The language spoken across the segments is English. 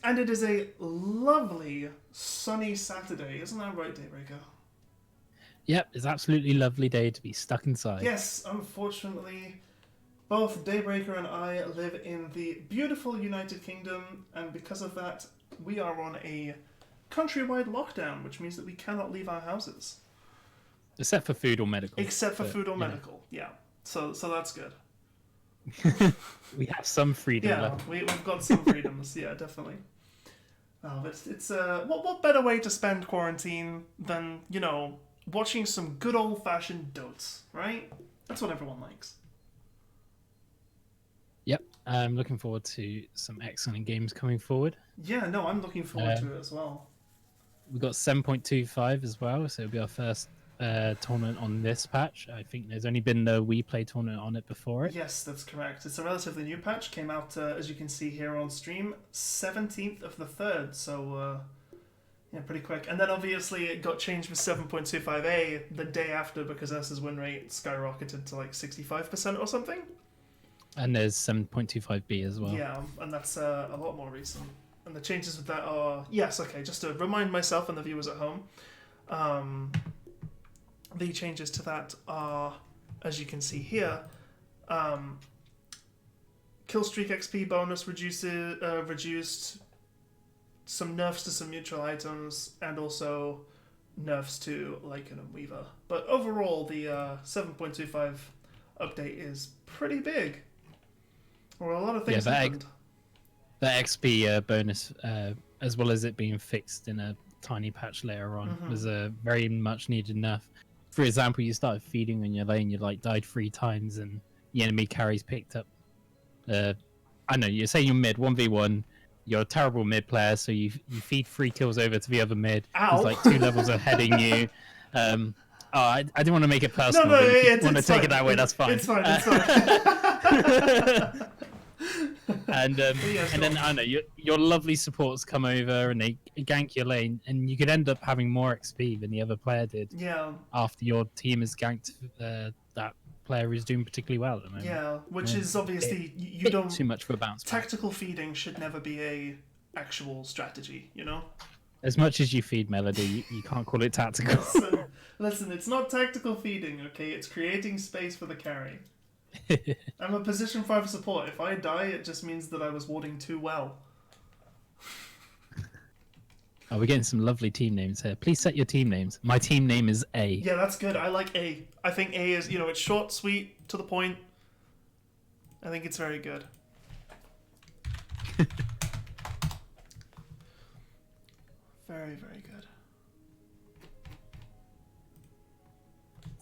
And it is a lovely sunny Saturday, isn't that right, Daybreaker? Yep, it's absolutely lovely day to be stuck inside. Yes, unfortunately, both Daybreaker and I live in the beautiful United Kingdom, and because of that, we are on a countrywide lockdown, which means that we cannot leave our houses. Except for food or medical. Except for food or medical, yeah. So that's good. We have some freedom Yeah, left. we've got some freedoms, yeah, definitely. Oh, it's what better way to spend quarantine than, watching some good old-fashioned dotes, right? That's what everyone likes. Yep, I'm looking forward to some excellent games coming forward. Yeah, no, I'm looking forward to it as well. We've got 7.25 as well, so it'll be our first tournament on this patch. I think there's only been the We Play tournament on it before it. Yes, that's correct. It's a relatively new patch. Came out, as you can see here on stream, 17th of the 3rd, so yeah, pretty quick. And then obviously it got changed with 7.25a the day after because Ursa's win rate skyrocketed to like 65% or something. And there's 7.25b as well. Yeah, and that's a lot more recent. And the changes with that are... Yes, okay, just to remind myself and the viewers at home, the changes to that are, as you can see here, Killstreak XP bonus reduced, some nerfs to some neutral items, and also nerfs to Lycan and Weaver. But overall, the 7.25 update is pretty big. Or a lot of things happened. The XP bonus, as well as it being fixed in a tiny patch later on, was a very much needed nerf. For example, you started feeding in your lane, you died 3 times, and the enemy carries picked up. I know you're saying you're mid 1v1. You're a terrible mid player, so you feed 3 kills over to the other mid. Ow. There's 2 levels ahead of you. I didn't want to make it personal. No, but if you want to it's take fine. it that way, that's fine. It's fine. It's fine. And then I know your lovely supports come over and they gank your lane, and you could end up having more XP than the other player did. Yeah. After your team has ganked that player who's doing particularly well at the moment. Yeah, which is obviously you don't too much for a bounce back. Tactical feeding should never be a actual strategy, As much as you feed Melody, you can't call it tactical. Listen, it's not tactical feeding, okay? It's creating space for the carry. I'm a position 5 support. If I die, it just means that I was warding too well. Oh, we're getting some lovely team names here. Please set your team names. My team name is A. Yeah, that's good. I like A. I think A is, it's short, sweet, to the point. I think it's very good. Very, very good.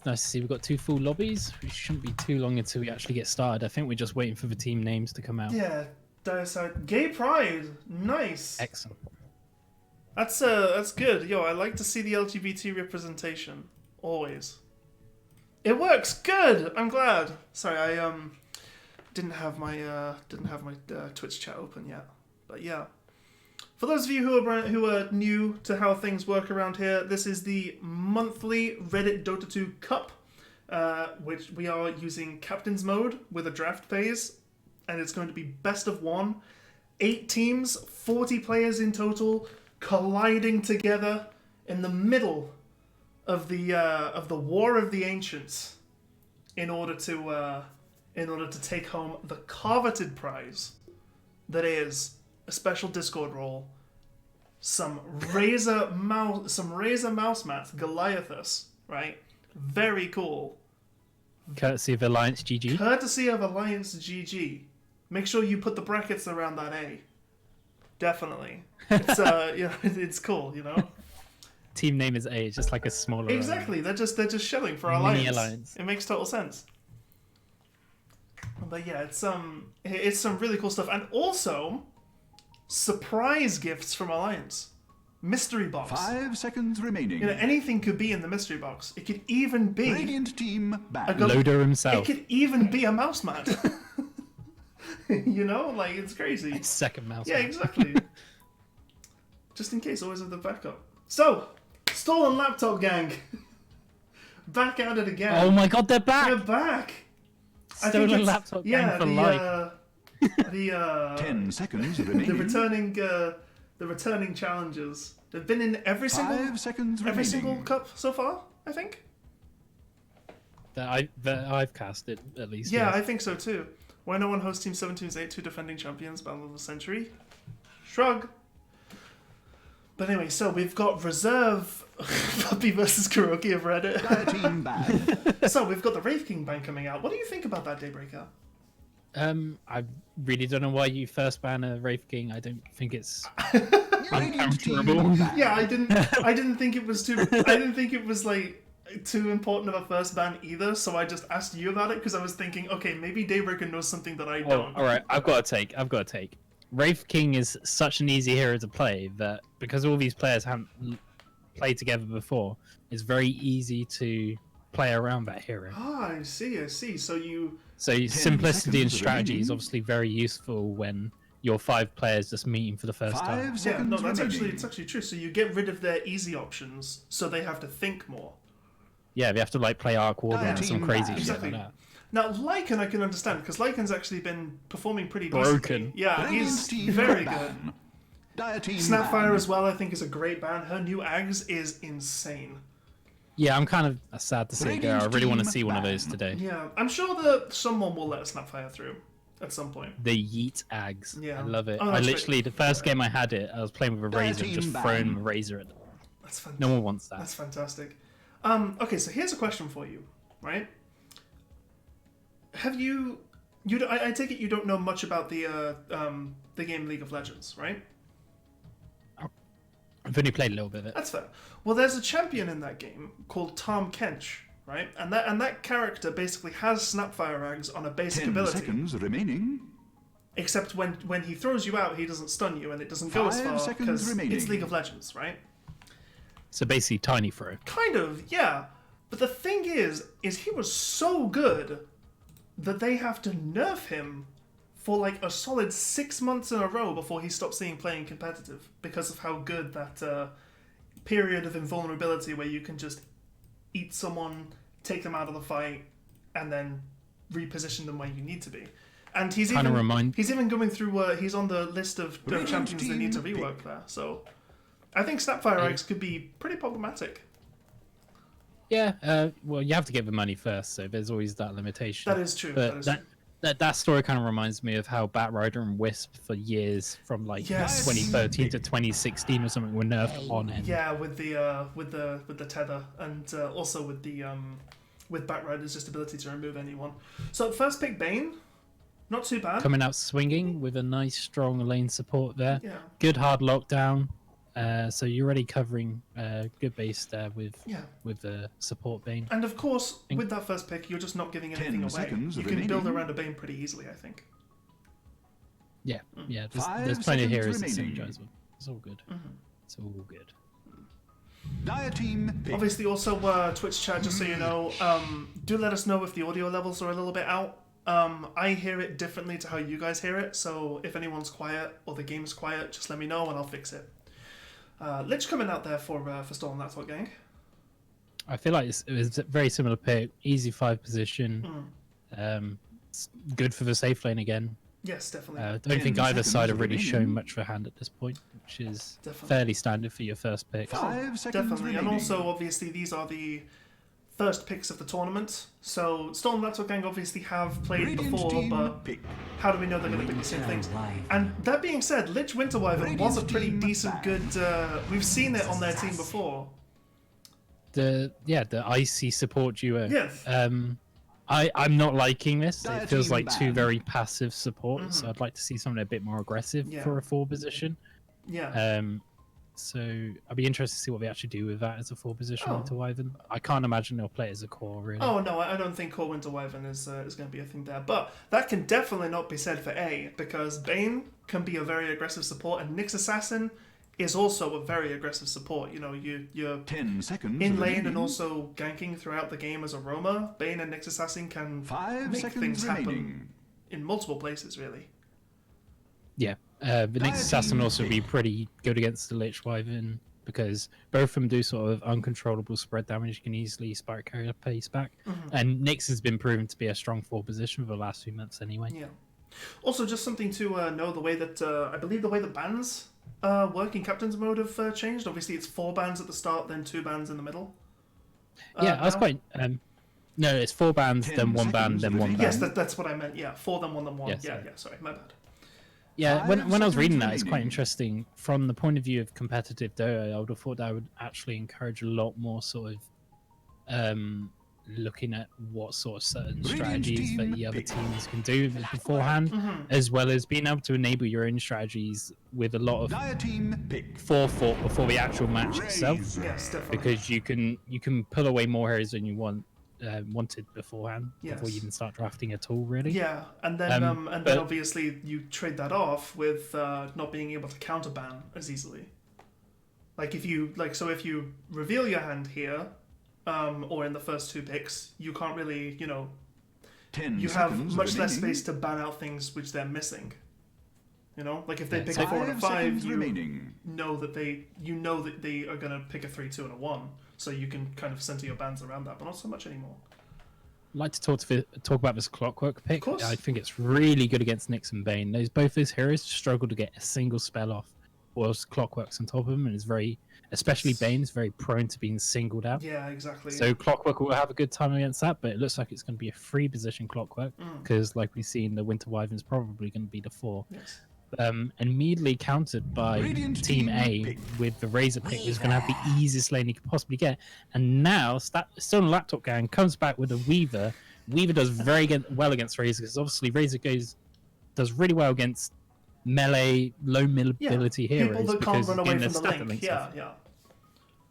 Nice to see we've got 2 full lobbies. We shouldn't be too long until we actually get started. I think we're just waiting for the team names to come out. Yeah, Dioside. Gay Pride. Nice. Excellent. That's good. Yo, I like to see the LGBT representation. Always. It works. Good. I'm glad. Sorry, I didn't have my Twitch chat open yet. But yeah. For those of you who are new to how things work around here, this is the monthly Reddit Dota 2 Cup, which we are using Captain's Mode with a draft phase, and it's going to be best of 1. 8 teams, 40 players in total, colliding together in the middle of the War of the Ancients, in order to take home the coveted prize that is a special Discord role, some Razor mouse mats, Goliathus, right? Very cool. Courtesy of Alliance GG. Courtesy of Alliance GG. Make sure you put the brackets around that A. Definitely. It's it's cool, Team name is A. It's just like a smaller. Exactly. They're just shelling for Alliance. It makes total sense. But yeah, it's some really cool stuff, and also surprise gifts from Alliance. Mystery box. 5 seconds remaining. Anything could be in the mystery box. It could even be Radiant team back. Loader himself. It could even be a mouse mat. It's crazy. Second mouse. Yeah, exactly. Just in case, always have the backup. So, Stolen Laptop Gang. Back at it again. Oh my god, they're back! They're back. Stolen Laptop Gang for life. The 10 seconds the remaining. returning challengers. They've been in every 5 seconds every remaining. single cup so far, I think. That I've casted at least. Yeah, yes. I think so too. Why no one hosts Team 17's 8-2 defending champions Battle of the Century? Shrug. But anyway, so we've got Reserve Puppy versus Kuroki of Reddit. Dire team ban. So we've got the Wraith King ban coming out. What do you think about that, Daybreaker? I really don't know why you first ban a Wraith King. I don't think it's Radiant team uncomfortable. ban. Yeah, I didn't think it was too. I didn't think it was like too important of a first ban either. So I just asked you about it because I was thinking, okay, maybe Daybreaker knows something that I Oh, don't. all right. I've got to take. Wraith King is such an easy hero to play that because all these players haven't played together before, it's very easy to play around that hero. Ah, I see. So you. So simplicity and seconds strategy is remaining. obviously very useful when you're 5 players just meeting for the first 5 time. Yeah, seconds no, that's remaining. it's actually true. So you get rid of their easy options, so they have to think more. Yeah, they have to like play Arc Warden Dire and some team crazy ban. shit Exactly. like that. Now, Lycan I can understand, because Lycan's actually been performing pretty Broken. decently. Yeah, Radiant he's team very ban. good. Dire team Snapfire ban. as well, I think, is a great ban. Her new Ags is insane. Yeah, I'm kind of sad to say, Gary. I really want to Radiant see one of team those today. Yeah, I'm sure that someone will let a Snapfire through at some point. The Yeet Ags. Yeah. I love it. Oh, I that's literally, the first game I had it, I was playing with a Dire razor and just team throwing ban. a razor at them. That's fantastic. No one wants that. That's fantastic. Okay, so here's a question for you, right? Have you... I take it you don't know much about the game League of Legends, right? I've only played a little bit of it. That's fair. Well, there's a champion in that game called Tom Kench, right? And that character basically has Snapfire Ags on a basic 10 ability. seconds remaining. Except when he throws you out, he doesn't stun you, and it doesn't go as 5 far seconds because remaining. it's League of Legends, right? So basically, Tiny Throw. Kind of, yeah. But the thing is he was so good that they have to nerf him for like a solid 6 months in a row before he stopped seeing playing competitive because of how good that period of invulnerability where you can just eat someone, take them out of the fight, and then reposition them where you need to be. And he's Kinda he's even going through. He's on the list of Radiant champions that need to team rework there. So I think Snapfire Eggs could be pretty problematic. Yeah, well, you have to get the money first, so there's always that limitation. That is true. But that story kind of reminds me of how Batrider and Wisp for years, from like Yes. 2013 to 2016 or something, were nerfed on end. Yeah, with the tether, and also with the with Batrider's just ability to remove anyone. So first pick Bane, not too bad. Coming out swinging with a nice strong lane support there. Yeah, Good hard lockdown. So you're already covering good base there with yeah. the support Bane. And of course, with that first pick, you're just not giving 10 anything away. seconds You can build remaining. around a Bane pretty easily, I think. Yeah, yeah. There's 5 plenty of seconds heroes that remaining. synergize with. It's all good. It's all good. Dire team pick. Obviously, also Twitch chat, just so you know, do let us know if the audio levels are a little bit out. I hear it differently to how you guys hear it, so if anyone's quiet or the game's quiet, just let me know and I'll fix it. Lich coming out there for Stolen Laptop Gang. I feel like it was a very similar pick. Easy 5 position. It's good for the safe lane again. Yes, definitely. I don't 10 think either seconds side have really remaining. shown much for hand at this point, which is Definitely. fairly standard for your first pick. 5 seconds Definitely, and remaining. also obviously these are the first picks of the tournament. So Stolen Laptop Gang obviously have played Radiant before, team but pick. how do we know they're going to pick the same things? And that being said, Lich Winterwyvern was a Radiant pretty team decent, back. good. We've seen it on their team before. The icy support duo. Yes. I'm not liking this. Dire It feels team like two ban. very passive supports. So I'd like to see something a bit more aggressive Yeah. for a 4 position. Yeah. So I'd be interested to see what they actually do with that as a 4 position Oh. into Wyvern. I can't imagine they'll play it as a core, really. Oh no, I don't think Core Winterwyvern is going to be a thing there. But that can definitely not be said for A, because Bane can be a very aggressive support, and Nyx Assassin is also a very aggressive support. You know, you're 10 seconds in lane remaining. and also ganking throughout the game as a roamer. Bane and Nyx Assassin can 5 make seconds things happen remaining. in multiple places, really. Yeah. The Dire next assassin team also be pick. pretty good against the Lich Wyvern because both of them do sort of uncontrollable spread damage. You can easily spark carry pace back. And Nyx has been proven to be a strong 4 position for the last few months anyway. Yeah. Also, just something to know, the way that I believe the way the bans work in Captain's Mode have changed. Obviously, it's 4 bans at the start, then 2 bans in the middle. Yeah, I was now. quite. No, it's 4 bands, 10 then 1 band, seconds then 1 remaining. band. Yes, that's what I meant. Yeah, 4 then 1 then 1. Yeah, Yeah, sorry. yeah, sorry, my bad. Yeah, 5 when I was reading seconds that, it's quite remaining. interesting from the point of view of competitive Dota. I would have thought that would actually encourage a lot more sort of looking at what sort of certain Radiant strategies that team the other pick. teams can do beforehand, as well as being able to enable your own strategies with a lot of Dire team pick. forethought before the actual match itself, Razor. Yes, definitely. because you can pull away more heroes than you wanted beforehand before you Yes. even start drafting at all, really. Yeah, and then but- obviously you trade that off with not being able to counter ban as easily. Like if you if you reveal your hand here, or in the first 2 picks, you can't really, 10 you have seconds much less remaining. space to ban out things which they're missing. Like if they Yeah, pick so- a 4 and a 5 5, seconds you remaining. know that they are gonna pick a 3, 2, and a 1, so you can kind of center your bans around that, but not so much anymore. I'd like to talk about this Clockwork pick. Of course. I think it's really good against Nyx and Bane. Both those heroes struggle to get a single spell off, whilst Clockwork's on top of them, and is very, especially Bane's very prone to being singled out. Yeah, exactly. So Clockwork will have a good time against that, but it looks like it's going to be a free position Clockwork, because like we see in the Winter Wyvern's probably going to be the 4. Yes. And immediately countered by Radiant Team team A pick. with the Razor pick, who's going to have the easiest lane he could possibly get. And now, still on Laptop Gang comes back with a Weaver. Weaver does very well against Razor, because obviously Razor does really well against melee, low mobility heroes. People that can't because run away in from the stat link. links Yeah, of- yeah.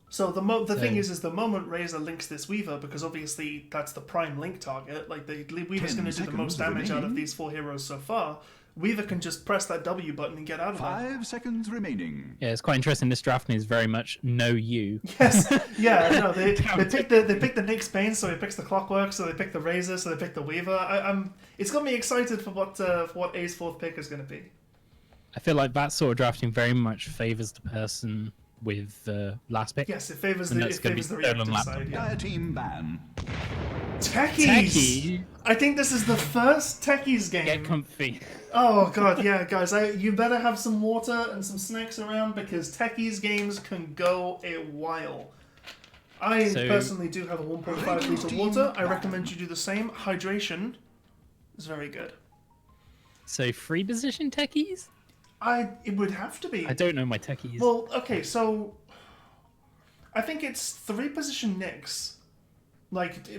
So the thing So- is the moment Razor links this Weaver, because obviously that's the prime link target. Like Weaver's 10 going to do the most seconds damage out of remaining. these 4 heroes so far. Weaver can just press that W button and get out of there. 5 seconds remaining. Yeah, it's quite interesting. This drafting is very much know you. Yes, yeah, no, they picked the Nyx Bane, so he picks the Clockwork, so they pick the Razor, so they pick the Weaver. It's got me excited for what A's 4th pick is going to be. I feel like that sort of drafting very much favors the person with the last pick. Yes, it favors And the that's gonna be reactive stolen laptop. side. Yeah. Dire team ban. Techies. Techie, I think this is the first Techies game. get comfy. Oh god, yeah, guys, you better have some water and some snacks around, because Techies games can go a while. I So- personally do have a 1.5 litre water. I recommend you do the same. Hydration is very good. So free position techies? It would have to be. I don't know my techies. Well, okay, so I think it's 3 position Nyx,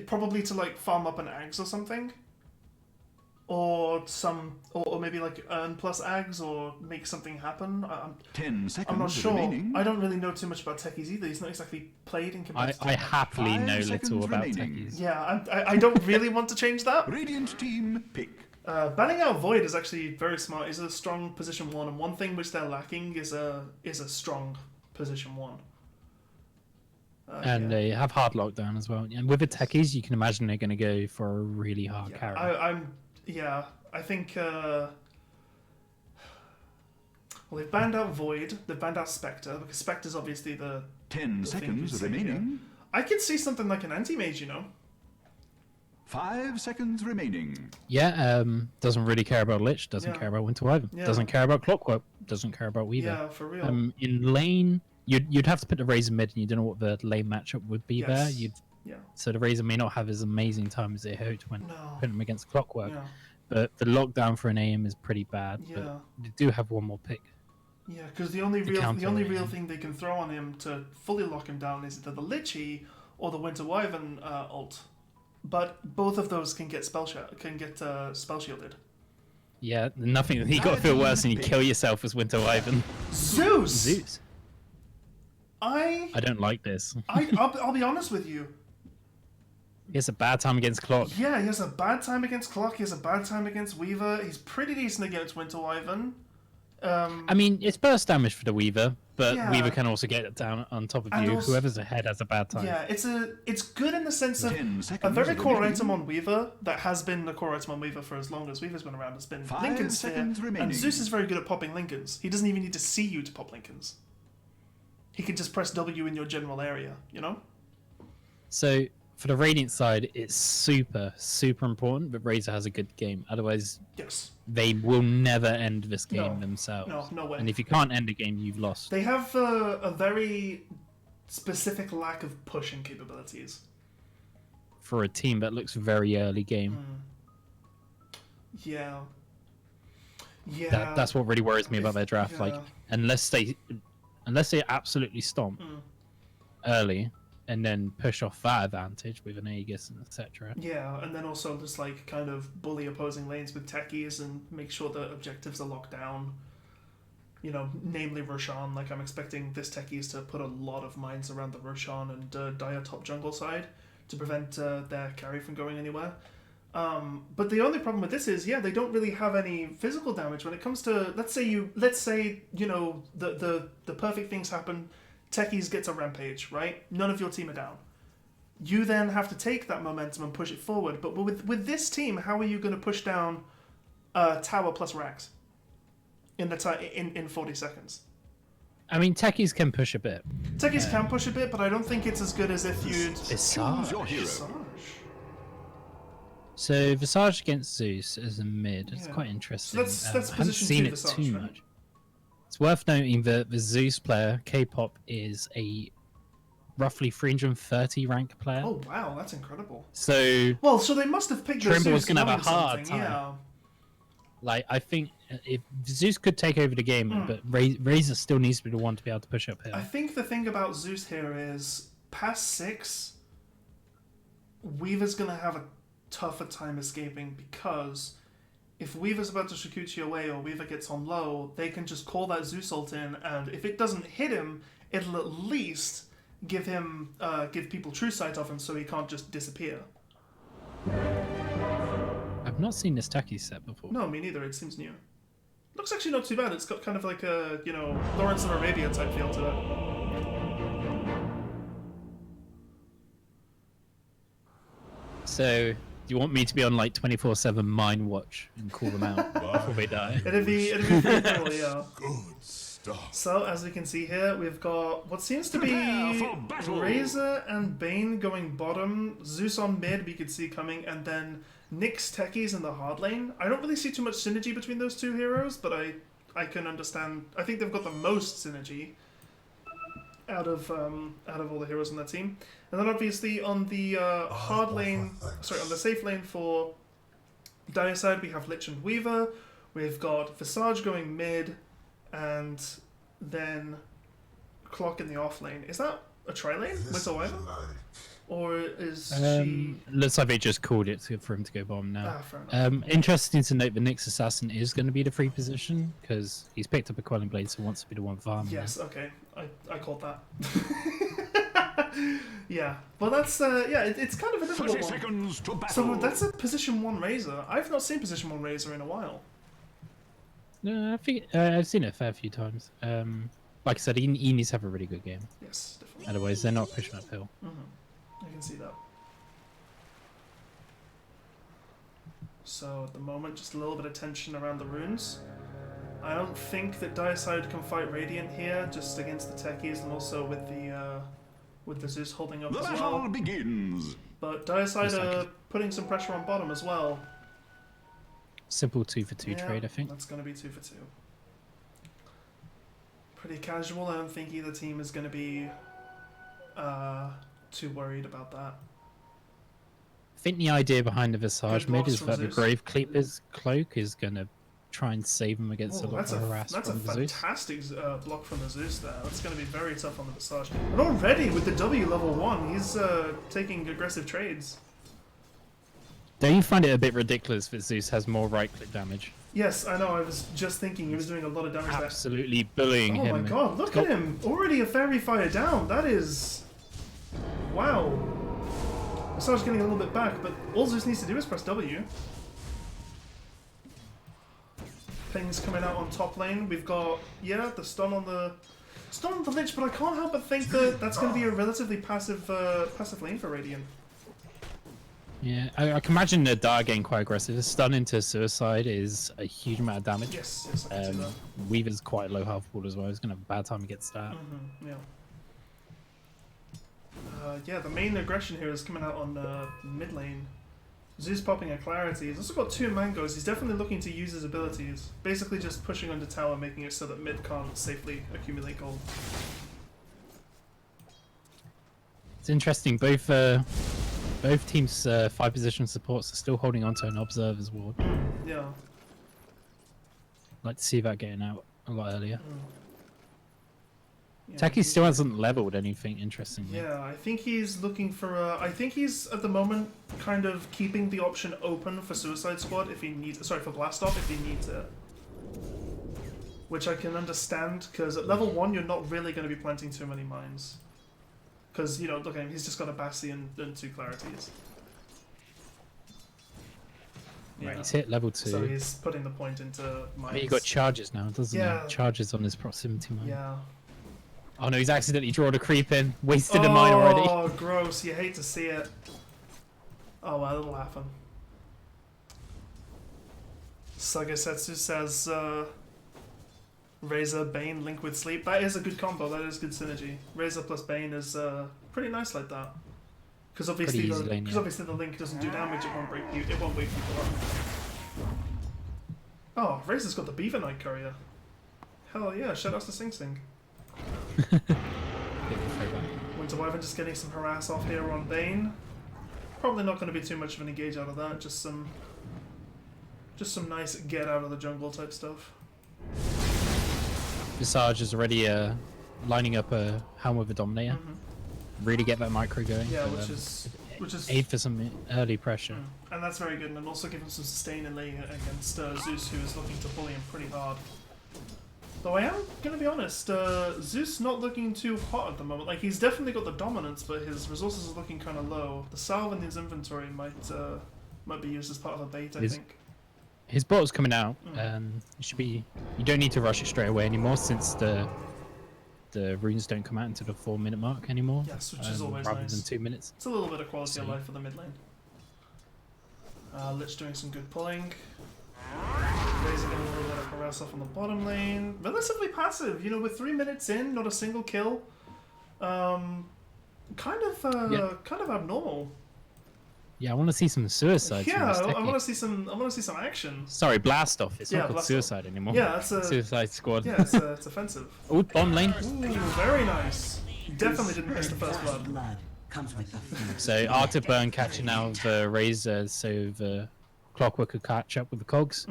probably to farm up an Ags or something, or maybe earn plus Ags or make something happen. 10 seconds I'm not sure. remaining. I don't really know too much about techies either. He's not exactly played in competitive. I happily 5 know seconds little about remaining. techies. Yeah, I don't really want to change that. Radiant team pick. Banning out Void is actually very smart. He's a strong position 1, and one thing which they're lacking is a strong position 1. And yeah. they have hard lockdown as well. And with the techies, you can imagine they're going to go for a really hard carry. I think. Well, they've banned out Void. They've banned out Spectre, because Spectre's obviously the 10 thing seconds you'd say, remaining. I could see something like an anti-mage, 5 seconds remaining. Yeah, doesn't really care about Lich, doesn't Yeah. care about Winter Wyvern, Yeah. doesn't care about Clockwork, doesn't care about Weaver. Yeah, for real. In lane, you'd have to put the Razor mid, and you don't know what the lane matchup would be there. Yes. Yeah. So the Razor may not have as amazing time as they hoped when No. putting them against Clockwork. Yeah. But the lockdown for an AM is pretty bad. Yeah. But they do have one more pick. Yeah, because the only The real counter, yeah. thing they can throw on him to fully lock him down is either the Lichy or the Winter Wyvern ult. But both of those can get spell shielded. Yeah, nothing. You got to feel worse than you kill yourself as Winter Wyvern. Zeus. Zeus. I I don't like this. I'll be honest with you. It's a bad time against Clock. Yeah, he has a bad time against Clock. He has a bad time against Weaver. He's pretty decent against Winter Wyvern. I mean, it's burst damage for the Weaver, but Yeah. Weaver can also get it down on top of And you. also- Whoever's ahead has a bad time. Yeah, it's good in the sense of 10 a seconds very core remaining. item on Weaver that has been the core item on Weaver for as long as Weaver's been around. Has been 5 Lincoln's Sphere, seconds and remaining. Zeus is very good at popping Lincolns. He doesn't even need to see you to pop Lincolns. He can just press W in your general area. So for the Radiant side, it's super, super important that Razor has a good game. Otherwise, Yes. they will never end this game No. themselves. No way. And if you can't end a game, you've lost. They have a very specific lack of pushing capabilities. For a team that looks very early game. Yeah. Yeah. That's what really worries me about their draft. Like, Yeah. unless they absolutely stomp early and then push off that advantage with an Aegis and etc. Yeah, and then also just like kind of bully opposing lanes with techies and make sure that objectives are locked down. You know, namely Roshan. Like I'm expecting this techies to put a lot of mines around the Roshan and Dire top jungle side to prevent their carry from going anywhere. But the only problem with this is, yeah, they don't really have any physical damage when it comes to. Let's say you know the perfect things happen. Techies gets a rampage, right? None of your team are down. You then have to take that momentum and push it forward. But with this team, how are you going to push down tower plus Rax in in 40 seconds? I mean, techies can push a bit. Techies can push a bit, but I don't think it's as good as if you'd. Choose your hero. Visage. So Visage against Zeus as a mid, it's Yeah. quite interesting. So that's I haven't position seen two it Visage, too right? much. It's worth noting that the Zeus player, K-pop, is a roughly 330 rank player. Oh wow, that's incredible. So, Well, so they must have picked the Trimble was Zeus gonna have a knowing hard something, time. Yeah. like, I think if Zeus could take over the game, but Razor still needs to be the one to be able to push uphill. I think the thing about Zeus here is past 6, Weaver's gonna have a tougher time escaping because if Weaver's about to Shikuchi away or Weaver gets on low, they can just call that Zeus ult in, and if it doesn't hit him, it'll at least give people true sight of him so he can't just disappear. I've not seen this Taki set before. No, me neither. It seems new. Looks actually not too bad. It's got kind of like a, you know, Lawrence of Arabia type feel to it. So, do you want me to be on like 24/7 Mind Watch and call them out before they die? It'd be pretty cool, yeah. Good stuff. So, as we can see here, we've got what seems to Prepare be for battle. Razor and Bane going bottom, Zeus on mid we could see coming, and then Nyx techies in the hard lane. I don't really see too much synergy between those two heroes, but I can understand. I think they've got the most synergy out of all the heroes on that team. And then obviously on the hard lane, on the safe lane for Dire side, we have Lich and Weaver. We've got Visage going mid, and then Clock in the off lane. Is that a tri lane with a Weaver? Or is she... Looks like they just called it for him to go bomb now. fair enough. Interesting to note the Nyx Assassin is going to be the free position because he's picked up a Quelling Blade, so wants to be the one farming. Yes, okay. I called that. Yeah. Well, that's, it's kind of a difficult 30 one. seconds to battle. So that's a position 1 Razor. I've not seen position 1 Razor in a while. No, I think I've seen it a fair few times. Like I said, he needs to have a really good game. Yes, definitely. Otherwise, they're not pushing uphill. I can see that. So at the moment, just a little bit of tension around the runes. I don't think that Diacide can fight Radiant here, just against the techies and also with the Zeus holding up The as battle well. begins. But Diacide are putting some pressure on bottom as well. Simple 2-for-2 Yeah, trade, I think. that's going to be 2 for 2. Pretty casual. I don't think either team is going to be too worried about that. I think the idea behind the Visage Good mid blocks is from that the Zeus. Grave Cleaper's cloak is going to try and save him against a lot that's of harass that's a from the Zeus. fantastic block from the Zeus there. That's going to be very tough on the Visage. And already with the W level 1, he's taking aggressive trades. Don't you find it a bit ridiculous that Zeus has more right-click damage? Yes, I know. I was just thinking he was doing a lot of damage there. Absolutely bullying Oh him. my god, look at him! Already a fairy fire down. That is... Wow. Visage getting a little bit back, but all Zeus needs to do is press W. Ping's coming out on top lane. We've got, the stun on the Lich, but I can't help but think that that's going to be a relatively passive lane for Radiant. Yeah, I can imagine the Dire getting quite aggressive. A stun into Suicide is a huge amount of damage. Yes, I can see that. Weaver's quite low health pool as well. He's going to have a bad time against that. Yeah. Yeah, the main aggression here is coming out on mid lane. Zeus popping a clarity. He's also got 2 mangoes. He's definitely looking to use his abilities. Basically just pushing under tower, making it so that mid can't safely accumulate gold. It's interesting. Both teams' 5 position supports are still holding onto an observer's ward. Yeah. Like to see that getting out a lot earlier. Yeah, Techie still hasn't leveled anything interestingly. Yeah, I think he's looking for I think he's at the moment kind of keeping the option open for Suicide Squad if he needs. Sorry, for Blast Off if he needs it. Which I can understand, because at level 1 you're not really going to be planting too many mines. Because, you know, look at him, he's just got a Bastion and 2 Clarities. Right, he's hit level 2. So he's putting the point into mines. But he got charges now, doesn't Yeah. he? Charges on his proximity mine. Yeah. Oh no, he's accidentally drawn a creep in. Wasted a mine already. Oh, gross. You hate to see it. Oh, well, it'll happen. Sagasetsu says, Razor, Bane, Link with Sleep. That is a good combo. That is good synergy. Razor plus Bane is pretty nice like that. Because obviously, obviously the Link doesn't do damage. It won't break you. It won't wake people up. Oh, Razor's got the Beaver Knight Courier. Hell yeah! Shout outs to Sing Sing. Winter Wyvern just getting some harass off here on Bane. Probably not going to be too much of an engage out of that. Just some nice get out of the jungle type stuff. Visage is already lining up a Helm with a Dominator. Really get that micro going. Yeah, but, which is aid for some early pressure. And that's very good, and also give him some sustain in lane against Zeus, who is looking to bully him pretty hard. Though I am gonna be honest, Zeus not looking too hot at the moment. Like, he's definitely got the dominance, but his resources are looking kind of low. The salve in his inventory might be used as part of a bait, I think. His bottle's coming out. It should be. You don't need to rush it straight away anymore, since the runes don't come out until the 4-minute mark anymore. Yes, which is always rather nice. than 2 minutes. It's a little bit of quality of life for the mid lane. Lich doing some good pulling. Razor getting a little bit of harass off on the bottom lane. Relatively passive, you know, with 3 minutes in, not a single kill. Kind of abnormal. Yeah, I want to see some suicides. Yeah, I want to see some action. Sorry, Blast Off. It's not called Blast Suicide anymore. Yeah, that's a Suicide Squad. Yeah, it's offensive. Oh, bomb lane. Ooh, very nice. Definitely didn't miss the first blood. So Arterburn catching out the Razor, so the Clockwork could catch up with the cogs.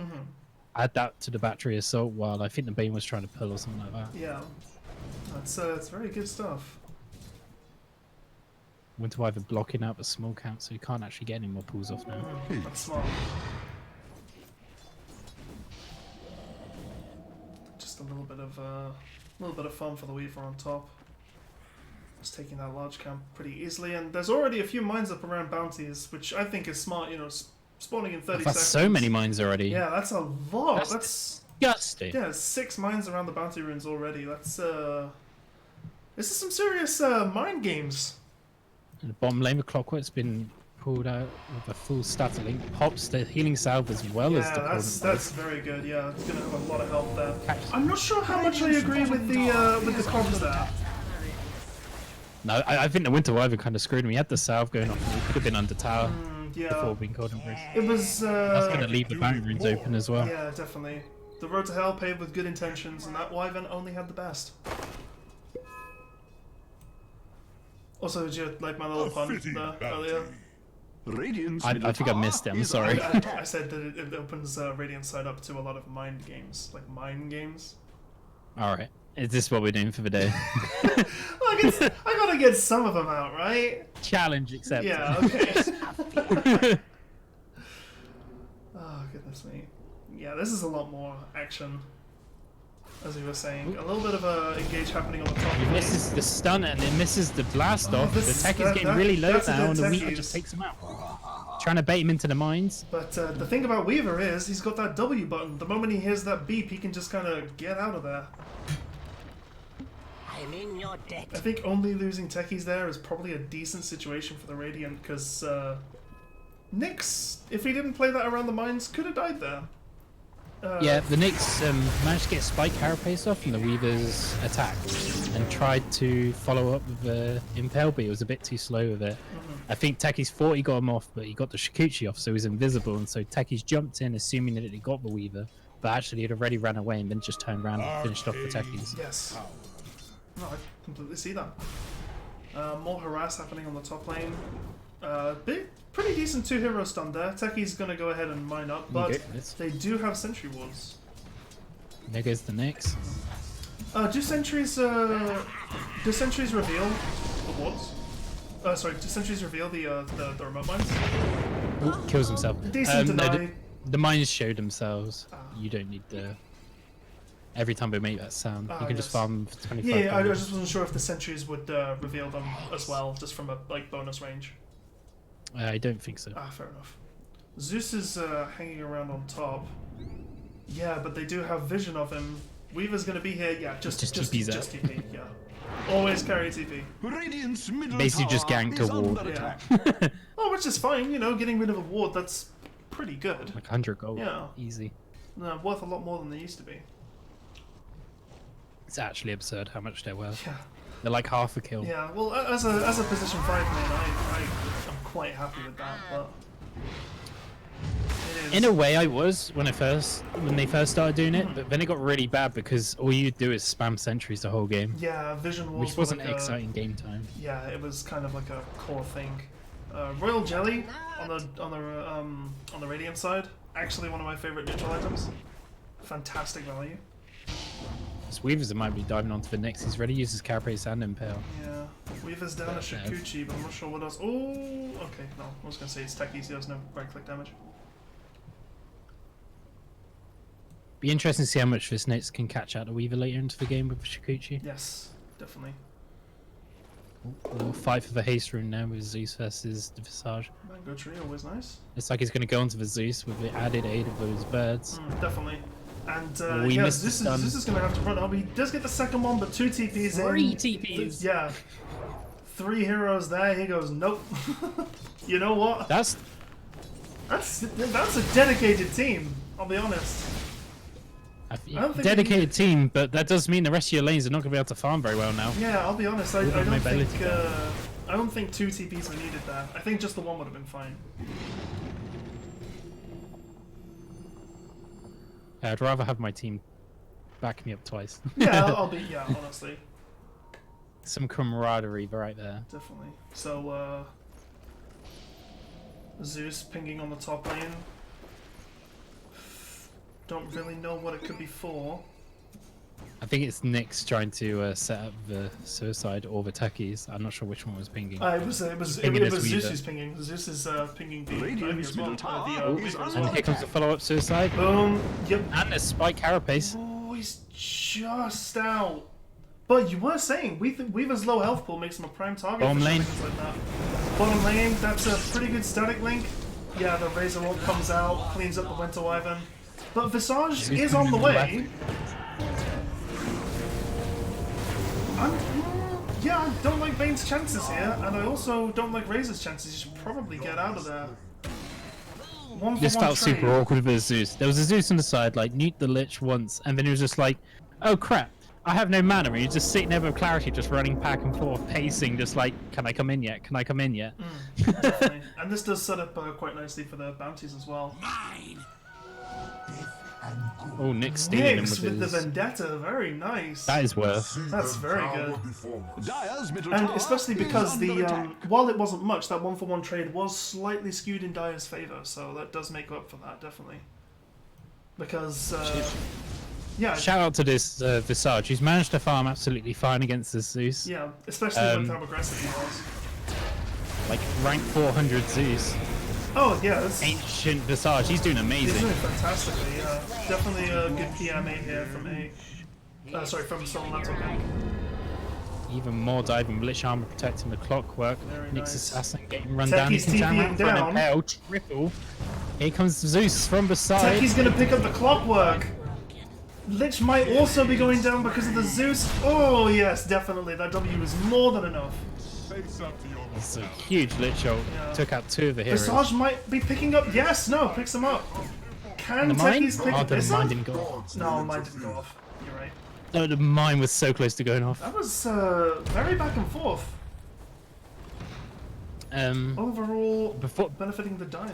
Add that to the battery assault while I think the Bane was trying to pull or something like that. Yeah, it's very good stuff. Winter Wyvern blocking out the small count, so you can't actually get any more pulls off now. That's smart. Just a little bit of fun for the Weaver on top. Just taking that large camp pretty easily, and there's already a few mines up around bounties, which I think is smart. You know, spawning in 30 That's seconds. so many mines already. Yeah, that's a lot. That's disgusting. Yeah, 6 mines around the bounty runes already. That's this is some serious mind games. And the bottom lane with Clockwork's been pulled out with a full static link. Pops the healing salve as well as the that's very good. Yeah, it's gonna have a lot of help there. Catch. I'm not sure how much I agree with the cogs there. No, I think the Winter Wyvern kind of screwed me. He had the salve going off. He could have been under tower before being called in. It was. That's going to leave the bounty runes open as well. Yeah, definitely. The road to hell paved with good intentions, and that Wyvern only had the best. Also, did you like my little pun earlier? Radiance. I think I missed it. I'm sorry. I said that it opens Radiant side up to a lot of mind games, like mind games. All right. Is this what we're doing for the day? Look, I gotta get some of them out, right? Challenge accepted. Yeah, okay. Oh, goodness me. Yeah, this is a lot more action. As we were saying, a little bit of a engage happening on the top. He misses the stun and it misses the blast off. The tech is getting really low now, and the Weaver just takes him out. Trying to bait him into the mines. But the thing about Weaver is he's got that W button. The moment he hears that beep, he can just kind of get out of there. I'm in your debt. I think only losing techies there is probably a decent situation for the Radiant, because Nyx, if he didn't play that around the mines, could have died there. Yeah, the Nyx managed to get Spike Carapace off from the Weaver's attack. and tried to follow up with Impale, but he was a bit too slow with it. I think Techies thought he got him off, but he got the Shikuchi off, so he's invisible, and so Techies jumped in assuming that he got the Weaver, but actually he'd already ran away and then just turned around and finished off the Techies. Yes. No, I completely see that. More harass happening on the top lane. Pretty decent 2-hero stun there. Techie's gonna go ahead and mine up, but they do have sentry wards. There goes the Nyx. Do sentries reveal the wards? Sorry, do sentries reveal the remote mines? Ooh, kills himself. Decent to No, die. the mines show themselves. You don't need the... Every time we make that sound, you can just farm for 25 Yeah, I damage. just wasn't sure if the sentries would reveal them as well, just from a bonus range. I don't think so. Fair enough. Zeus is hanging around on top. Yeah, but they do have vision of him. Weaver's gonna be here. Yeah, just TP's out. TP. Yeah, always carry TP. Radiant's middle Basically tower just ganked a is ward. under attack. Oh, which is fine. You know, getting rid of a ward, that's pretty good. Like 100 gold. Yeah. Easy. Worth a lot more than they used to be. It's actually absurd how much they're worth. Yeah. They're like half a kill. Yeah. Well, as a position 5 man, I'm quite happy with that. But it is. In a way, I was when they first started doing it, but then it got really bad because all you do is spam sentries the whole game, Yeah, vision walls. which wasn't were like exciting game time. Yeah, it was kind of like a core thing. Royal Jelly on the Radiant side, actually one of my favorite neutral items. Fantastic value. This Weavers might be diving onto the Nyx. He's ready to use his Carapace and Impale. Yeah, Weaver's down a Shikuchi, but I'm not sure what else. Oh, okay, no, I was gonna say it's Techie, he has no right-click damage. Be interesting to see how much this Nyx can catch out the Weaver later into the game with Shikuchi. Yes, definitely. We'll fight for the haste rune now with Zeus versus the Visage. Mango Tree, always nice. It's like he's going to go onto the Zeus with the added aid of those birds. Definitely. And We yeah, missed this the stun. is gonna have to run up. He does get the second one, but 2 TPs in. 3 TPs. Yeah. 3 heroes there. He goes, nope. You know what? That's That's a dedicated team. I'll be honest. a don't think dedicated team, but that does mean the rest of your lanes are not going to be able to farm very well now. Yeah, I'll be honest. I Without don't mobility think I don't think 2 TPs were needed there. I think just the one would have been fine. I'd rather have my team back me up twice. Yeah, I'll be. Yeah, honestly, Some camaraderie right there. definitely. So Zeus pinging on the top lane. Don't really know what it could be for. I think it's Nyx trying to set up the suicide or the techies. I'm not sure which one was pinging. It was Pinging this Zeus Weaver. who's pinging. Zeus is pinging the Ivy Radiant's as well. middle tower The is Weaver as And well. here comes the follow-up suicide. Boom. Yep. And a spike carapace. Oh, he's just out. But you were saying Weaver's low health pool makes him a prime target Bottom for lane. shenanigans like that. Bottom lane, that's a pretty good static link. Yeah, the Razor Orb comes out, cleans up the Winter Wyvern. But Visage is on the way. Yeah, I don't like Vayne's chances here, and I also don't like Razor's chances. You should probably get out of there. One for This one felt trade. super awkward with Zeus. There was a Zeus on the side, like, nuke the Lich once, and then he was just like, oh crap, I have no mana. And he's just sitting there with Clarity, just running back and forth, pacing, just like, can I come in yet? Can I come in yet? Definitely. And this does set up quite nicely for the bounties as well. Oh, Nick's stealing him Nyx with with the his... Vendetta, very nice. That is worth. That's very good. Dire's middle And tower especially is because under the attack. while it wasn't much, that 1-for-1 trade was slightly skewed in Dire's favor, so that does make up for that, definitely. Because yeah, Shout out to this Visage. He's managed to farm absolutely fine against this Zeus. yeah, especially with how aggressive he was. Like, rank 400 Zeus. Oh yeah, that's Ancient Visage. He's doing he's amazing. doing fantastically. Yeah, definitely a good PMA here from from Solomental Bank. Even more diving. Lich Armor protecting the clockwork. Very Nyx nice. Assassin getting run down. Techie's He can jam TPing out for an down. impale. Triple. Here comes Zeus from the side. Techie's gonna pick up the clockwork. Lich might also be going down because of the Zeus. Oh yes, definitely. That W is more than enough. It's a huge Lich ult. Yeah. Took out 2 of the heroes. Visage might be picking up. Yes, no, picks them up. Can The mine? Techie's pick Oh, the this mine up? didn't go off. No, mine didn't go off. You're right. Oh, mine was so close to going off. That was very back and forth. Overall, Before, benefiting the Dire.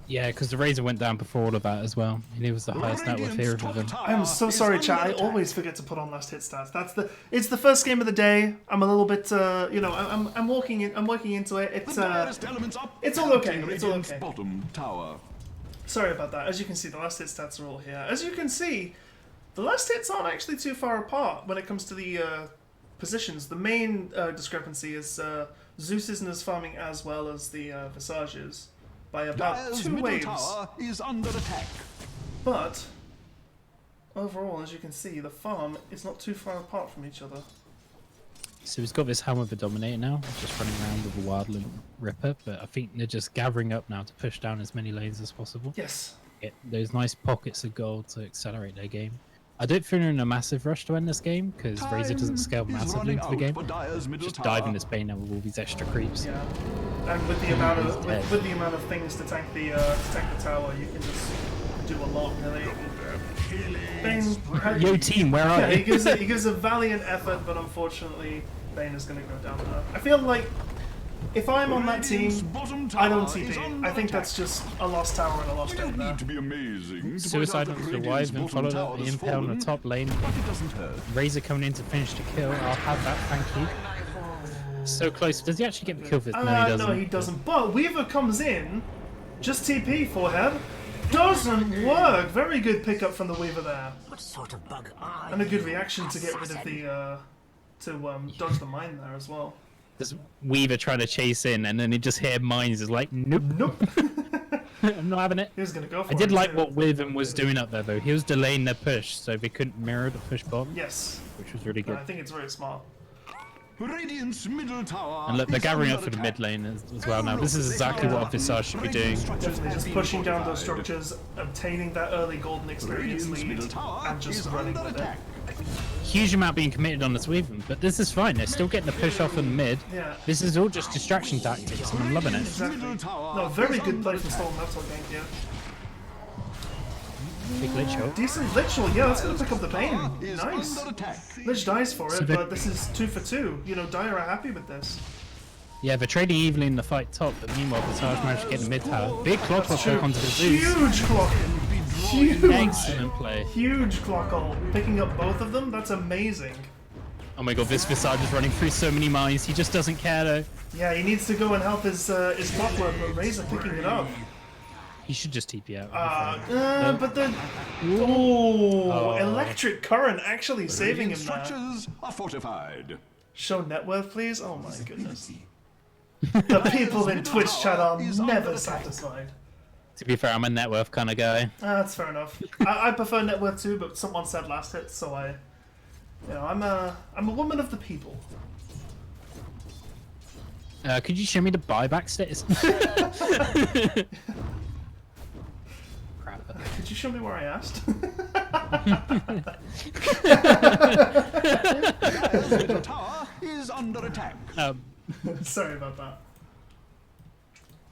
yeah, because the Razor went down before all of that as well, and he was the highest net worth hero of them. I am so sorry, chat. I always forget to put on last hit stats. It's the first game of the day. I'm a little bit, I'm working into it. It's all okay. It's all okay. Bottom tower. Sorry about that. As you can see, the last hit stats are all here. As you can see, the last hits aren't actually too far apart when it comes to the positions. The main discrepancy is Zeus isn't as farming as well as the Visages by about Dire's 2 middle waves. tower is under attack. But overall, as you can see, the farm is not too far apart from each other. So he's got this Helm of a Dominator now, just running around with a Wildling Ripper, but I think they're just gathering up now to push down as many lanes as possible. Yes. Get those nice pockets of gold to accelerate their game. I don't feel they're in a massive rush to end this game, because Razor doesn't scale massively into the game. Just diving this Bane now with all these extra creeps. Yeah. And with the amount of with the amount of things to tank the tower, you can just do a lot really. Bane, Yo team, where are yeah, you? he gives a valiant effort, but unfortunately, Bane is going to go down there. I feel like if I'm on that team, I don't TP. I think that's just a lost tower and a lost We don't end there. need to be amazing. Suicide onto the Wive and followed up the Impale on the top lane. But it doesn't hurt. Razor coming in to finish the kill. I'll have that, thank you. So close. Does he actually get the kill for this? No, he doesn't. No, he doesn't. But Weaver comes in, just TP forehead. Doesn't work. Very good pickup from the Weaver there. What sort of bug are And a good reaction to get rid of the, dodge the mine there as well. There's Weaver trying to chase in, and then he just hear mines is like, nope. Nope. I'm not having it. He was going to go for I it. did like too. what Withem was doing up there, though. He was delaying their push, so they couldn't mirror the push bottom, Yes. which was really good. I think it's very smart. Radiant's middle tower. And look, they're is gathering under up for the attack. mid lane as well now. This is exactly what a Visage should be doing. Definitely just pushing down those structures, obtaining that early golden experience Radiant's middle lead, tower and just is running under with it. attack. Huge amount being committed on this Weavem, but this is fine. They're still getting the push off in the mid. Yeah. This is all just distraction tactics, and I'm loving it. Exactly. Middle tower No, very is good under play from attack. Stolen Metal Gang here. Big Lich ult. Decent Literal, yeah, that's going to pick up the Bane. Is Nice. under attack. Lich dies for So it, the- but this is 2 for 2. You know, Dire are happy with this. Yeah, they're trading evenly in the fight top, but meanwhile Visage managed to get in the mid tower. Big clock ult True. onto the Zeus. Huge clock. Huge. Excellent play. Huge clock ult. Picking up both of them, that's amazing. Oh my god, this Visage is running through so many mines. He just doesn't care though. Yeah, he needs to go and help his clockwork, but Razor picking it up. He should just TP out. But then... Ooh, Oh. electric current actually saving him there. Structures are fortified. Show net worth, please. Oh my goodness. The people in Twitch chat are never satisfied. To be fair, I'm a net worth kind of guy. That's fair enough. I prefer net worth too, but someone said last hit, so I'm a woman of the people. Could you show me the buyback status? Crap. Could you show me where I asked? Dire's middle tower is under attack. Sorry about that.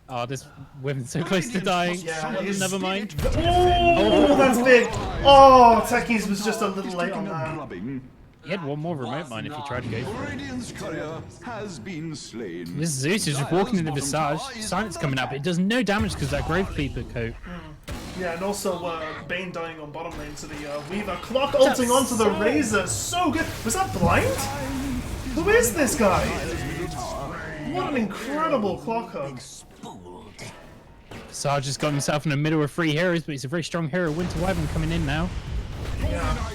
Oh, this woman's so close to dying. Yeah, he's- Never mind. Oh, that's big. Oh, Techies was just a little late on Taking a that. drubbing. He had one more remote mine if he tried to go for it. Radiant's courier has been slain. This Zeus is just walking into Visage. Silence coming out, but it does no damage because that Grave Cleaver coat. Yeah, and also Bane dying on bottom lane to the Weaver. Clock ulting onto the Razor. So good. Was that blind? Who is this guy? What an incredible clock hook. Visage has got himself in the middle of 3 heroes, but he's a very strong hero. Winter Wyvern coming in now. Yeah.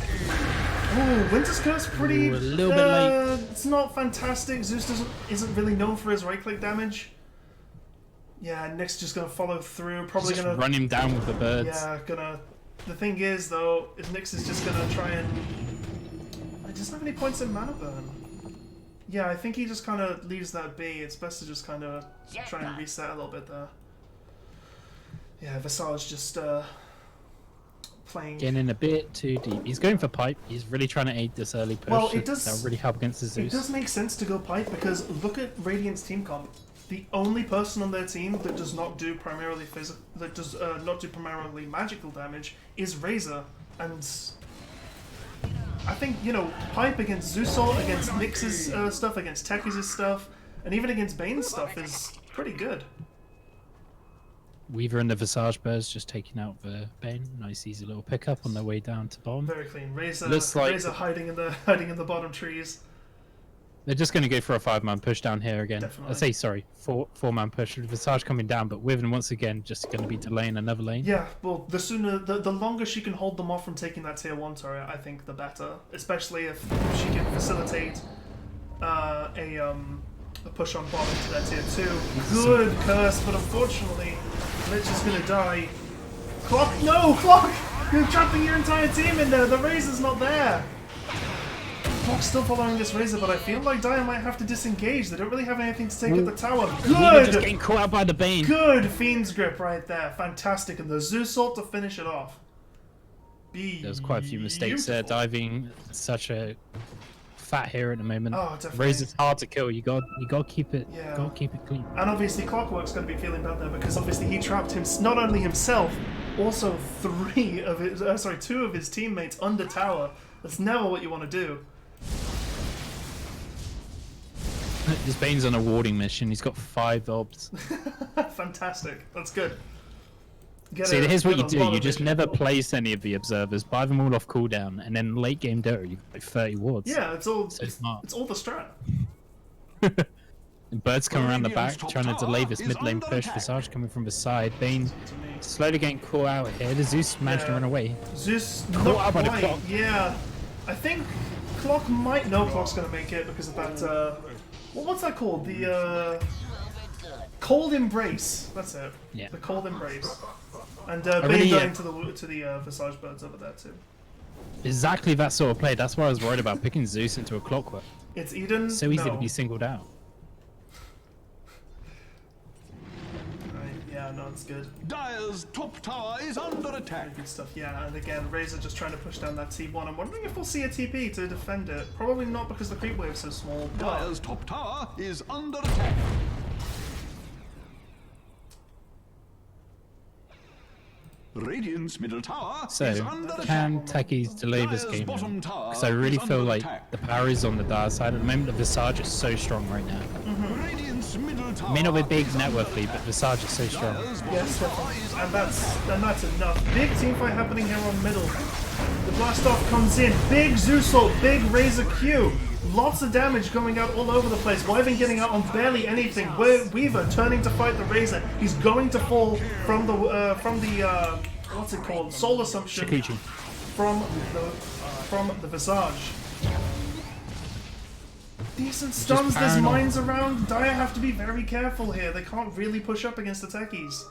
Ooh, Winter's Curse pretty. Ooh, a little bit late. It's not fantastic. Zeus isn't really known for his right click damage. Yeah, Nick's just gonna follow through. Probably Just gonna run him down with the birds. Yeah, gonna. The thing is, though, is Nyx is just gonna try and. He doesn't have any points in mana burn. Yeah, I think he just kind of leaves that be. It's best to just kind of try and reset a little bit there. Yeah, Visage just playing. Getting in a bit too deep. He's going for pipe. He's really trying to aid this early push. Well, it does- That'll really help against the It Zeus. does make sense to go pipe because look at Radiant's team comp. The only person on their team that does not do primarily not do primarily magical damage is Razor, and I think, you know, Pipe against Zeusol, against Nyx's stuff, against Techis' stuff, and even against Bane's stuff is pretty good. Weaver and the Visage Birds just taking out the Bane. Nice easy little pickup on their way down to bottom. Very clean. Razor, Looks like- Razor hiding in the bottom trees. They're just going to go for a 5-man push down here again. Definitely. I say, sorry, four-man push. Visage coming down, but Wyvern once again just going to be delaying another lane. Yeah, well, the sooner, the longer she can hold them off from taking that tier 1 turret, I think the better. Especially if she can facilitate a push on bottom to that tier 2. Good curse, but unfortunately, Lich is gonna die. Clock, no, Clock! You're trapping your entire team in there. The Razor's not there. Clock's still following this Razor, but I feel like Dire might have to disengage. They don't really have anything to take at the tower. Weaver just Good! getting caught out by the Bane. Good Fiend's Grip right there. Fantastic. And the Zeus ult to finish it off. There's quite a few mistakes there. Beautiful. Diving such a fat here at the moment. Oh, definitely. Razor's hard to kill. You got to keep it. Yeah. Got to keep it clean. And obviously Clockwork's going to be feeling bad there because obviously he trapped him, not only himself, also two of his teammates under tower. That's never what you want to do. This Bane's on a warding mission. He's got 5 obs. Fantastic. That's good. See, here's what you get a do. lot You of just vision. never place any of the observers, buy them all off cooldown, and then late game Dota, you've got like 30 wards. Yeah, it's all So smart. it's all the strat. And Birds come around the back, Radiant's top trying to tower delay this is mid lane under push. attack. Visage coming from the side. Bane To me. slowly getting caught out here. The Zeus managed to Yeah. run away. Zeus, Caught not out by the quite. Clock. Yeah, I think Clock might. No, Clock's gonna make it because of that. What's that called? The Cold Embrace. That's it. Yeah. The Cold Embrace. And I Bane really, going to the Visage Birds over there too. Exactly that sort of play. That's why I was worried about picking Zeus into a Clockwork. It's Eden. So easy no. to be singled out. Right, yeah, no, it's good. Dire's top tower is under attack. Good stuff. Yeah, and again, Razor just trying to push down that T1. I'm wondering if we'll see a TP to defend it. Probably not because the creep wave's so small. But Dire's top tower is under attack. Radiant's middle tower So, is under can attack. Techis delay this Dire's game? bottom tower Because I really is feel under like attack. the power is on the Dire side. At the moment, the Visage is so strong right now. Radiant's middle tower May not be big is network under lead, but attack. Visage is so strong. Dire's bottom yes, tower definitely. is And under that's enough. Big team fight happening here on middle. The blast off comes in. Big Zeus ult, big Razor Q. Lots of damage going out all over the place. Wyvern getting out on barely anything. Weaver turning to fight the Razor. He's going to fall from the what's it called? Soul Assumption Shikuchi. from the Visage. Decent stuns. There's paranoid. mines around. Dire have to be very careful here. They can't really push up against the techies.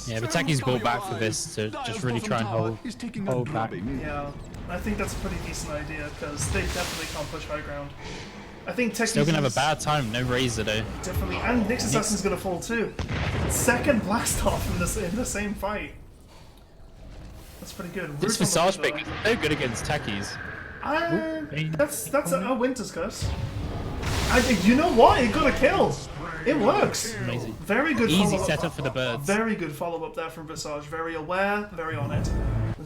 Yeah, but Techis brought back for this to just really try and hold back. Yeah, I think that's a pretty decent idea because they definitely can't push high ground. I think Techies Still gonna have a is bad time. No Razor though. definitely, and Nyx Assassin's gonna fall too. Second blast off in the same fight. That's pretty good. This Root on the Visage pick Weaver. is so good against Techis. Bane. That's a Winter's Curse. You know what? It got a kill. It works. Amazing. Very good. Easy follow-up. setup for the Birds. Very good follow up there from Visage. Very aware, very on it.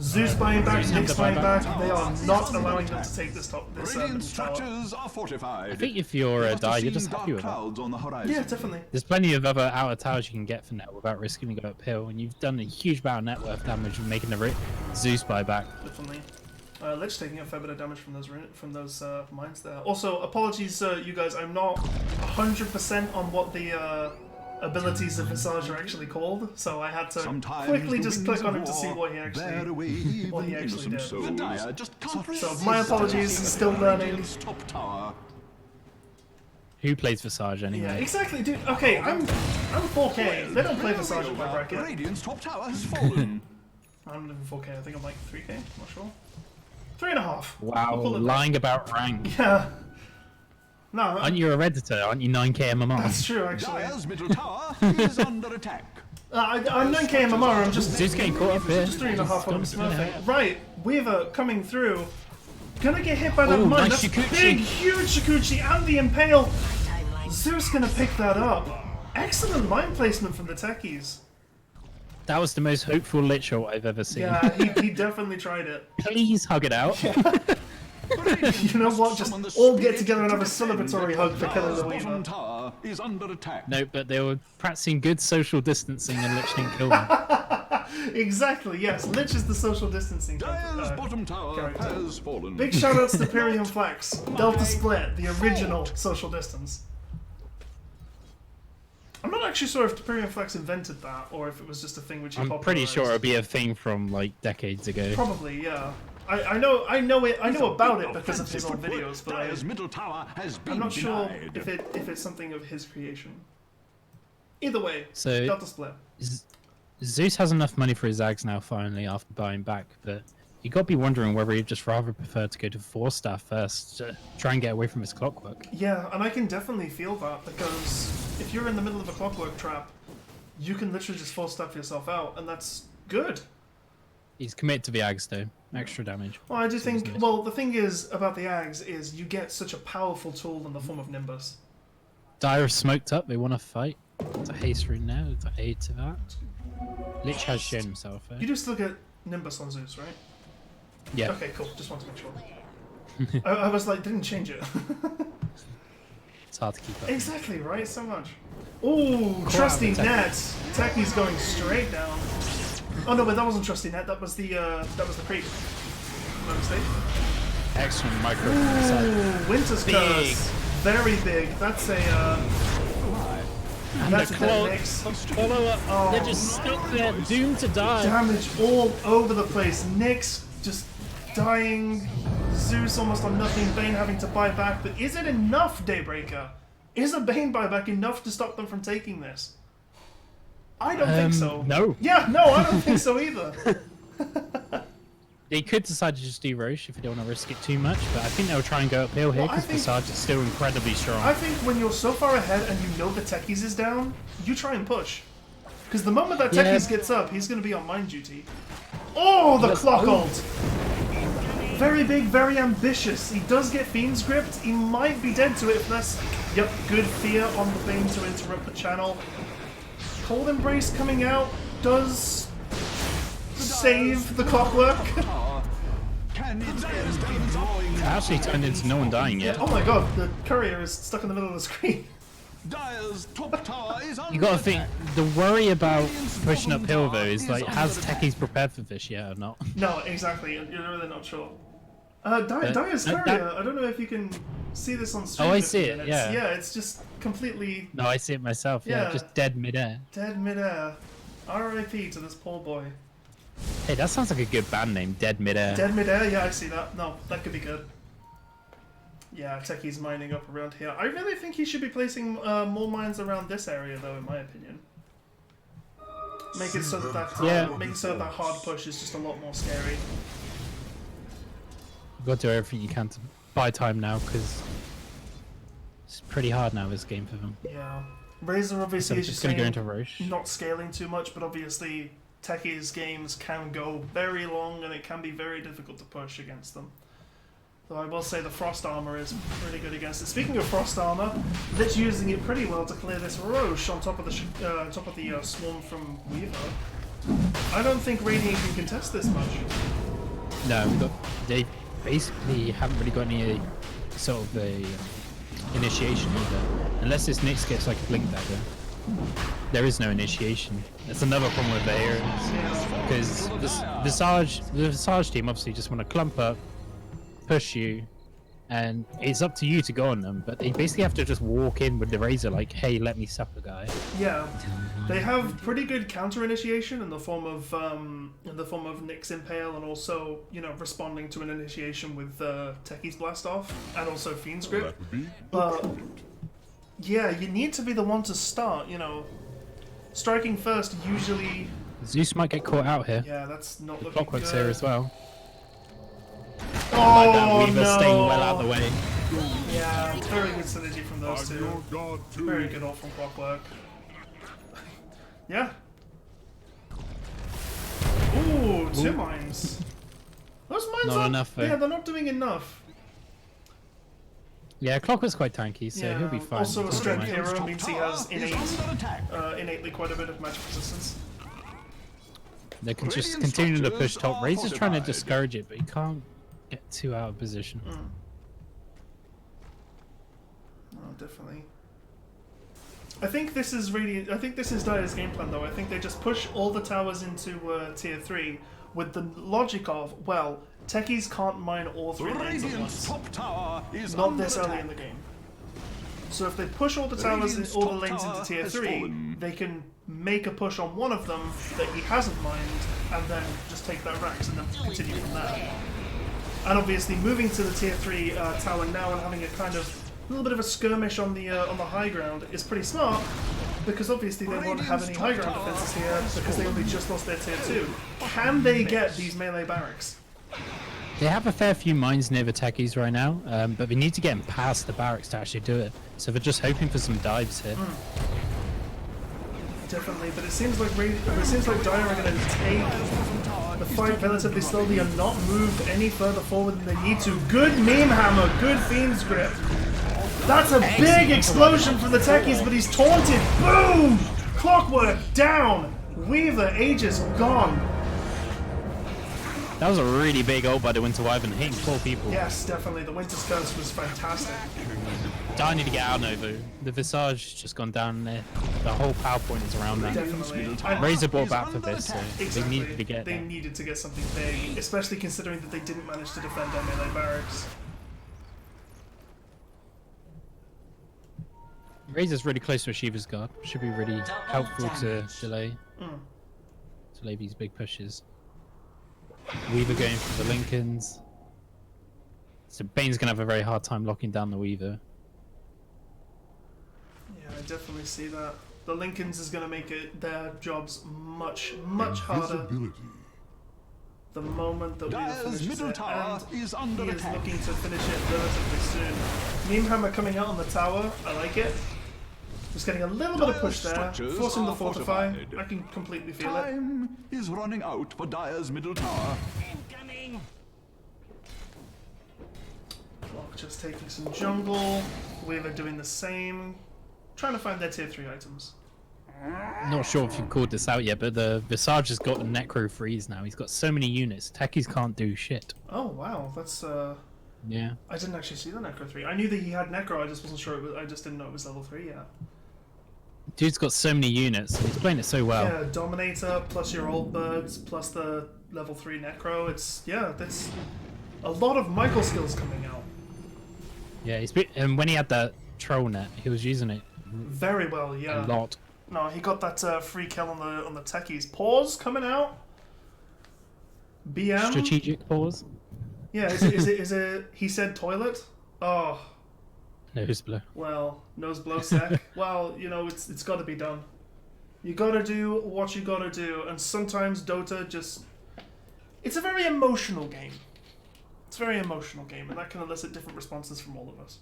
Zeus buying back, Zeus Nyx buying buying back. They are not allowing them to take this middle Radiant tower. structures are fortified. I think if you're a Must have Dire, you're seen just dark happy with that. clouds on the horizon. Yeah, definitely. There's plenty of other outer towers you can get from that without risking to go uphill, and you've done a huge amount of net worth damage and making the Zeus buy back. Definitely. Lich taking a fair bit of damage from those mines there. Also, apologies, you guys. I'm not 100% on what the abilities of Visage are actually called, so I had to Sometimes quickly the just winds click on of him to see war what he bear actually. away what he even actually innocent did. souls. The Dire just can't resist my apologies, attacking still learning. Radiant's top tower. Who plays Visage anyway? Yeah, exactly, dude. Okay, I'm 4K. They don't play Visage in my bracket. Radiant's top tower has fallen. I'm living 4K. I think I'm like 3K. I'm not sure. 3.5. Wow, We'll call it lying about rank. that. Yeah. No, Aren't you a Redditor? Aren't you 9k MMR? that's true actually. Dire's middle tower is under attack. I'm 9K MMR. I'm just Zeus getting caught up here. Just 3.5 on Just Smurfing. Right, Weaver coming through. Gonna get hit by that Ooh, mine. nice That's Shikuchi. big, huge Shikuchi and the Impale. Zeus gonna pick that up. Excellent mine placement from the techies. That was the most hopeful Lich ult I've ever seen. Yeah, he definitely tried it. Please hug it out. You know what? Just all get together and have a celebratory hug for killing the Dire's bottom Weaver. tower is under attack. No, but they were practicing good social distancing and Lich didn't kill them. Exactly, yes. Lich is the social distancing Dire's bottom tower character. has fallen. Big shoutouts to Pyrium Flex, Delta Split, the original social distance. I'm not actually sure if Pyrium Flex invented that or if it was just a thing which he I'm pretty popularized. sure it'll be a thing from like decades ago. Probably, yeah. I know about it because of his old videos, but Dire's middle tower has been I'm not sure denied. if it's something of his creation. Either way, So Delta Split. Zeus has enough money for his Zags now finally after buying back, but you got to be wondering whether he'd just rather prefer to go to 4-star first to try and get away from his clockwork. Yeah, and I can definitely feel that because if you're in the middle of a clockwork trap, you can literally just full step yourself out, and that's good. He's committed to the Ags though, extra damage. Well, I do Seems think. nice. Well, the thing is about the Ags is you get such a powerful tool in the form of Nimbus. Dire is smoked up, they want to fight. It's a haste rune now, it's a aid to that. Lich has shown himself. You do still get Nimbus on Zeus, right? Yeah. Okay, cool. Just want to make sure. I was like, didn't change it. It's hard to keep up. Exactly, right? So much. Ooh, trusty Tech. net. Techie's going straight down. Oh no, but that wasn't trusty net. That was the creep. No mistake. Excellent micro. Ooh, Winter's Big. Curse. Very big. That's a. And That's the a dead claw mix. follow up. Oh, They're just stuck there, doomed to die. Damage all over the place. Nyx just dying. Zeus almost on nothing. Bane having to buy back. But is it enough, Daybreaker? Is a Bane buyback enough to stop them from taking this? I don't think so. No. Yeah, no, I don't think so either. They could decide to just do Roche if they don't want to risk it too much, but I think they'll try and go uphill here Well, I because think- Visage is still incredibly strong. I think when you're so far ahead and you know the Techies is down, you try and push. Because the moment that Yeah. Techies gets up, he's going to be on mind duty. Oh, the clock ult! Very big, very ambitious. He does get Fiend's Gripped. He might be dead to it if that's... Yep, good fear on the Bane to interrupt the channel. Cold Embrace coming out does save the clockwork. Can it be drawing? It actually turned into no one dying yet. Oh my god, the courier is stuck in the middle of the screen. Dire's top tower is under You gotta think, attack. the worry about pushing uphill though is like, has Techies prepared for this yet or not? No, exactly. You're really not sure. Dire's no, courier. I don't know if you can see this on stream. Oh, I 50 see it, minutes. yeah. Yeah, it's just completely No, I see it myself, yeah, Yeah. just dead midair. dead midair. R.I.P. to this poor boy. Hey, that sounds like a good band name, Dead Midair. Dead midair. Yeah, I see that. No, that could be good. Yeah, Techie's mining up around here. I really think he should be placing more mines around this area, though, in my opinion. Make it so that make it so that hard push is just a lot more scary. You've got to do everything you can to buy time now because it's pretty hard now this game for them. Yeah, Razor So obviously I'm is just just gonna go saying, into Roche. not scaling too much, but obviously Techie's games can go very long and it can be very difficult to push against them. Though I will say the Frost Armor is pretty good against it. Speaking of Frost Armor, Lich using it pretty well to clear this Roche on top of the Swarm from Weaver. I don't think Radiant can contest this much. No, they basically haven't really got any sort of a initiation either. Unless this Nyx gets like a Blink Dagger. There is no initiation. That's another problem with the heroes. Because the Visage team obviously just want to clump up, push you, and it's up to you to go on them, but they basically have to just walk in with the Razor like, hey, let me suck a guy. Yeah, they have pretty good counter initiation in the form of Nyx Impale, and also responding to an initiation with Techie's Blast Off, and also Fiend's Grip. But yeah, you need to be the one to start. Striking first usually. Zeus might get caught out here. Yeah, that's not looking Clockwork's good. here as well. Oh Weaver no! staying well out of the way. Yeah, very good synergy from those two. Very good ult from Clockwork. Yeah. Ooh, two mines. Those mines Not aren't- enough, though. Yeah, they're not doing enough. Yeah, Clockwork's quite tanky, so Yeah, he'll be fine. also a He'll be strength fine. hero means he has Is under attack. innately quite a bit of magic resistance. They can just Radiant continue to push structures top. are Razor's trying to fortified. discourage it, but he can't get too out of position. Oh, definitely. I think this is Dire's game plan though. I think they just push all the towers into tier 3 with the logic of, well, techies can't mine all 3 lanes at Radiant's once. top tower is Not under this early attack. in the game. So if they push all the towers, Radiant's all the top lanes tower into tier has 3, fallen. they can make a push on one of them that he hasn't mined, and then just take that Rax and then continue from there. And obviously moving to the tier 3 tower now and having a kind of little bit of a skirmish on the high ground is pretty smart, because obviously they won't have any high ground defenses here because they only just lost their tier 2. Can they get these melee barracks? They have a fair few mines near the techies right now, but they need to get them past the barracks to actually do it. So they're just hoping for some dives here. Definitely, but it seems like Dire are going to take the fight relatively slowly and not move any further forward than they need to. Good meme hammer, good Fiend's Grip. That's a big explosion from the techies, but he's taunted. Boom! Clockwork down. Weaver, Aegis gone. That was a really big ult by the Winter Wyvern, hitting 4 people. Yes, definitely. The Winter's Curse was fantastic. I need to get out Novo. The Visage has just gone down there. The whole PowerPoint is around that. Definitely. Razor brought back for this, so they Exactly. needed to get They that. needed to get something big, especially considering that they didn't manage to defend their melee barracks. Razor's really close to a Shiva's Guard. Should be really helpful to delay these big pushes. Weaver going for the Lincolns. So Bane's gonna have a very hard time locking down the Weaver. Yeah, I definitely see that. The Lincolns is going to make their jobs much harder the moment that Weaver Dire's finishes middle it. tower And is under he is attack. looking to finish it relatively soon. Meme Hammer coming out on the tower, I like it. Just getting a little bit of push there, Structures forcing the are fortify. fortified. I can completely feel it. Time is running out for Dire's middle tower. Block just taking some jungle. Weaver doing the same. Trying to find their tier 3 items. Not sure if you've called this out yet, but the Visage has got the Necro freeze now. He's got so many units. Techies can't do shit. Oh wow, that's Yeah. I didn't actually see the Necro 3. I knew that he had Necro, I just wasn't sure I just didn't know it was level 3 yet. Dude's got so many units, and he's playing it so well. Yeah, Dominator plus your old birds plus the level 3 Necro. That's a lot of Michael skills coming out. Yeah, and when he had that troll net, he was using it Very well, yeah. a lot. No, he got that free kill on the techies. Pause coming out. BM. Strategic pause. Yeah, is it he said toilet? Oh, Nose blow. well, nose blow sec. Well, it's got to be done. You got to do what you got to do, and sometimes Dota it's a very emotional game. It's a very emotional game, and that can elicit different responses from all of us.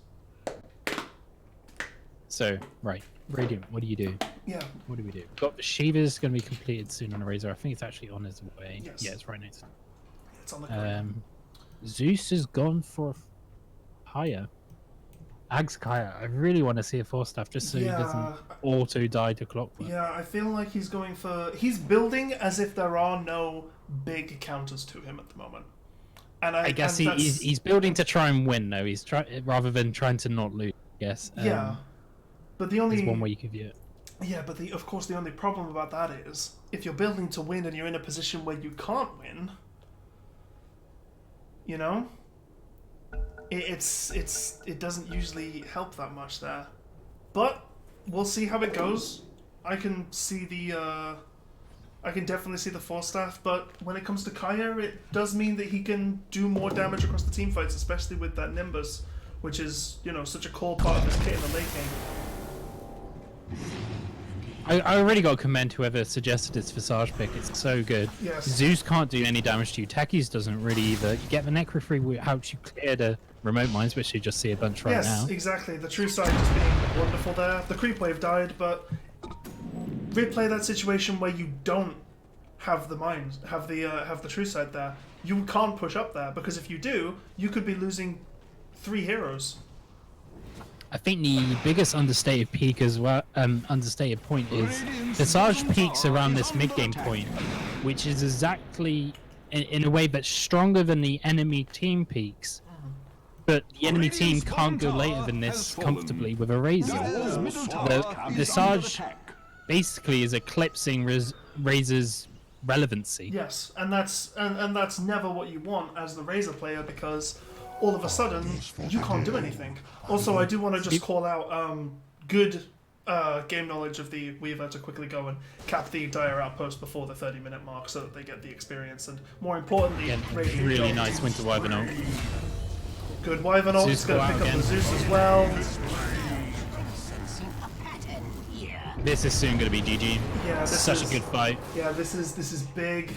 So, right. Radiant, what do you do? Yeah. What do we do? Got the Shiva's going to be completed soon on a Razor. I think it's actually on its way. Yes. Yeah, it's right next. It's on the corner. Zeus has gone for higher. Ag's Kaya. I really want to see a 4-staff just so he doesn't auto die to Clockwork. Yeah, I feel like he's building as if there are no big counters to him at the moment. And I guess he's building to try and win, though. He's rather than trying to not lose, I guess. Yeah. But the only There's one way you could view it. Yeah, but of course the only problem about that is if you're building to win and you're in a position where you can't win, it doesn't usually help that much there. But we'll see how it goes. I can definitely see the 4-staff, but when it comes to Kaya, it does mean that he can do more damage across the team fights, especially with that Nimbus, which is, such a core part of his kit in the late game. I already got to commend whoever suggested this Visage pick. It's so good. Yes. Zeus can't do any damage to you. Techies doesn't really either. You get the Necro free, which helps you clear the remote mines, which you just see a bunch right now. Yes, exactly. The true side just being wonderful there. The creep wave died, but replay that situation where you don't have the mines, have the true side there. You can't push up there because if you do, you could be losing 3 heroes. I think the biggest understated peak as well, understated point is Visage peaks around this mid-game point, which is exactly in a way that's stronger than the enemy team peaks. But the enemy team Radiant's can't go bottom later tower than has this fallen. comfortably with a Razor. Dire's middle tower The is under Sarge attack. basically is eclipsing Razor's relevancy. Yes, and that's never what you want as the Razor player, because all of a sudden you can't do anything. Also, I do want to just call out good game knowledge of the Weaver to quickly go and cap the Dire outpost before the 30-minute mark so that they get the experience, and more importantly, Again, Radiant really don't. nice Winter Wyvern ult. Good Wyvern ult, Zeus it's going go to out pick up the again. Zeus as well. This is soon going to be GG. Yeah, this Such is, a good fight. Yeah, this is big.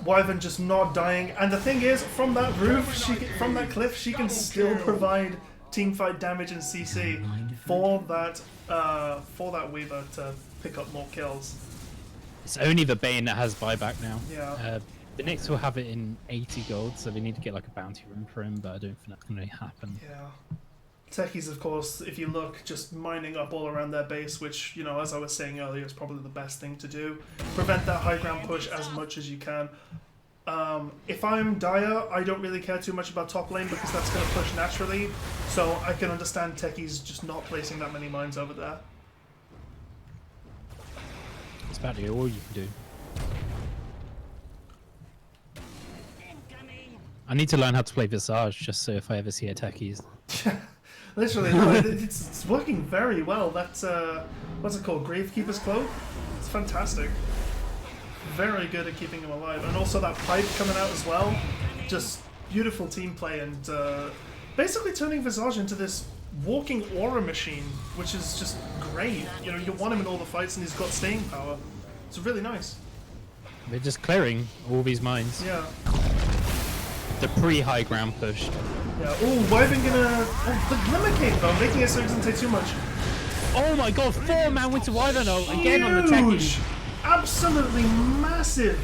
Wyvern just not dying, and the thing is, from that roof, from that cliff, she can still provide teamfight damage and CC for that Weaver to pick up more kills. It's only the Bane that has buyback now. Yeah. The Nyx will have it in 80 gold, so they need to get like a bounty room for him, but I don't think that's going to happen. Yeah. Techies, of course, if you look, just mining up all around their base, which, you know, as I was saying earlier, is probably the best thing to do. Prevent that high ground push as much as you can. If I'm Dire, I don't really care too much about top lane because that's going to push naturally, so I can understand Techies just not placing that many mines over there. It's about to be all you can do. I need to learn how to play Visage just so if I ever see a techies. Literally, no, it's working very well. That's, what's it called? Gravekeeper's Cloak? It's fantastic. Very good at keeping him alive. And also that pipe coming out as well. Just beautiful team play, and basically turning Visage into this walking aura machine, which is just great. You know, you want him in all the fights and he's got staying power. It's really nice. They're just clearing all these mines. Yeah. The pre-high ground push. Yeah. Oh, Wyvern gonna... Oh, the Glimmer Cape though, making it so it doesn't take too much. Oh my god, 4-man Winter Wyvern ult again on the techies. Absolutely massive!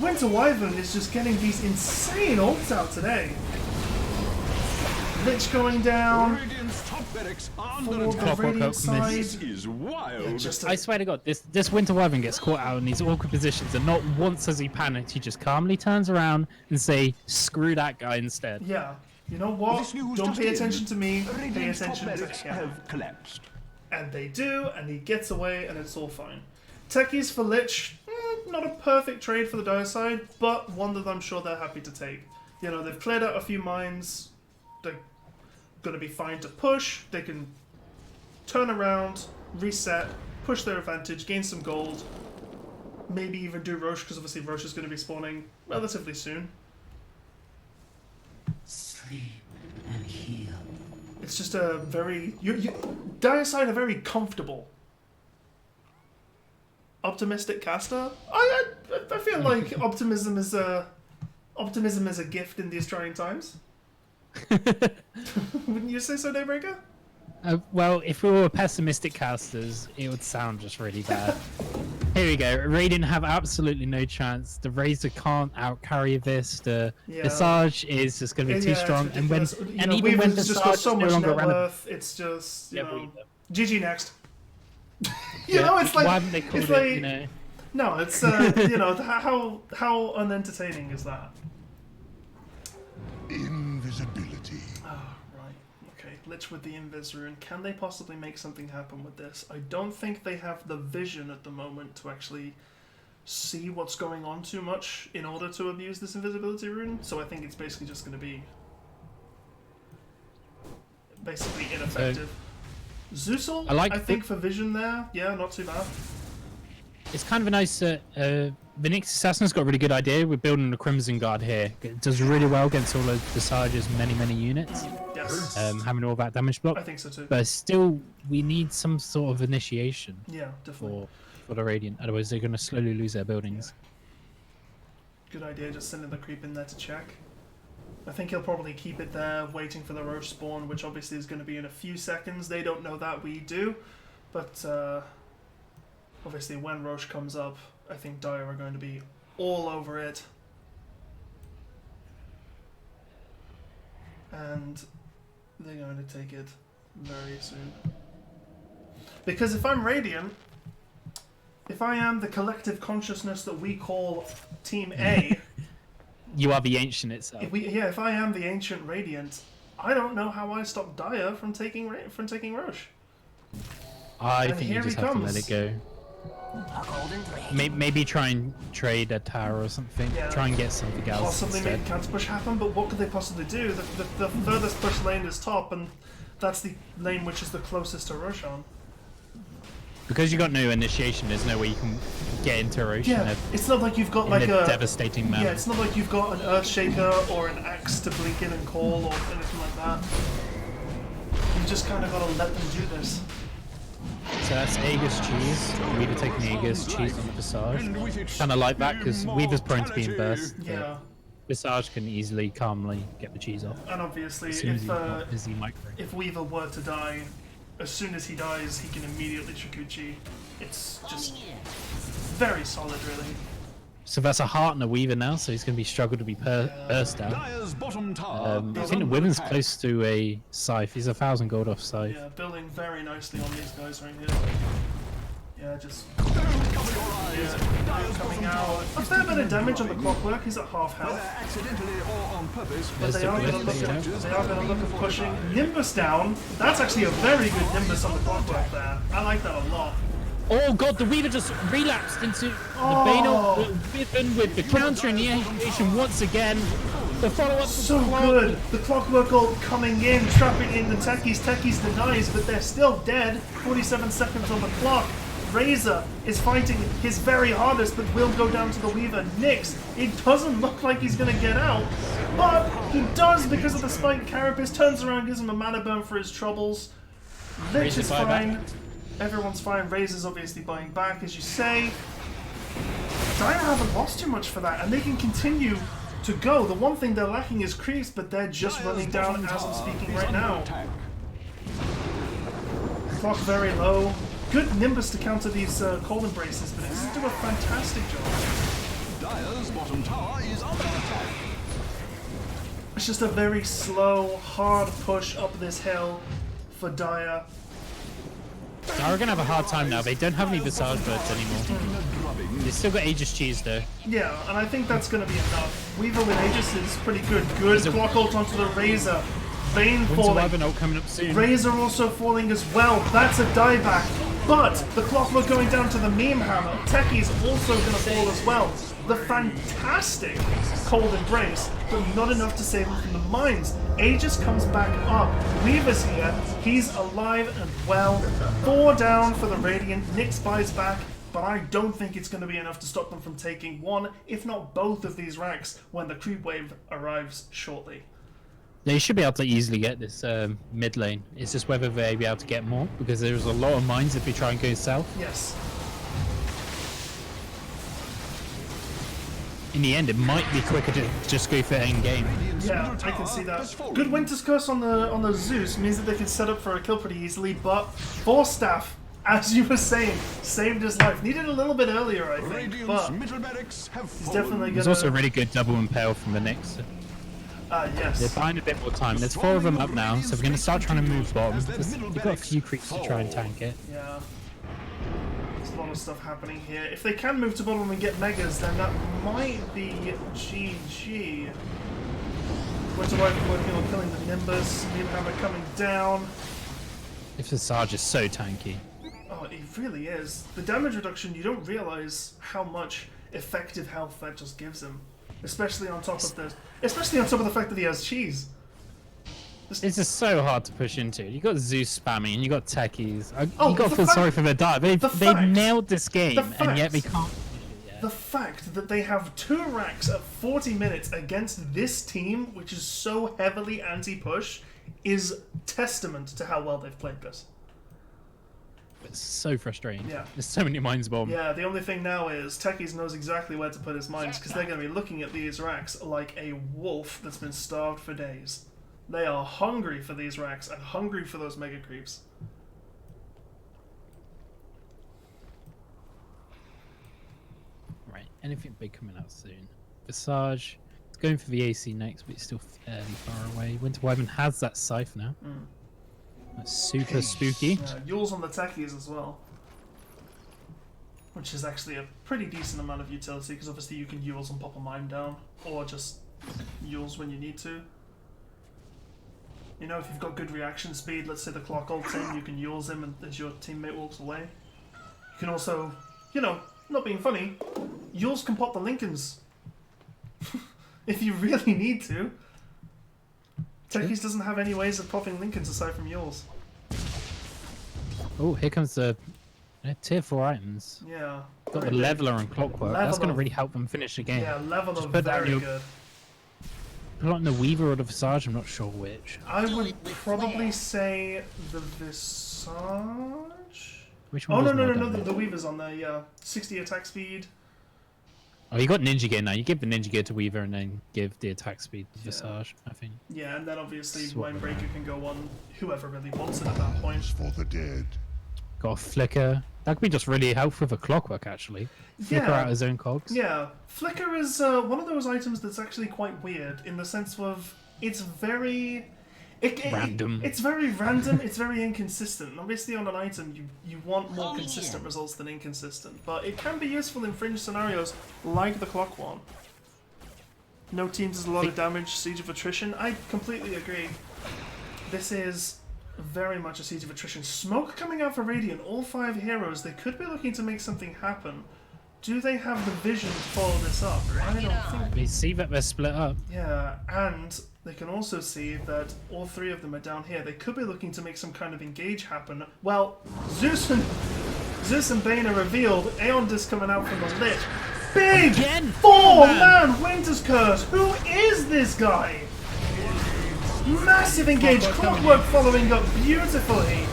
Winter Wyvern is just getting these insane ults out today. Lich going down. Radiant's top barracks are For under the attack. Radiant side. This is wild. Just I swear to god, this Winter Wyvern gets caught out in these awkward positions, and not once has he panicked. He just calmly turns around and say, screw that guy instead. yeah. You know what? This news Don't just pay in. attention to me. Pay Radiant's top attention to barracks him. have collapsed. And they do, and he gets away, and it's all fine. Techies for Lich, not a perfect trade for the Dire side, but one that I'm sure they're happy to take. You know, they've cleared out a few mines. They're going to be fine to push. They can turn around, reset, push their advantage, gain some gold. Maybe even do Roche, because obviously Roche is going to be spawning relatively soon. Sleep and heal. It's just a very... Dire side are very comfortable. Optimistic caster? I feel like optimism is a gift in these trying times. Wouldn't you say so, Daybreaker? Well, if we were pessimistic casters, it would sound just really bad. Here we go. Radiant have absolutely no chance. The Razor can't outcarry this. The Yeah. Visage is just going to be too Yeah, it's strong. And when ridiculous. You and know, even when Weaver's just Visage got is so no much longer net relevant, worth, it's just, you yeah, know... Weaver. GG next. you Yeah, know, it's like... why haven't they called it's it? like You know, no, it's, you know, how unentertaining is that? Invisibility. Oh, right. Okay, Lich with the Invis rune. Can they possibly make something happen with this? I don't think they have the vision at the moment to actually see what's going on too much in order to abuse this invisibility rune, so I think it's basically just going to be basically ineffective. Zeusel, I think for vision there, yeah, not too bad. it's kind of a nice. The Nyx Assassin's got a really good idea. We're building the Crimson Guard here. It does really well against all of Visage's many units. Yes, Having all that damage block. I think so too. But still, we need some sort of initiation Yeah, definitely. for the Radiant. Otherwise, they're going to slowly lose their buildings. Good idea, just sending the creep in there to check. I think he'll probably keep it there, waiting for the Roche spawn, which obviously is going to be in a few seconds. They don't know that, we do. But obviously when Roche comes up, I think Dire are going to be all over it. And they're going to take it very soon. Because if I'm Radiant, if I am the collective consciousness that we call Team A, You are the ancient itself. if I am the Ancient Radiant, I don't know how I stop Dire from taking Roche. I And think you here just he have to let comes. it go. Maybe try and trade a tower or something. Yeah. Try and get something else Possibly instead. make counter push happen, but what could they possibly do? The furthest push lane is top, and that's the lane which is the closest to Roshan. Because you got no initiation, there's no way you can get into Roche Yeah, it's not like you've got in like a a devastating manner. yeah, it's not like you've got an Earthshaker or an Axe to blink in and call or anything like that. You just kind of got to let them do this. So that's Aegis cheese. Weaver taking the Aegis cheese on the Visage. Kind of like that because Weaver's prone to being burst. but Yeah, Visage can easily, calmly get the cheese off. and obviously As soon as if he's not busy micro. if Weaver were to die, as soon as he dies, he can immediately Shikuchi. It's just very solid, really. So that's a heart and a Weaver now, so he's going to be struggle to be burst out. Dire's bottom tower I is think the under Wyvern's attack. close to a Scythe. He's 1,000 gold off Scythe. Yeah, building very nicely on these guys right here. Yeah, just Don't cover your eyes. yeah, Dire's coming bottom out. tower A is fair bit of beginning damage on the dropping. clockwork. He's at half Whether health. accidentally or on purpose, There's They the are going to Glyph, look you know. at, they are going to look at pushing Nimbus down. That's actually a very good Nimbus on the clockwork there. I like that a lot. Oh god, the Weaver just relapsed into the Oh. Banal Wyvern with the counter initiation once again. The follow-up was So clock. good. The clockwork ult coming in, trapping in the techies. Techies denies, but they're still dead. 47 seconds on the clock. Razor is fighting his very hardest, but will go down to the Weaver. Nyx, it doesn't look like he's going to get out, but he does because of the spike. Carapace turns around, gives him a mana burn for his troubles. Lich Razor is buy fine. back. Everyone's fine. Razor's obviously buying back, as you say. Dire haven't lost too much for that, and they can continue to go. The one thing they're lacking is creeps, but they're just running down as I'm speaking right now. Clock very low. Good Nimbus to counter these cold embraces, but it doesn't do a fantastic job. Dire's bottom tower is under attack. It's just a very slow, hard push up this hill for Dire. Now we're going to have a hard time now. They don't have any Visage Birds anymore. They still got Aegis cheese though. Yeah, and I think that's going to be enough. Weaver with Aegis is pretty good. Good clock ult onto the Razor. Bane Winter falling. Wyvern ult coming up soon. Razor also falling as well. That's a dieback. But the clockwork going down to the meme hammer. Techie's also going to fall as well. The fantastic cold embrace, but not enough to save him from the mines. Aegis comes back up. Weaver's here. He's alive and well. 4 down for the Radiant. Nyx buys back. But I don't think it's going to be enough to stop them from taking one, if not both of these racks when the creep wave arrives shortly. They should be able to easily get this mid lane. It's just whether they'll be able to get more, because there's a lot of mines if we try and go south. Yes. In the end, it might be quicker to just go for end game. Yeah, I can see that. Good Winter's Curse on the Zeus means that they can set up for a kill pretty easily, but Force Staff, as you were saying, saved his life. Needed a little bit earlier, I think, Radiant's but middle medics have he's fallen. definitely There's gonna... also a really good double impale from the Nyx. They're yes. buying a bit more time. There's 4 of them up now, so we're going to start trying to move bottom. You've got a few creeps to try and tank it. Yeah. There's a lot of stuff happening here. If they can move to bottom and get Megas, then that might be GG. Winter Wyvern working on killing the Nimbus. Needhammer coming down. If the Sarge is so tanky. Oh, it really is. The damage reduction, you don't realize how much effective health that just gives him. Especially on top of the fact that he has cheese. It's just so hard to push into. You got Zeus spamming, and you got techies. Oh, You got to the feel fact- sorry for their dive. They've fact- nailed this game, the and yet fact- they can't. The fact that they have 2 racks at 40 minutes against this team, which is so heavily anti-push, is testament to how well they've played this. It's so frustrating. Yeah. There's so many mines bomb. Yeah, the only thing now is Techies knows exactly where to put his mines, because they're going to be looking at these racks like a wolf that's been starved for days. They are hungry for these racks and hungry for those mega creeps. Right. Anything big coming out soon. Visage. It's going for the AC next, but it's still fairly far away. Winter Wyvern has that scythe now. That's super spooky. Yeah, Yule's on the Techies as well. which is actually a pretty decent amount of utility because obviously you can Yules and pop a mine down, or just Yules when you need to. You know, if you've got good reaction speed, let's say the clock ults in, you can Yules him as your teammate walks away. You can also, you know, not being funny, Yules can pop the Lincolns. If you really need to. Techies doesn't have any ways of popping Lincolns aside from Yules. Oh, here comes the tier 4 items. Yeah. Got the very Leveler and Clockwork. That's going to really help them finish the game. Yeah, level Just of put down very your- good. Put on the Weaver or the Visage, I'm not sure which. I would probably say the Visage. Which Oh one? no does no more no no, damage? the Weaver's on there. Yeah, 60 attack speed. Oh, you got Ninja Gear now. You give the Ninja Gear to Weaver and then give the attack speed to Visage, I think. Yeah, and then obviously Swap Mindbreaker can go on whoever really wants it at that point. For the dead. Got a Flicker. That could be just really helpful with a Clockwork, actually. Flicker out his own cogs. Yeah, Flicker is one of those items that's actually quite weird in the sense of it's very Random. It's very random. It's very inconsistent. Obviously, on an item, you want more consistent results than inconsistent, but it can be useful in fringe scenarios like the clock one. No team does a lot of damage. Siege of Attrition. I completely agree. This is very much a Siege of Attrition. Smoke coming out for Radiant. All 5 heroes. They could be looking to make something happen. Do they have the vision to follow this up? I don't think. We see that they're split up. Yeah, and they can also see that all 3 of them are down here. They could be looking to make some kind of engage happen. Well, Zeus and Bane are revealed. Aeon Disc coming out from the lit. Big! Again! 4-man Winter's Curse! Who is this guy? Massive engage. Clockwork following up beautifully.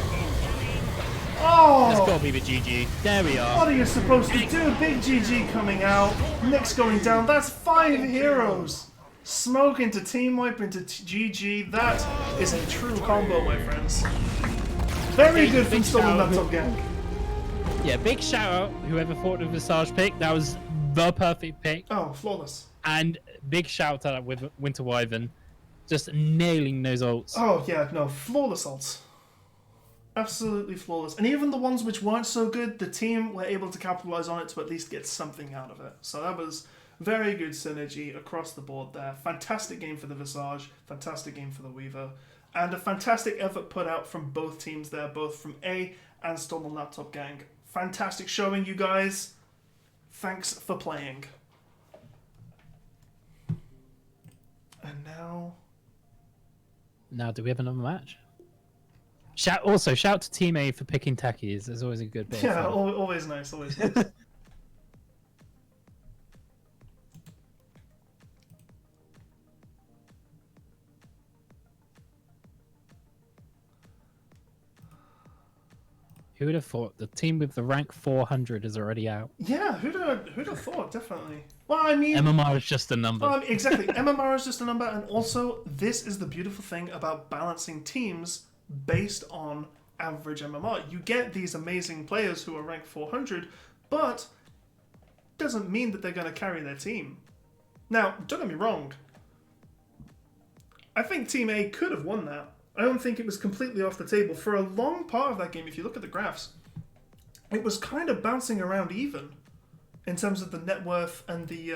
That's Oh! got to be the GG. There we are. What are you supposed to do? Big GG coming out. Nyx going down. That's 5 heroes. Smoke into Team Wipe into GG. That is a true combo, my friends. Very good from big Stolen shout. Laptop Gang. Yeah, big shout out whoever thought of the Visage pick. That was the perfect pick. Oh, flawless. And big shout out with Winter Wyvern. Just nailing those ults. Oh, yeah, no, flawless ults. Absolutely flawless. And even the ones which weren't so good, the team were able to capitalize on it to at least get something out of it. So that was very good synergy across the board there. Fantastic game for the Visage, fantastic game for the Weaver, and a fantastic effort put out from both teams there, both from A and Stolen Laptop Gang. Fantastic showing, you guys. Thanks for playing. And now... Now, do we have another match? Shout to Team A for picking techies. There's always a good bit. Yeah, of fun. always nice, always nice. Who would have thought the team with the rank 400 is already out? Yeah, who'd have thought, definitely. Well, I mean... MMR is just a number. Exactly. MMR is just a number, and also, this is the beautiful thing about balancing teams based on average MMR. You get these amazing players who are ranked 400, but doesn't mean that they're going to carry their team. Now, don't get me wrong. I think Team A could have won that. I don't think it was completely off the table. For a long part of that game, if you look at the graphs, it was kind of bouncing around even in terms of the net worth and the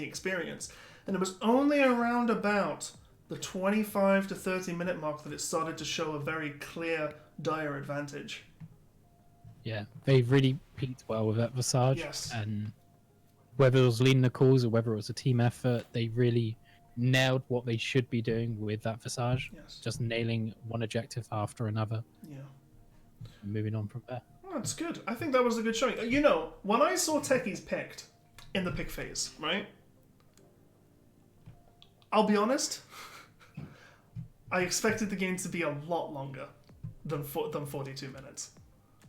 experience. And it was only around about the 25 to 30 minute mark that it started to show a very clear dire advantage. Yeah, they really peaked well with that Visage. Yes. And whether it was leading the calls or whether it was a team effort, they really nailed what they should be doing with that Visage. Yes. Just nailing one objective after another. Yeah. And moving on from there. Oh, that's good. I think that was a good showing. You know, when I saw techies picked in the pick phase, right? I'll be honest. I expected the game to be a lot longer than 42 minutes.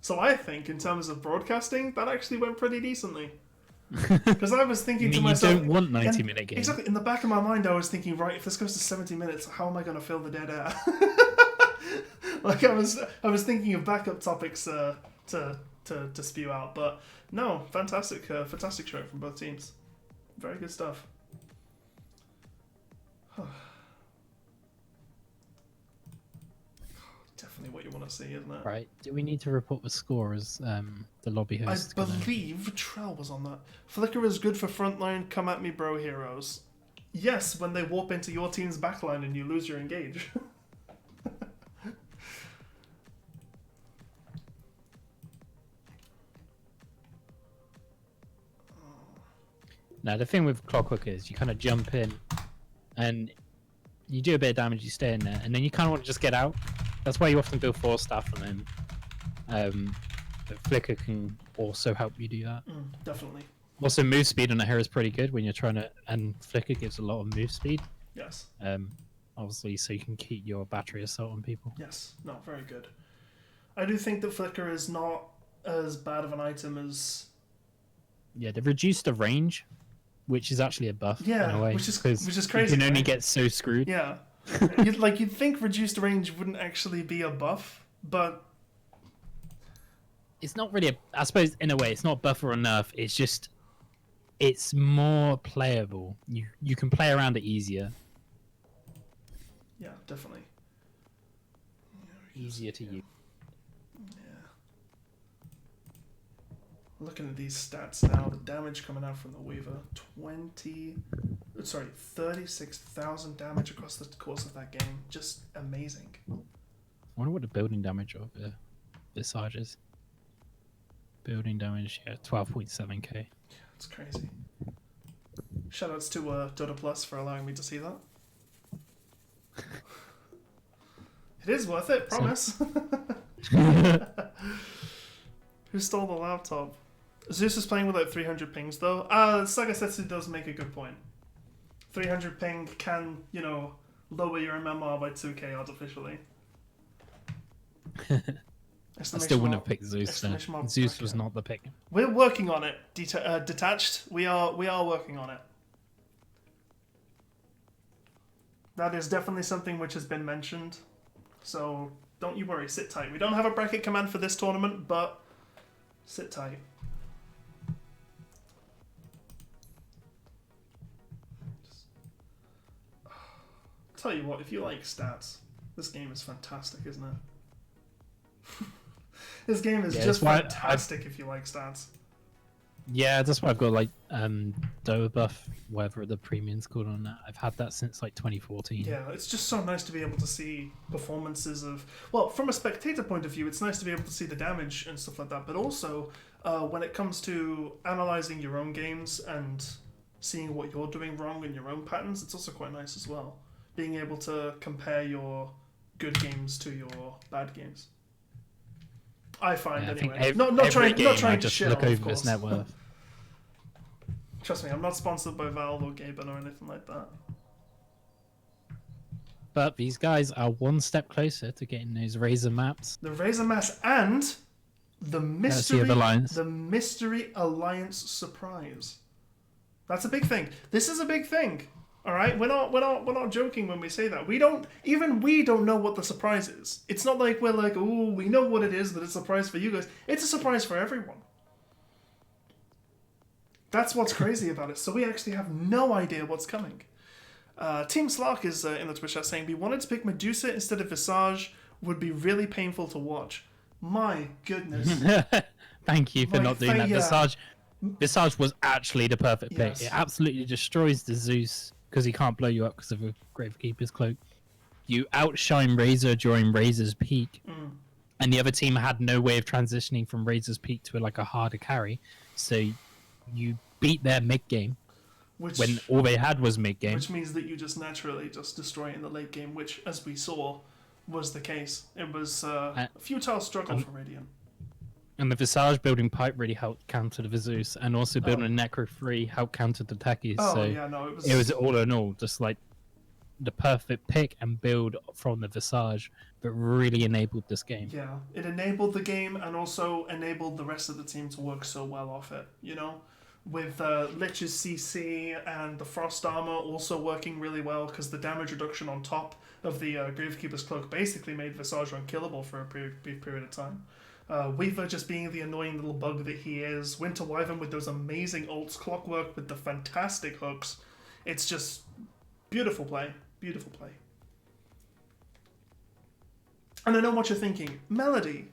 So I think, in terms of broadcasting, that actually went pretty decently. Because I was thinking to myself, you don't want 90-minute games. Exactly. In the back of my mind, I was thinking, right, if this goes to 70 minutes, how am I going to fill the dead air? Like I was thinking of backup topics to spew out, but no, fantastic show from both teams. Very good stuff. Definitely what you want to see, isn't it? Right. Do we need to report the score as the lobby I host? believe Trell was on that. Flicker is good for frontline come at me bro heroes. Yes, when they warp into your team's backline and you lose your engage. Now, the thing with Clockwork is you kind of jump in and you do a bit of damage, you stay in there, and then you kind of want to just get out. That's why you often build 4 staff on him. But Flicker can also help you do that. Definitely. Also, move speed on a hero is pretty good when you're trying to, and Flicker gives a lot of move speed. Yes. Obviously, so you can keep your battery assault on people. Yes. No, very good. I do think that Flicker is not as bad of an item as... Yeah, they've reduced the range, which is actually a buff. Yeah, in a way, which is 'cause crazy, You can only right? get so screwed. Yeah. You'd think reduced range wouldn't actually be a buff, but... It's not really I suppose in a way it's not buff or nerf. It's just it's more playable. You can play around it easier. Yeah, definitely. Easier to use. Looking at these stats now, the damage coming out from the Weaver, 36,000 damage across the course of that game. Just amazing. I wonder what the building damage of Visage is. Building damage, yeah, 12.7k. It's crazy. Shoutouts to Dota Plus for allowing me to see that. It is worth it, promise. Who stole the laptop? Zeus is playing with like 300 pings though. Sagasetsu does make a good point. 300 ping can, lower your MMR by 2k artificially. I still wouldn't have picked Zeus. Exclamation mark Zeus was bracket. not the pick. We're working on it. Detached. We are working on it. That is definitely something which has been mentioned. So don't you worry. Sit tight. We don't have a bracket command for this tournament, but sit tight. Tell you what, if you like stats, this game is fantastic, isn't it? This game is just fantastic if you like stats. Yeah, that's why I've got like Doa buff, whatever the premium's called on that. I've had that since like 2014. Yeah, it's just so nice to be able to see performances of... Well, from a spectator point of view, it's nice to be able to see the damage and stuff like that, but also when it comes to analysing your own games and seeing what you're doing wrong in your own patterns, it's also quite nice as well. Being able to compare your good games to your bad games. I find, Yeah, I anyway. think Not trying I to just shit look on, of over its course. net worth. Trust me, I'm not sponsored by Valve or Gaben or anything like that. But these guys are one step closer to getting those Razor maps. The Razor Mass and the Courtesy of Alliance. Mystery Alliance surprise. That's a big thing. This is a big thing. All right, we're not joking when we say that. We don't know what the surprise is. It's not like we're like, oh, we know what it is, but it's a surprise for you guys. It's a surprise for everyone. That's what's crazy about it. So we actually have no idea what's coming. Team Slark is in the Twitch chat saying, we wanted to pick Medusa instead of Visage. Would be really painful to watch. My goodness. Thank you for not doing that. yeah. Visage was actually the perfect pick. Yes. It absolutely destroys the Zeus because he can't blow you up because of a Gravekeeper's Cloak. You outshine Razor during Razor's peak, and the other team had no way of transitioning from Razor's peak to like a harder carry, so you beat their mid game when all they had was mid game. Which means that you just naturally just destroy it in the late game, which, as we saw, was the case. It was a futile struggle for Radiant. And the Visage building pipe really helped counter the Zeus, and also building a Necro 3 helped counter the Techies. Oh, so yeah, no, it was all in all just like the perfect pick and build from the Visage, but really enabled this game. Yeah, it enabled the game and also enabled the rest of the team to work so well off it, With Lich's CC and the Frost Armor also working really well because the damage reduction on top of the Gravekeeper's Cloak basically made Visage unkillable for a brief period of time. Weaver just being the annoying little bug that he is. Winter Wyvern with those amazing ults. Clockwork with the fantastic hooks. It's just beautiful play. Beautiful play. And I know what you're thinking, Melody.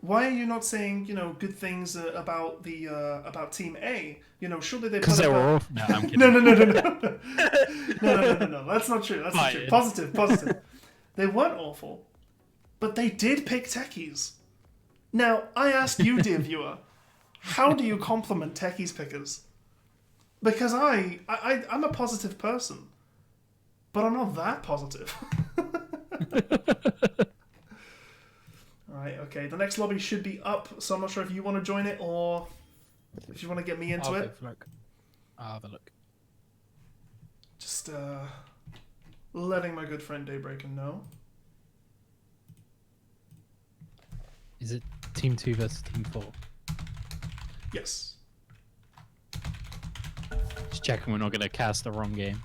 Why are you not saying, good things about the about Team A? Surely they Because put they up were a- off. No, I'm kidding. No. No. That's not true. That's not true. Positive. They weren't awful, but they did pick techies. Now, I ask you, dear viewer, how do you compliment techies pickers? Because I'm a positive person, but I'm not that positive. Alright, okay. The next lobby should be up, so I'm not sure if you want to join it or if you want to get me into I'll it. have a look. I'll have a look. Just letting my good friend Daybreaker know. Is it Team 2 versus Team 4? Yes. Just checking we're not going to cast the wrong game.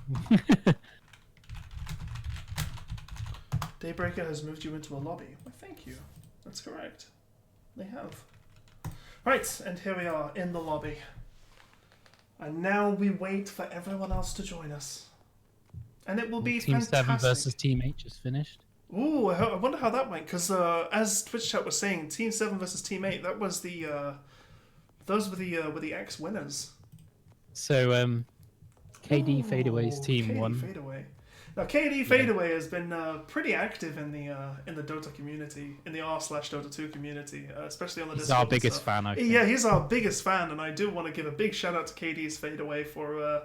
Daybreaker has moved you into a lobby. Well, thank you. That's correct. They have. Right, and here we are in the lobby. And now we wait for everyone else to join us. And it will be Team fantastic. 7 versus Team 8 just finished. Ooh, I wonder how that went, because as Twitch chat was saying, Team 7 versus Team 8, that was the those were the ex-winners. So, KD Fadeaway's team KD won. Fadeaway. Now, KD Fadeaway has been pretty active in the Dota community, in the r/Dota 2 community, especially on the He's Discord. our and biggest stuff. fan, I think. Yeah, he's our biggest fan, and I do want to give a big shout out to KD's Fadeaway for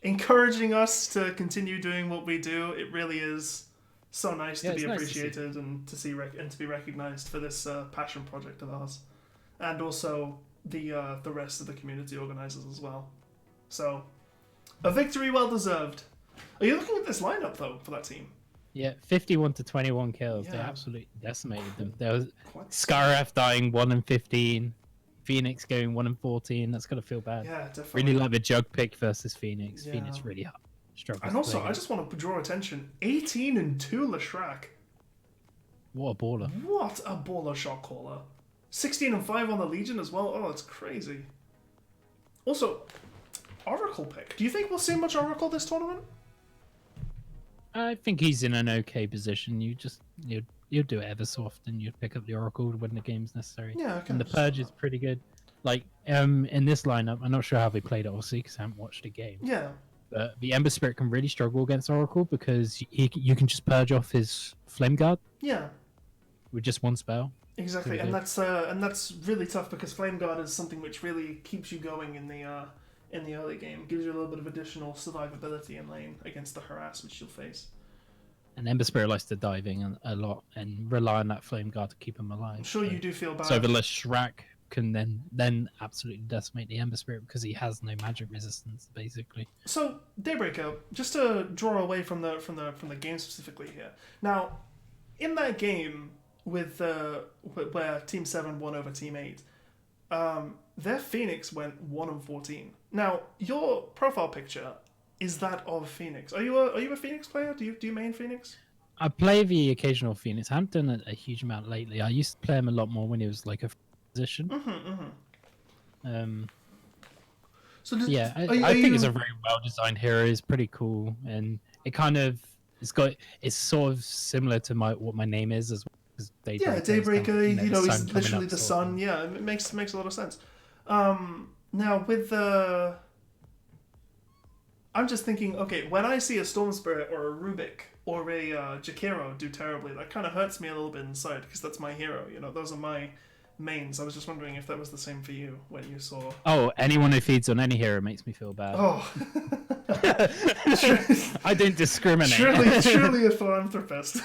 encouraging us to continue doing what we do. It really is so nice to Yeah, be it's nice to see. appreciated and to see and to be recognized for this passion project of ours, and also the rest of the community organizers as well. So, a victory well deserved. Are you looking at this lineup though for that team? Yeah, 51 to 21 kills. They Yeah. absolutely decimated them. There was Quite Scaraf dying 1-15, Phoenix going 1-14. That's gotta feel bad. Yeah, definitely. Really like the jug pick versus Phoenix. Yeah. Phoenix really hard. Struggles And to also, play I just want to draw attention: 18-2 Leshrac. What a baller. What a baller shot caller! 16-5 on the Legion as well. Oh, that's crazy. Also, Oracle pick. Do you think we'll see much Oracle this tournament? I think he's in an okay position. You do it ever so often. You pick up the Oracle when the game's necessary. Yeah, I can And the Purge is pretty good. Like in this lineup, I'm not sure how they played it obviously because I haven't watched the game. Yeah, But the Ember Spirit can really struggle against Oracle because you can just purge off his Flame Guard yeah, with just one spell. exactly. Pretty And good. that's really tough because Flame Guard is something which really keeps you going in the early game. Gives you a little bit of additional survivability in lane against the harass which you'll face. And Ember Spirit likes to dive in a lot and rely on that Flame Guard to keep him alive. I'm sure you do feel bad. So the Leshrac can then absolutely decimate the Ember Spirit because he has no magic resistance basically. So Daybreaker, just to draw away from the game specifically here. Now, in that game with where Team 7 won over Team 8, their Phoenix went 1-14. Now, your profile picture is that of Phoenix. Are you a Phoenix player? Do you main Phoenix? I play the occasional Phoenix. I haven't done a huge amount lately. I used to play him a lot more when he was like a position. So Yeah, I think it's a very well designed hero. It's pretty cool, and it kind of it's sort of similar to what my name is as well. Daybreaker. The He's sun coming literally up the sort of sun. Yeah, it makes a lot of sense. Now with the, I'm just thinking. Okay, when I see a Storm Spirit or a Rubik or a Jakiro do terribly, that kind of hurts me a little bit inside because that's my hero. Those are my mains. I was just wondering if that was the same for you when you saw. Oh, anyone who feeds on any hero makes me feel bad. Oh, I don't discriminate. surely a philanthropist.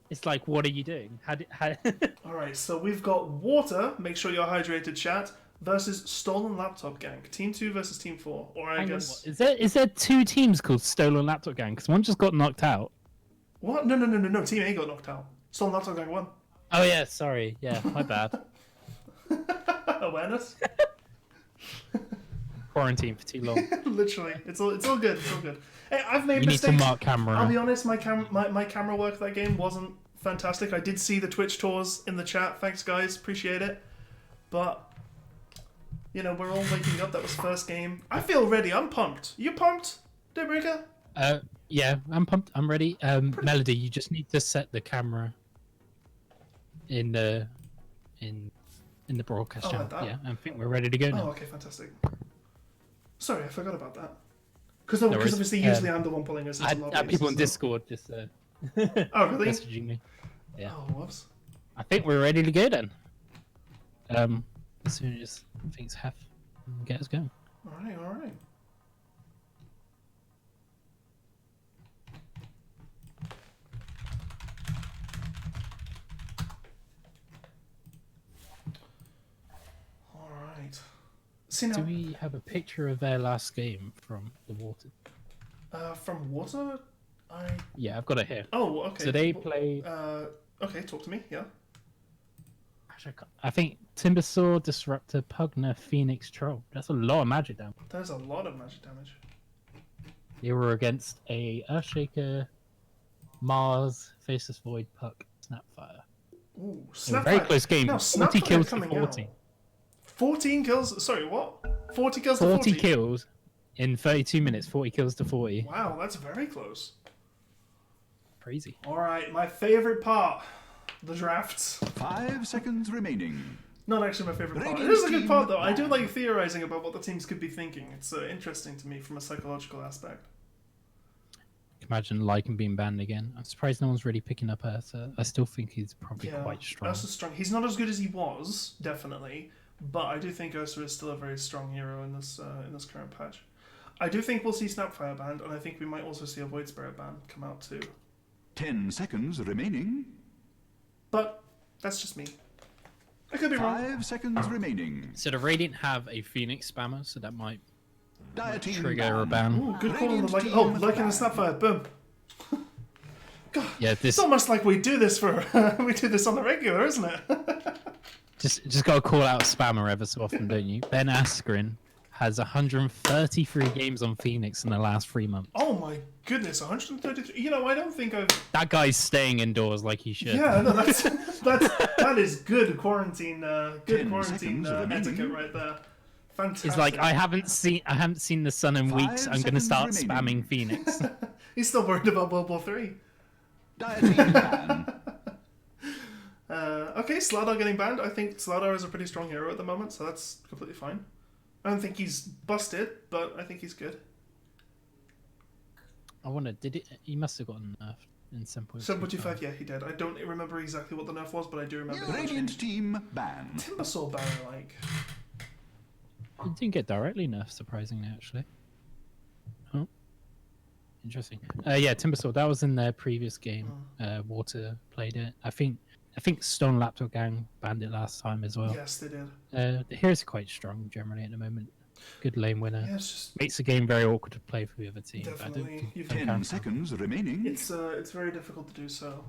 It's like, what are you doing? All right, so we've got water. Make sure you're hydrated, chat. Versus stolen laptop gang. Team 2 versus Team 4, or I Hang on, guess. is there two teams called Stolen Laptop Gang? Because one just got knocked out. What? No. Team A got knocked out. Stolen laptop gang won. Oh yeah, sorry. Yeah, my bad. Awareness. Quarantine for too long. Literally, it's all good. It's all good. Hey, I've made You need to mistakes. mark camera. I'll be honest. My camera work that game wasn't fantastic. I did see the Twitch tours in the chat. Thanks, guys. Appreciate it. But we're all waking up. That was first game. I feel ready. I'm pumped. You pumped, Daybreaker? Yeah, I'm pumped. I'm ready. Melody, you just need to set the camera in the broadcast Oh, channel. like that? Yeah, I think we're ready to go Oh, now. okay, fantastic. Sorry, I forgot about that. Because No worries. obviously usually I'm the one pulling us I into lobbies. had people on so- Discord just Oh, really? messaging me. Yeah. Oh, whoops. I think we're ready to go then. As soon as things have get us going. Alright, alright. Alright. See Do now, we have a picture of their last game from the water? from water, Yeah, I've got it here. Oh, okay. So they Well, played. Okay, talk to me, yeah. Actually, I think Timbersaw, Disruptor, Pugna, Phoenix, Troll. That's a lot of magic damage. There's a lot of magic damage. They were against a Earthshaker, Mars, Faceless Void, Puck, Snapfire. Ooh, It was a very Snapfire. close game. Now, 40 Snapfire kills to coming 40. out. 14 kills, sorry, what? 40 kills to 40 40? kills in 32 minutes. 40 kills to 40. Wow, that's very close. Crazy. Alright, my favorite part. The drafts. 5 seconds remaining. Not actually my favorite part. It Radiant is a good team part, though. I do ban. like theorizing about what the teams could be thinking. It's interesting to me from a psychological aspect. Imagine Lycan being banned again. I'm surprised no one's really picking up Ursa. I still think he's probably Yeah, quite strong. Ursa's strong. He's not as good as he was, definitely, but I do think Ursa is still a very strong hero in this current patch. I do think we'll see Snapfire banned, and I think we might also see a Void Spirit ban come out too. 10 seconds remaining. But that's just me. I could be wrong. 5 seconds remaining. So the Radiant have a Phoenix spammer, so that might Dire team trigger a ban. ban. Ooh, good call on the Radiant like. team Oh, like in the ban. Snapfire, boom. Yeah, this It's almost like we do this for we do this on the regular, isn't it? just got to call out spammer ever so often, don't you? Ben Askren has 133 games on Phoenix in the last 3 months. Oh my goodness, 133. You know, I don't think I've. That guy's staying indoors like he should. Yeah, no, that is good quarantine. Good 10 quarantine seconds remaining. etiquette right there. Fantastic. It's like I haven't seen the sun in 5 weeks. I'm gonna start seconds remaining. spamming Phoenix. He's still worried about World War 3. Dire team ban. Okay, Slardar getting banned. I think Slardar is a pretty strong hero at the moment, so that's completely fine. I don't think he's busted, but I think he's good. I wonder, did it? He must have gotten nerfed in 7.25. 7.25, yeah, he did. I don't remember exactly what the nerf was, but I do remember. Radiant team ban. Timbersaw ban, like. It didn't get directly nerfed, surprisingly, actually. Oh, interesting. Yeah, Timbersaw. That was in their previous game. Water played it. I think Stone Laptop Gang banned it last time as well. Yes, they did. The heroes are quite strong generally at the moment. Good lane winner. Yeah, it's just Makes the game very awkward to play for the other team. but I don't definitely. think You they can, 10 can. seconds remaining. it's very difficult to do so.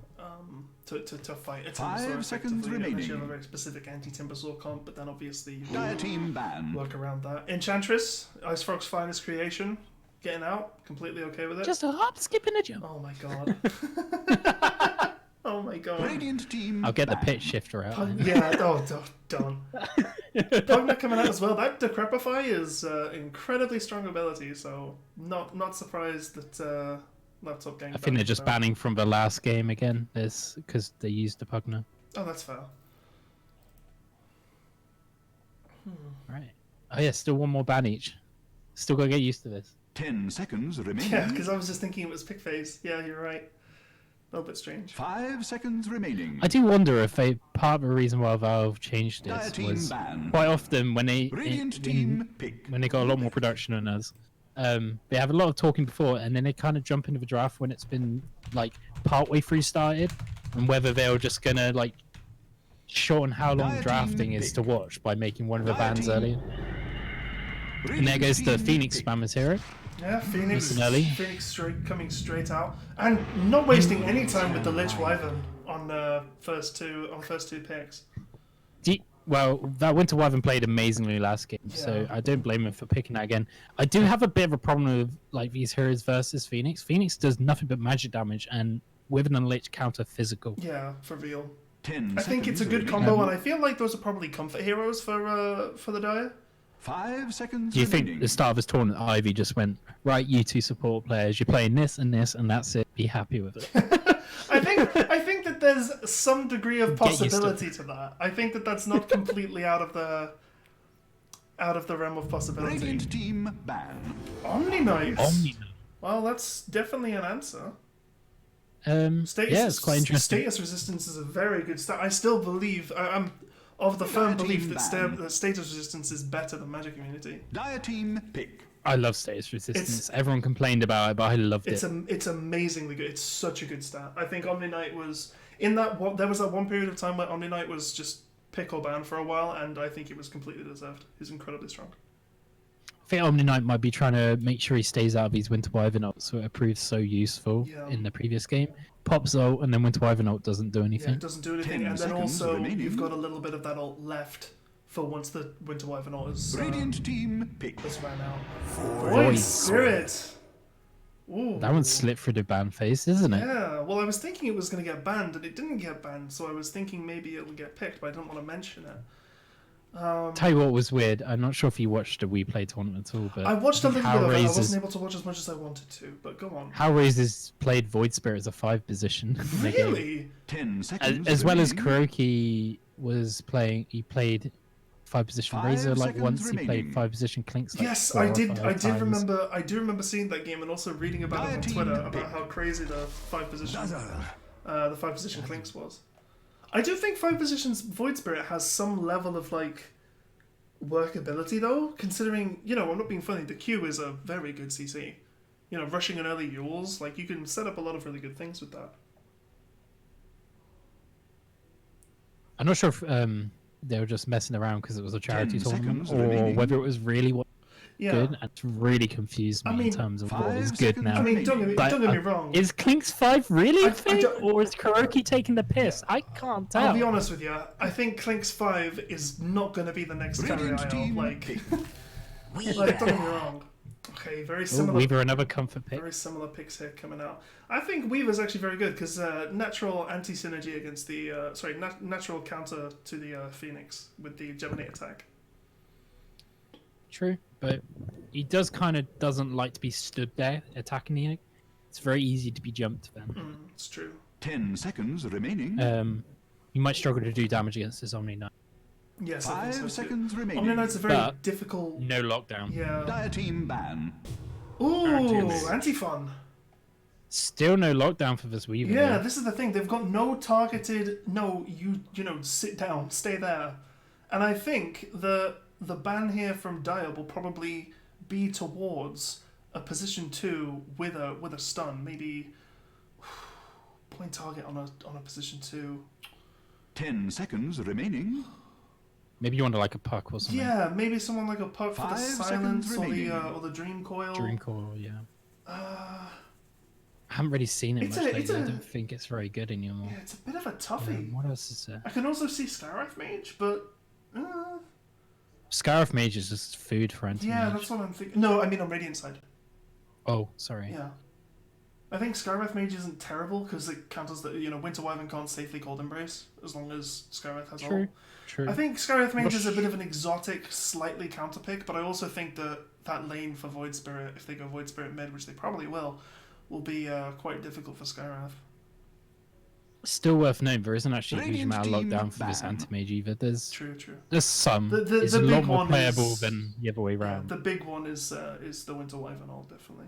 To fight a 5 Timbersaw seconds effectively, unless you remaining. have a very specific anti-Timbersaw comp, but then obviously you Dire team ban. work around that. Enchantress, Ice Frog's finest creation, getting out, completely okay with it. Just a hop, skip, and a jump. Oh my god. Oh my god. Radiant team I'll get the ban. pitch shifter out. then. Yeah, oh, don't. Pugna coming out as well. That Decrepify is incredibly strong ability, so not surprised that Laptop Gang. I think they're just banning from the last game again. This because they used the Pugna. Oh, that's fair. Right. Oh yeah, still one more ban each. Still gotta get used to this. 10 seconds remaining. Yeah, because I was just thinking it was pick phase. Yeah, you're right. A little bit strange. 5 seconds remaining. I do wonder if part of the reason why Valve changed Dire this team was ban. quite often when they Radiant team pick. when they got a lot more production than us. They have a lot of talking before, and then they kind of jump into the draft when it's been like partway through started, and whether they're just gonna like shorten how long Dire drafting team is to pick. watch by making one of the Dire bans team. earlier. And there Radiant goes the team Phoenix pick. spammers hero. Yeah, Phoenix. Nice and early. Phoenix coming straight out, and not wasting any time with the Lich Wyvern on first two picks. Well, that Winter Wyvern played amazingly last game, so Yeah. I don't blame him for picking that again. I do have a bit of a problem with like these heroes versus Phoenix. Phoenix does nothing but magic damage, and Wyvern and Lich counter physical. Yeah, for real. 10 I think it's a good seconds combo, remaining. and I feel like those are probably comfort heroes for the Dire. 5 seconds Do you think remaining. the start of this tournament, Ivy just went, right, you two support players, you're playing this, and that's it. Be happy with it. I think that there's some degree of Get used to it. possibility to that. I think that that's not completely out of the realm of possibility. Radiant team ban. Omni Knights. Omni. Well, that's definitely an answer. Status, Yeah, it's quite interesting. Status resistance is a very good stat. I still believe I'm of the firm Dire belief team that, ban. that status resistance is better than magic immunity. Dire team pick. I love status resistance. Everyone complained about it, but I loved it. It's amazingly good. It's such a good stat. I think Omni Knight was in that. There was that one period of time where Omni Knight was just pick or ban for a while, and I think it was completely deserved. He's incredibly strong. I think Omni Knight might be trying to make sure he stays out of these Winter Wyvern ults, so it proved so useful Yeah. in the previous game. Pops ult, and then Winter Wyvern ult doesn't do Yeah, anything. it doesn't do anything, 10 and then seconds also remaining. you've got a little bit of that ult left for once the Winter Wyvern ult is Radiant team pick. has ran out. Void Void Spirit. Ooh. That one slipped through the ban phase, isn't it? Yeah, well, I was thinking it was going to get banned, and it didn't get banned, so I was thinking maybe it'll get picked, but I didn't want to mention it. Tell you what was weird. I'm not sure if you watched the We Play tournament at all, but I watched a little bit of it. I Raises- wasn't able to watch as much as I wanted to, but go on. How Raises played Void Spirit as a 5 position. in the game. Really? 10 seconds As well as remaining. Kuroki was playing, he played 5 position 5 Razor like seconds once, he remaining. played 5 position Clinks like Yes, 4 I or did. 5 I did times. remember. I do remember seeing that game and also reading about it on Dire Twitter team about pick. how crazy the 5 position, Dazzle. the 5 position Clinks was. I do think 5 positions Void Spirit has some level of like workability though, considering I'm not being funny. The Q is a very good CC. Rushing an early Yules, like you can set up a lot of really good things with that. I'm not sure if they were just messing around because it was a charity 10 tournament, seconds or remaining. whether it was really Yeah. good. And it's really confused me I mean, in terms of what 5 is good seconds now. I mean, don't get me, Like, don't get me wrong. Is Clinks 5 really I a thing, don't- or is Kuroki taking the piss? I can't tell. I'll be honest with you. I think Clinks 5 is not going to be the next carry Radiant IO. team Like, pick. don't get me wrong. Okay, very Ooh, similar. Weaver, another comfort pick. Very similar picks here coming out. I think Weaver's actually very good because natural anti-synergy against the natural counter to the Phoenix with the Gemini attack. True, but he doesn't like to be stood there attacking the Eunuch. It's very easy to be jumped then. It's true. 10 seconds remaining. You might struggle to do damage against his Omni Knight. Yes, I think 5 so too. seconds remaining. Omni Knight's a very But- difficult. No lockdown. Yeah. Dire team ban. Ooh, anti-fun. Still no lockdown for this Weaver. Yeah, though. this is the thing. They've got no targeted. No, sit down, stay there. And I think the ban here from Dire will probably be towards a position 2 with a stun. Maybe point target on a position 2. 10 seconds remaining. Maybe you want to like a puck or something. Yeah, maybe someone like a puck for the 5 silence seconds or remaining. the dream coil. Dream Coil, yeah. I haven't really seen it it's much a- lately. it's I a- don't think it's very good anymore. Yeah, it's a bit of a toughie. What else is there? I can also see Skywrath Mage, but Scarif Mage is just food for anti yeah, that's what I'm thinking. No, I mean on Radiant side. Oh, sorry. Yeah. I think Skywrath Mage isn't terrible because it counters that Winter Wyvern can't safely Cold Embrace as long as Skywrath has True. all. True. I think Skywrath Mage is a bit of an exotic, slightly counter pick, but I also think that lane for Void Spirit, if they go Void Spirit mid, which they probably will be quite difficult for Skywrath. Still worth noting, there isn't actually a huge Radiant amount of team lockdown for this ban. anti-mage either. There's True. some. The It's a big lot more one playable is- than the other way around. The big one is the Winter Wyvern ult, definitely.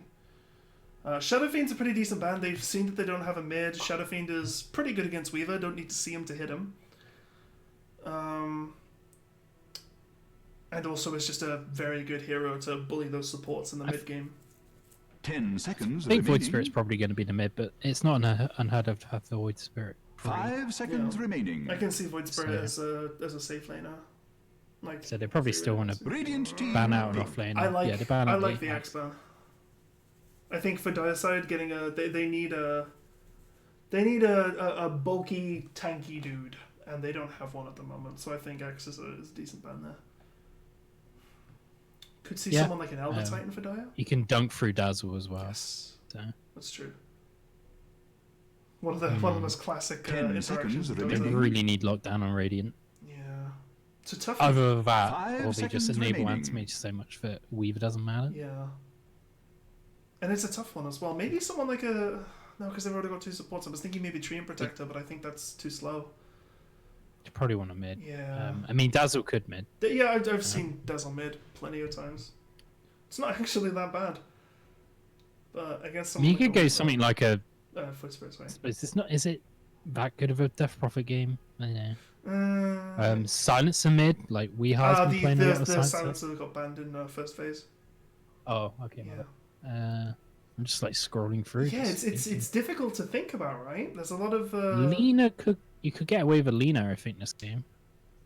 Shadow Fiend's a pretty decent band. They've seen that they don't have a mid. Shadow Fiend is pretty good against Weaver. Don't need to see him to hit him. And also is just a very good hero to bully those supports in the mid game. 10 seconds I think Void remaining. Spirit's probably going to be the mid, but it's not unheard of to have the Void Spirit. free. 5 seconds Yeah. remaining. I can see Void Spirit So- as a safe laner. Like, So they probably still want to Radiant team ban out an pick. offlane. I like yeah, they ban I out like the Apex. Axe ban. I think for Dire side getting they need a bulky tanky dude, and they don't have one at the moment. So I think Axe is a decent ban there. Could see Yeah. someone like an Elder Titan for Dire. You can dunk through Dazzle as well. Yes, So. that's true. One of the most classic 10 interactions. seconds with They Dota. remaining. really need lockdown on Radiant. Yeah. It's a tough. Either that, 5 or they just seconds enable remaining. anti-mage so much that Weaver doesn't matter. Yeah. And it's a tough one as well. Maybe someone like a... No, because they've already got 2 supports. I was thinking maybe Treant Protector, but I think that's too slow. You probably want a mid. Yeah. I mean, Dazzle could mid. Yeah, I've seen Dazzle mid plenty of times. It's not actually that bad. But I guess I mean, someone you could like go a- something like a. Foot Spirit, sorry. But it's not. Is it that good of a Death Prophet game? I don't know. Silencer mid, like Weehar's been playing a lot of the Silencer. Silencer that got banned in first phase. Oh, okay. Yeah. I'm just like scrolling through. Yeah, just it's thinking. difficult to think about, right? There's a lot of Lena you could get away with a Lena, I think, this game.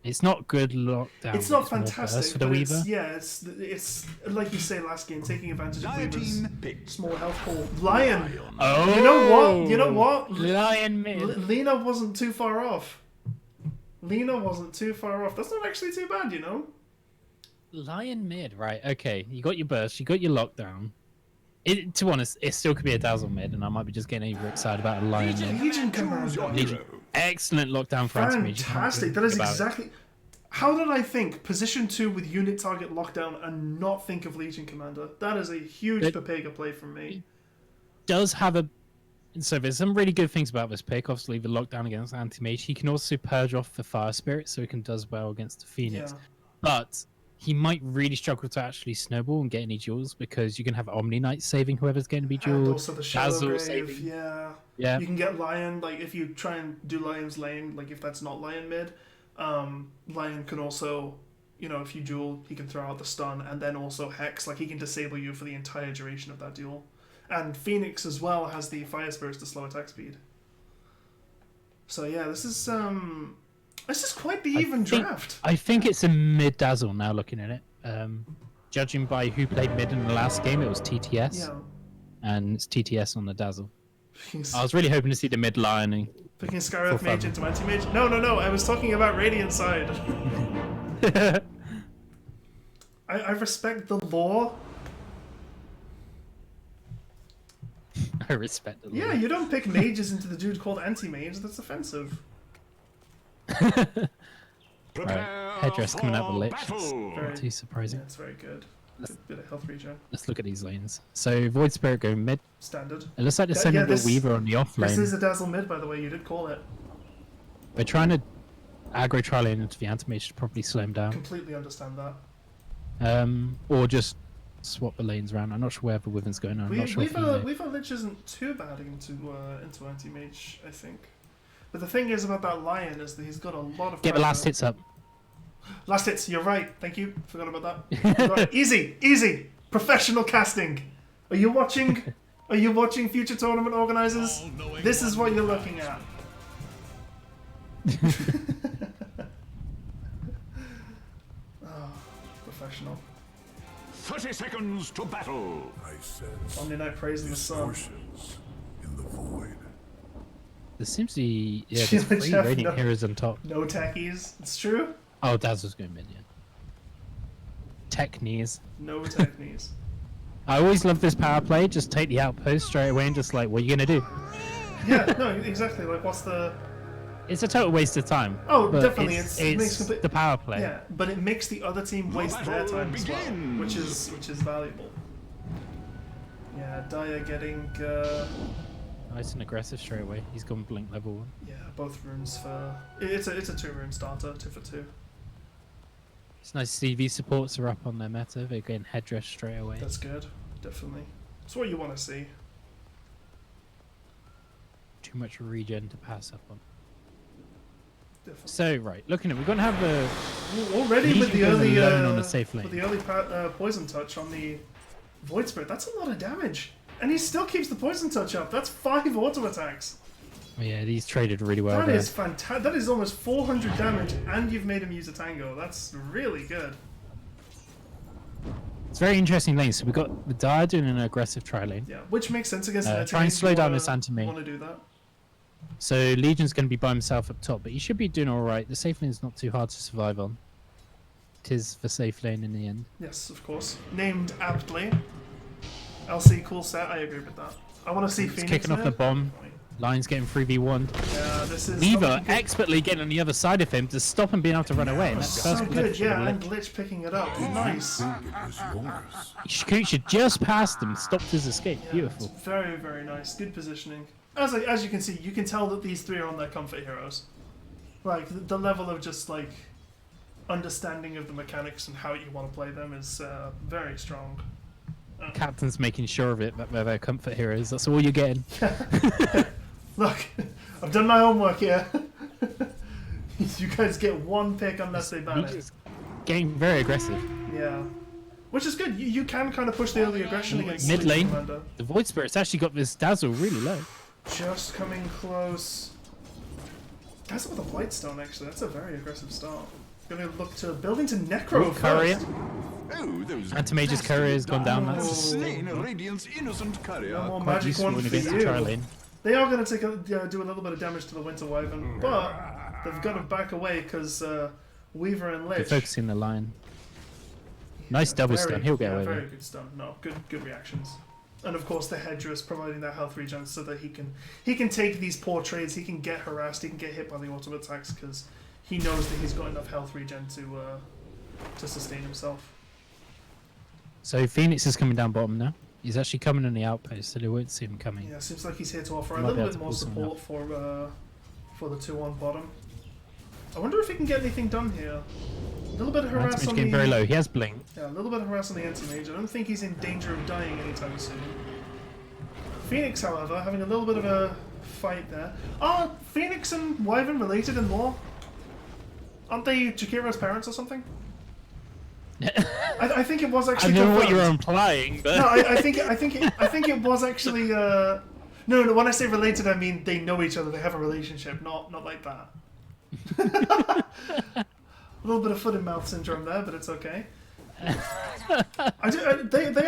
It's not good lockdown. It's but not more fantastic, burst for the but Weaver. it's like you say last game, taking advantage of Dire Weaver's team picked. small health pool. Lion. Oh, You know what? Lion mid. Lena wasn't too far off. That's not actually too bad, you know. Lion mid, right? Okay, you got your burst, you got your lockdown. To be honest, it still could be a Dazzle mid, and I might be just getting overexcited about a Lion mid. Legion Choose your Commander. Legion. hero. Excellent lockdown for anti-mage. You can't Fantastic. do That is about it. exactly. How did I think position 2 with unit target lockdown and not think of Legion Commander? That is a huge It- Pepega play from me. Does have a. So there's some really good things about this pick. Obviously, the lockdown against anti-mage. He can also purge off the Fire Spirit, so he can does well against the Phoenix. Yeah. But he might really struggle to actually snowball and get any duels because you can have Omni Knight saving whoever's going to be And dueled. also the Shadow Dazzle Grave, saving. yeah. Yeah. You can get Lion, like if you try and do Lion's lane, like if that's not Lion mid, Lion can also, you know, if you duel, he can throw out the stun and then also Hex, like he can disable you for the entire duration of that duel. And Phoenix as well has the Fire Spirits to slow attack speed. So yeah, this is quite the even draft. I think it's a mid Dazzle now looking at it. Judging by who played mid in the last game, it was TTS. Yeah. And it's TTS on the Dazzle. He's I was really hoping to see the mid line. And... picking Skyrath for Mage fun. into Anti-Mage. No, I was talking about Radiant side. I respect the lore. I respect the Yeah, you don't pick mages into the dude called Anti-Mage. That's offensive. Prepare Headdress coming out for the lich. battle. Very, Too surprising. yeah, it's very good. Good bit of health regen. Let's look at these lanes. So Void Spirit going mid. Standard. It looks like they're Yeah, sending yeah, the this- Weaver on the off This lane. is a Dazzle mid, by the way. You did call it. They're trying to aggro tri-lane into the anti-mage to probably slow him down. Completely understand that. Or just swap the lanes around. I'm not sure where the Wyvern's going. I'm not sure if Weaver Lich isn't too bad into Anti-Mage, I think. But the thing is about that Lion is that he's got a lot of get the pressure. last hits up. Last hits, you're right. Thank you. Forgot about that. Right. Easy. Professional casting. Are you watching? Are you watching future tournament organizers? This is what you're looking at. Oh, professional. 30 seconds to battle. I sense Omni Knight praising the sun. distortions in the void. There seems to be there's Jeff, 3 no. Radiant Heroes on top. No tackies. It's true. Oh, Dazzle's going mid, yeah. Tech knees. No techniques. I always love this power play. Just take the outpost straight away and just like, what are you gonna do? Yeah, no, exactly. Like, what's the? It's a total waste of time. Oh, but definitely, It's, it makes complete- the power play. Yeah, but it makes the other team waste their battle time as well, which begins. is valuable. Yeah, Daya getting Nice and aggressive straight away. He's gone blink level 1. yeah both runes for it's a 2-rune starter, 2 for 2. It's nice to see these supports are up on their meta. They're getting headdress straight away. That's good, definitely. It's what you want to see. Too much regen to pass up on. Definitely. So right, looking at we're gonna have a Already with Legion the goes early alone on a safe lane. with the early poison touch on the Void Spirit, that's a lot of damage, and he still keeps the poison touch up. That's 5 auto attacks. yeah, these traded really well That there. is fantastic. That is almost 400 damage, and you've made him use a tango. That's really good. It's very interesting lane. So we got the Dire doing an aggressive tri lane. Yeah, which makes sense against an try and anti-mage. slow You down wanna- this anti-mage. Want to do that? So Legion's going to be by himself up top, but he should be doing all right. The safe lane's not too hard to survive on. It is the safe lane in the end. Yes, of course. Named aptly. LC cool set. I agree with that. I want to see It's Phoenix. kicking off the mid. bomb. Lion's getting 3v1. Yeah, this is Weaver something good. expertly getting on the other side of him to stop him being able to run away. And that's So first good, glitch. yeah, and Glitch picking it up. Nice. Think it was yours. Shikucha just passed him, stopped his escape. Beautiful. It's very, very nice. Good positioning. As you can see, you can tell that these three are on their comfort heroes. Like, the level of just, like, understanding of the mechanics and how you want to play them is very strong. Captain's making sure of it that they're their comfort heroes. That's all you're getting. Look, I've done my homework here. You guys get one pick unless they ban He's it. just getting very aggressive. Yeah. Which is good. You can kind of push the early aggression against Mid Legion lane. Commander. The Void Spirit's actually got this Dazzle really low. Just coming close. That's with a Whitestone, actually. That's a very aggressive start. Gonna look to build into Necro Courier. first. Oh, those Anti-Mage's courier has gone down. That's slain Radiant's innocent courier. No more quite magic useful one when for against the you. Charlene. They are going to do a little bit of damage to the Winter Wyvern, but they've got to back away because Weaver and They're Lich. focusing the line. Nice double Very- stun. He'll get yeah, away very with it. good stun. No, good reactions. And of course the Hedress providing that health regen so that he can take these poor trades. He can get harassed. He can get hit by the auto attacks because he knows that he's got enough health regen to sustain himself. So Phoenix is coming down bottom now. He's actually coming on the outpost, so they won't see him coming. Yeah, seems like he's here to offer a Might be little able bit to more pull something support for the 2 on bottom. I wonder if he can get anything done here. A little bit of harass Anti-Mage on getting the very low. He has blink. Yeah, a little bit of harass on the anti-mage. I don't think he's in danger of dying anytime soon. Phoenix, however, having a little bit of a fight there. Are Phoenix and Wyvern related in lore? Aren't they Jakiro's parents or something? I think it was I actually know what confirmed. you're implying, but No, I think it was actually. No. When I say related, I mean they know each other. They have a relationship. Not like that. A little bit of foot and mouth syndrome there, but it's okay. They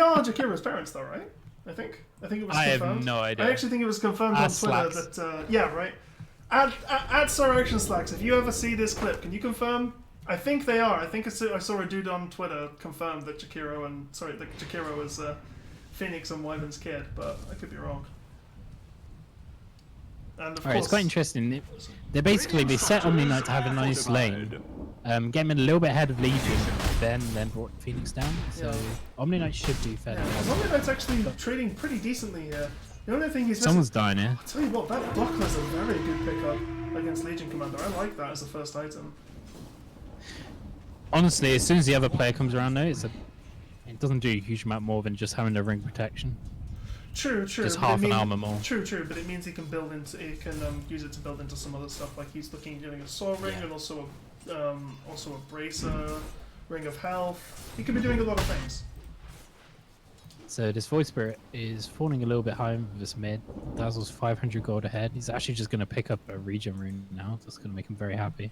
are Jakiro's parents, though, right? I think it was I have confirmed. no idea. I actually think it was confirmed on Twitter Slacks. that yeah, right. At Surrection Slacks, if you ever see this clip, can you confirm? I think they are. I think I saw a dude on Twitter confirm that Jakiro is Phoenix and Wyvern's kid, but I could be wrong. And of Alright, it's course, quite interesting. They set Omni Knight to have a nice lane. Get him a little bit ahead of Legion, then brought Phoenix down. So Yeah. Omni Knight should do fairly yeah, well. Omni Knight's actually trading pretty decently here. The only thing he's missing. Someone's dying here. I'll tell you what, that buckler's a very good pickup against Legion Commander. I like that as a first item. Honestly, as soon as the other player comes around though, it doesn't do a huge amount more than just having a ring protection. True. Just but half it an mean- armor more. True, but it means he can use it to build into some other stuff. Like he's looking at getting a soul ring and also a bracer, ring of health. He could be doing a lot of things. So this Void Spirit is falling a little bit high with this mid. Dazzle's 500 gold ahead. He's actually just going to pick up a regen rune now. That's going to make him very happy.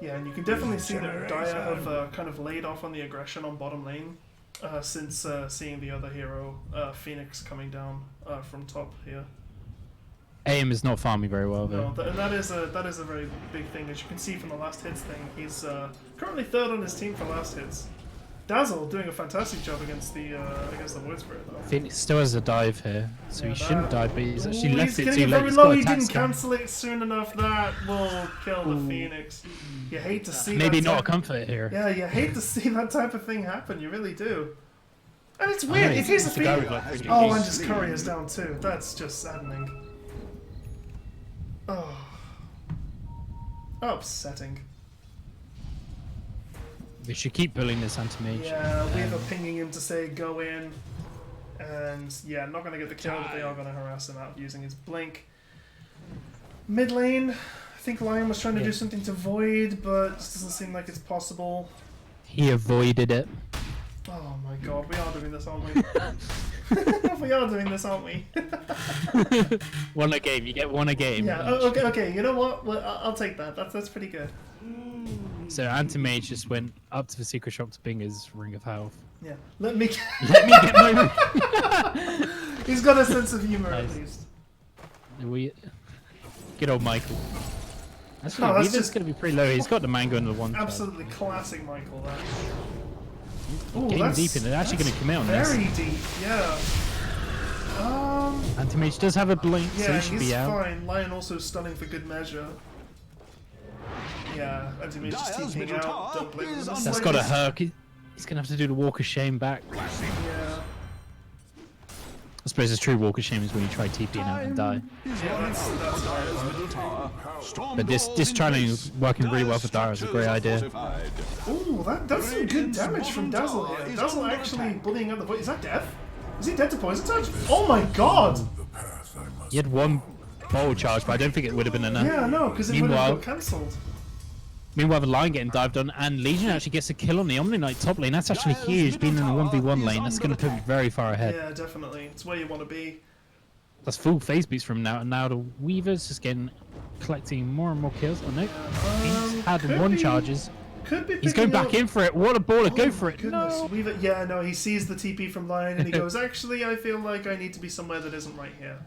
Yeah, and you can definitely see that Daya have kind of laid off on the aggression on bottom lane since seeing the other hero, Phoenix, coming down from top here. AM is not farming very well though. No, and that is a very big thing. As you can see from the last hits thing, he's currently third on his team for last hits. Dazzle doing a fantastic job against the Void Spirit though. Phoenix still has a dive here, so he shouldn't die, but he's actually left it getting too late. very He's low. got He attack didn't scan. cancel it soon enough. That will kill the Phoenix. You hate to see Maybe that not a type- comfort here. Yeah, you hate to see that type of thing happen. You really do. And it's I know, weird. If he's a it's a guy with, Phoenix. like, 3 Oh, GPs. and just Courier's down too. That's just saddening. Oh. Upsetting. We should keep bullying this anti-mage. Yeah, Weaver pinging him to say go in. And yeah, not going to get the kill, but they are going to harass him out using his blink. Mid lane, I think Lion was trying to do something to Void, but it just doesn't seem like it's possible. He avoided it. Oh my god, we are doing this, aren't we? We are doing this, aren't we? One a game, you get one a game. Yeah, okay, you know what? Well, I'll take that. That's pretty good. So anti-mage just went up to the secret shop to bing his ring of health. Yeah, let me. Let me get my He's got a sense of humor at Nice. least. Good old Michael. That's No, that's Weaver's just- going to be pretty low. He's got the mango in the one. Absolutely classic Michael. That. Ooh, Getting that's- deep in it. They're actually that's going to commit on this. Very deep, yeah. Anti-Mage does have a blink, so Yeah, he should he's be out. fine. Lion also stunning for good measure. Yeah, Anti-Mage just Dyer's TPing middle out. tower Don't blame him. is in the under That's got to slightest. hurt. He's going to have to do the Walk of Shame back. Yeah. I suppose the true Walk of Shame is when you try TPing out and die. Is Yeah, running that's out for Dyer's middle tower. Storm But this doors training in is place. working really well for Dyer's Dara. It's a great structures idea. are fortified. Ooh, that's some good Radiant's damage from bottom Dazzle tower here. is Dazzle under actually attack. bullying out the voice. Is that death? Is he dead to poison touch? Oh my god! The path I must He had one bowl charge, but I don't think it would have been enough. Yeah, no, because it would Meanwhile- have got cancelled. Meanwhile, the line getting dived on, and Legion actually gets a kill on the Omni Knight top lane. That's actually Dyer's huge, being in a middle 1v1 tower lane. That's is going to put under him very far ahead. Yeah, definitely. It's where you want to be. That's full phase boost from now, and now the Weaver's just collecting more and more kills. Oh no, he's had could one be- charges. Could be. He's going picking back up- in for it. What a baller! Oh Go my for it! Goodness. No. Weaver, yeah, no, he sees the TP from Lion and he goes, actually, I feel like I need to be somewhere that isn't right here.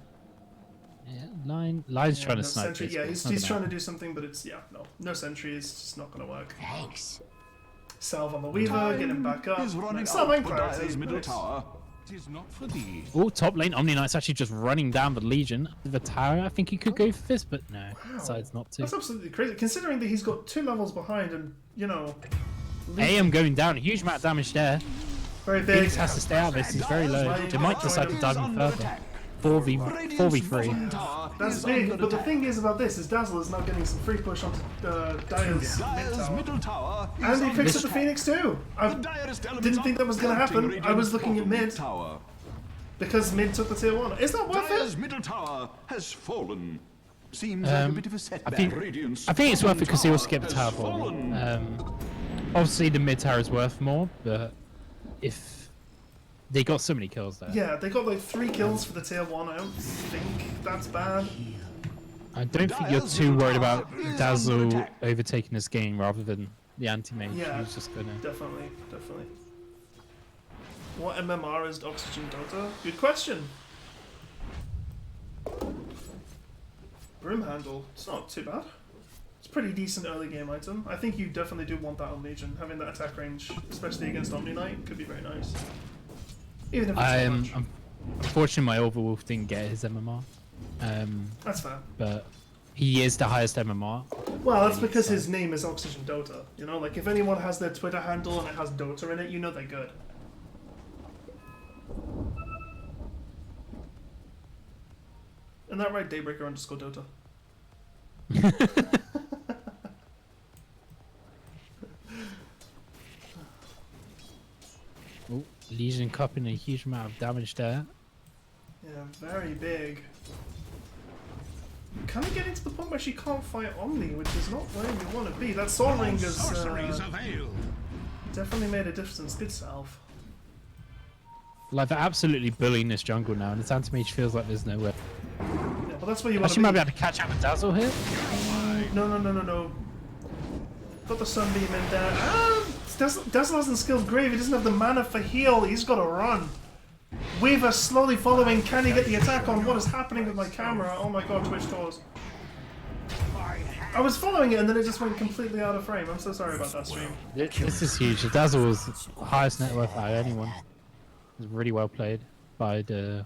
Yeah, Line's trying no to snipe. sentry, this, yeah, but he's it's not trying gonna to do something, but it's, yeah, no sentry is just not going to work. Thanks. Salve on the Weaver, get him back up. Is running Nice. out Salve for clarity. Dyer's middle Nice. tower. happen. Oh, top lane. Omni Knight's actually just running down the Legion. The tower, I think he could go for this, but no, decides not to. That's absolutely crazy, considering that he's got 2 levels behind and, you know, AM going down. A huge amount of damage there. very big. Phoenix has to stay out of this. He's very low. They might decide to dive him further. 4v3. That's big, but the thing is about this is Dazzle is now getting some free push onto Dyer's mid Dyer's tower. middle tower is And he under picks up the attack. Phoenix too. I The direst elements didn't think that was going to are happen. pelting I was looking at Radiant's mid bottom tower. because mid took the tier 1. Is that worth Dyer's it? middle tower has fallen. Seems like a bit of a setback. think it's worth it because he also get the tower ball. Obviously, the mid tower is worth more, but if they got so many kills there, Yeah, they got like 3 kills for the tier 1. I don't think that's bad. I don't think you're too worried about Dazzle overtaking this game rather than the anti-mage. Yeah. He's just gonna. Definitely. What MMR is Oxygen Dota? Good question. Broom handle. It's not too bad. It's a pretty decent early game item. I think you definitely do want that on Legion. Having that attack range, especially against Omni Knight, could be very nice. Even if it's not much. Unfortunately, my Overwolf didn't get his MMR, That's fair. but he is the highest MMR. Well, that's because his name is Oxygen Dota. You know, like if anyone has their Twitter handle and it has Dota in it, you know they're good. Isn't that right, Daybreaker _ Dota? Oh, Legion cupping a huge amount of damage there. Yeah, very big. Kind of getting to the point where she can't fight Omni, which is not where you want to be. That Soul Ring has definitely made a difference. Good salve. Like they're absolutely bullying this jungle now, and this anti-mage feels like there's nowhere. Yeah, but that's where you want to Actually, might be be. able to catch up with Dazzle here. No. Got the Sunbeam in there. Dazzle hasn't skilled Grave. He doesn't have the mana for heal. He's got to run. Weaver slowly following. Can he get the attack on? What is happening with my camera? Oh my god, Twitch tours. I was following it and then it just went completely out of frame. I'm so sorry about that stream. This is huge. The Dazzle was the highest net worth out of anyone. It was really well played by the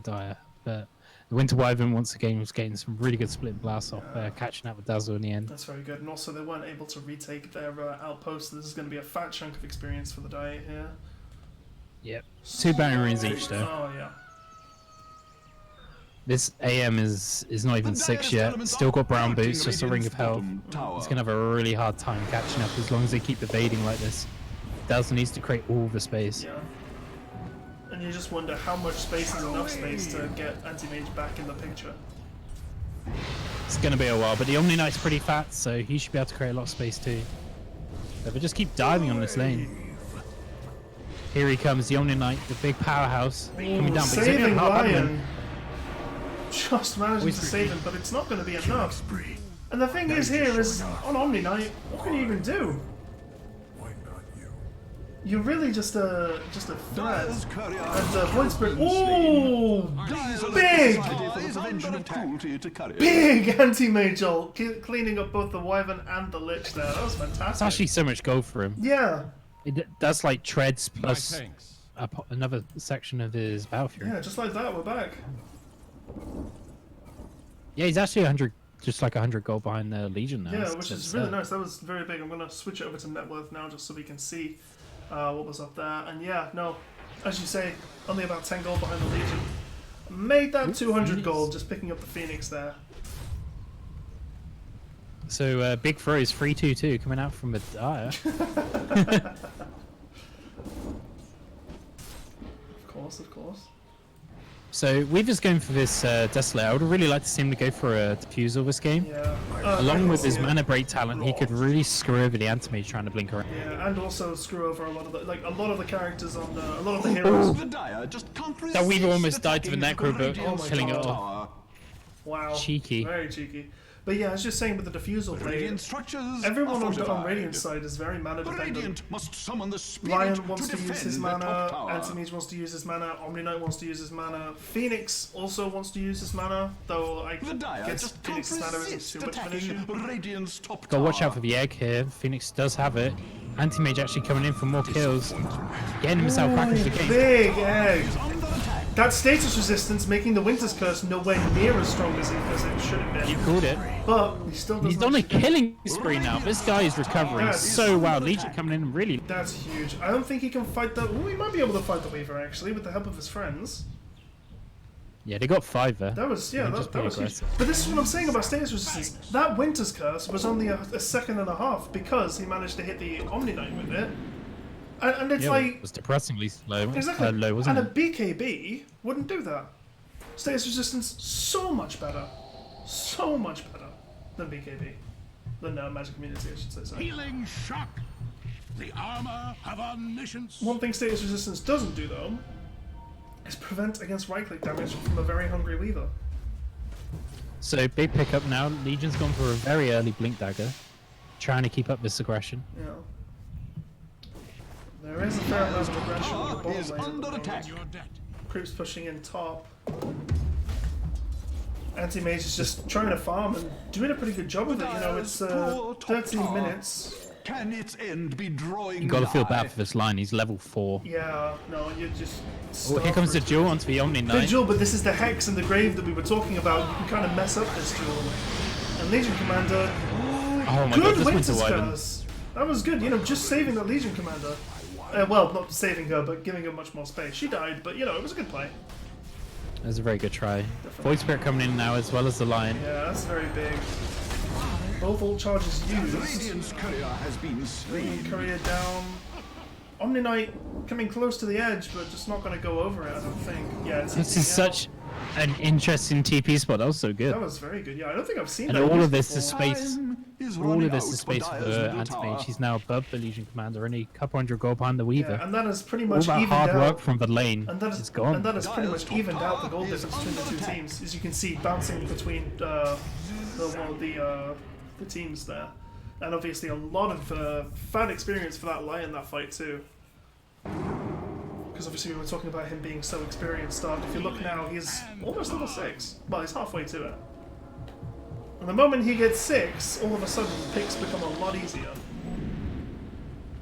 Dire. But the Winter Wyvern once again was getting some really good split blasts off, catching up with Dazzle in the end. That's very good. And also they weren't able to retake their outpost. So this is going to be a fat chunk of experience for the Dire here. Yep. 2 Bounty Runes each though. Oh yeah. This AM is not even 6 yet. Still got brown boots, just a ring of health. He's gonna have a really hard time catching up as long as they keep evading like this. Dazzle needs to create all the space. Yeah. And you just wonder how much space is enough space to get Anti-Mage back in the picture. It's gonna be a while, but the Omni Knight's pretty fat, so he should be able to create a lot of space too. But they just keep diving on this lane. Here he comes, the Omni Knight, the big powerhouse, coming down. But he's only Saving on half admin. Lion. Just managing to save him, but it's not going to be enough. And the thing is here is, on Omni Knight, what can you even do? Why not you? You're really just a threat. Dyer's courier. And Void Spirit. Ooh! Big! Is under attack. Big Anti-Mage ult, cleaning up both the Wyvern and the Lich there. That was It's fantastic. actually so much gold for him. Yeah. That's like treads plus another section of his Battle Fury. Yeah, just like that, we're back. Yeah, he's actually 100, just like 100 gold behind the Legion now. Yeah, which is really nice. That was very big. I'm going to switch it over to net worth now just so we can see what was up there. And yeah, no, as you say, only about 10 gold behind the Legion. Made that 200 gold just picking up the Phoenix there. So Big Throws 322 coming out from a Dire. Of course. So we're just going for this Desolator. I would really like to see him to go for a Diffusal this game. Yeah. Along with his Mana Break talent, he could really screw over the Anti-Mage trying to blink around. Yeah, and also screw over a lot of the characters on a lot of the heroes. The Dire just can't That Weaver resist almost died to the attacking Necro, but Radiant's killing it top off. tower. Wow. Cheeky. Very cheeky. But yeah, I was just saying with the Diffusal play, Radiant structures everyone are on fortified. Radiant's side is very mana dependent. Radiant must summon the spirit Lion wants to to use his defend the top mana, tower. Anti-Mage wants to use his mana, Omni Knight wants to use his mana, Phoenix also wants to use his mana, though I The Dire guess just can't Phoenix's mana isn't resist too much of an issue. attacking Radiant's top Gotta watch tower. out for the egg here. Phoenix does have it. Anti-Mage actually coming in for more kills. Getting himself back into the game. Big egg! Is under attack. That status resistance making the Winter's Curse nowhere near as strong as it should have You been. called it. But he still doesn't. He's on a actually- killing spree now. This guy is recovering Yes. so well. Legion coming in and really... That's huge. I don't think he can fight the. Well, he might be able to fight the Weaver actually with the help of his friends. Yeah, they got 5 there. That was They're just that pretty was huge. aggressive. But this is what I'm saying about status resistance. That Winter's Curse was only a second and a half because he managed to hit the Omni Knight with it, and it's Yeah, like it was depressingly slow. exactly Low, wasn't and it? a BKB wouldn't do that. Status resistance so much better than BKB, than Magic Community, I should say. Sorry. Healing shock. The armor of omniscience. One thing status resistance doesn't do though is prevent against right-click damage from a very hungry Weaver. So big pickup now. Legion's gone for a very early Blink Dagger, trying to keep up this aggression. Yeah. There is a fair amount of aggression on the Tower bottom is lane. under attack. Your debt. Creeps pushing in top. Anti-Mage is just trying to farm and doing a pretty good job with it. You know, it's 13 minutes. Can its end be drawing You gotta feel nigh? bad for this line. He's level 4. Yeah, no, you just. Oh, here comes the duel onto the Omni Knight. Duel, but this is the Hex and the Grave that we were talking about. You can kind of mess up this duel. And Legion Commander. Oh my god, Good this Winter's Winter Wyvern. Curse. That was good, you know, just saving the Legion Commander. Well, not saving her, but giving her much more space. She died, but you know, it was a good play. That was a very good try. Void Spirit coming in now as well as the Lion. Yeah, that's very big. Both ult charges used. Radiant's courier has been slain. Courier down. Omni Knight coming close to the edge, but just not going to go over it, I don't think. Yeah, it's This is such an interesting TP spot. That was so good. That was very good. Yeah, I don't think I've seen And that. all used of this is before. space. Is All running of this out is space for Dire's middle Anti-Mage. tower. He's now above the Legion Commander, only a couple hundred gold behind the Weaver. Yeah, and that has pretty All much that evened hard out. work from the lane And that is is gone. And that has pretty Dire's much top evened out the tower goal is difference between the under two attack. teams, as you can see, bouncing between the teams there, and obviously a lot of fan experience for that Lion that fight too. Because obviously we were talking about him being so experienced. If you look now, he's almost level 6. Well, he's halfway to it. And the moment he gets 6, all of a sudden picks become a lot easier.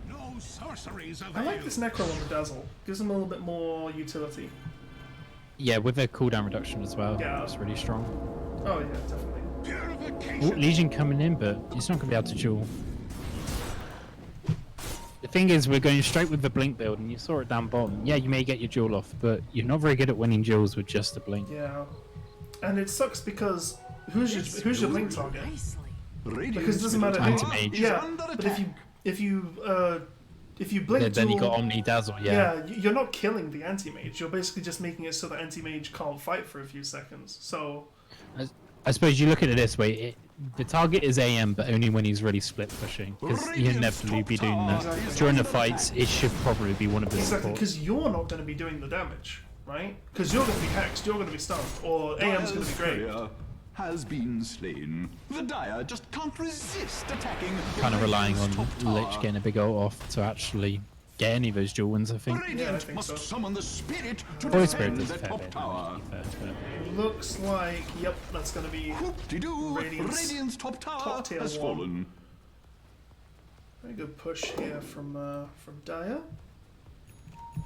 No sorceries I avail. like this Necro on the Dazzle. Gives him a little bit more utility. Yeah, with a cooldown reduction as well. Yeah. It's really strong. Oh yeah, definitely. Purification. Oh, Legion coming in, but he's not going to be able to duel. The thing is, we're going straight with the Blink build, and you saw it down bottom. Yeah, you may get your duel off, but you're not very good at winning duels with just the Blink. Yeah. And it sucks because who's your blink target? Because it doesn't matter who. Anti-Mage. Is Yeah, under but attack. if you blink Yeah, then you duel, got Omni Dazzle, yeah, you're not killing the anti-mage. You're basically just making it so the anti-mage can't fight for a few seconds. So I suppose you look at it this way: the target is AM, but only when he's really split pushing, because he'll Radiant's inevitably top be doing tower that. is During the under fights, it should probably be one of his exactly, supports. because you're not going to be doing the damage, right? Because you're going to be hexed, you're going to be stunned, or AM's going to Dire's be great. courier has been slain. The Dire just can't resist attacking. Kind of relying on Radiant's top Lich tower. getting a big ult off to actually get any of those dual wins, I think. Radiant Yeah, I think must so. summon the spirit to Void Spirit defend does the a fair top bit of tower. damage, to be fair, but- Looks like, yep, that's going to be Whoop-de-doo! Radiant's Radiant's top tower top tier has one. fallen. very good push here from Dire.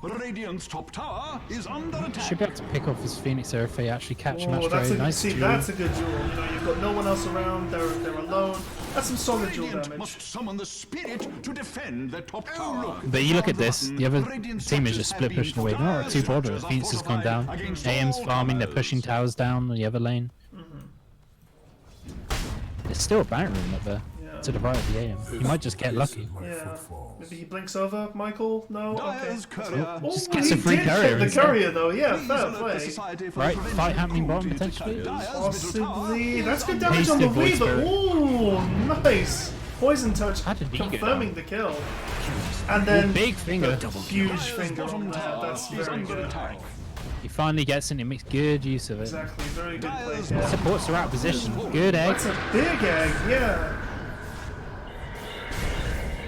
Radiant's top tower is under attack. Should be able to pick off his Phoenix there if they actually catch him. Oh, that's Very a, nice see, duel. that's a good duel. You know, you've got no one else around. They're alone. That's some solid duel Radiant damage. must summon the spirit to defend their top tower. But you look at this, the other Radiant team is structures just have split been pushing away. fortified. Oh, two border. Structures are Phoenix has gone down. fortified against AM's all farming, they're comers. pushing towers down on the other lane. There's still a banner room up there to the right of the AM. You might just get lucky. Yeah. Maybe he blinks over, Michael? No? Okay. Dyer's courier. Oh, Just gets he a free did courier get the instead. courier though, yeah, Please fair alert the play. Society for Right, Prevention fight of happening bottom, Cruelty to potentially. Dyer's middle tower. Possibly. That's good damage Hasted on the Void Weaver. Spirit. Ooh, nice. Poison touch How did he go confirming the kill. And then Big finger. huge finger on that. Tower That's is very under good. attack. He finally gets in, he makes good use of it. Exactly, very good play Dyer's here. Supports the right position. Good egg. That's a big egg, yeah.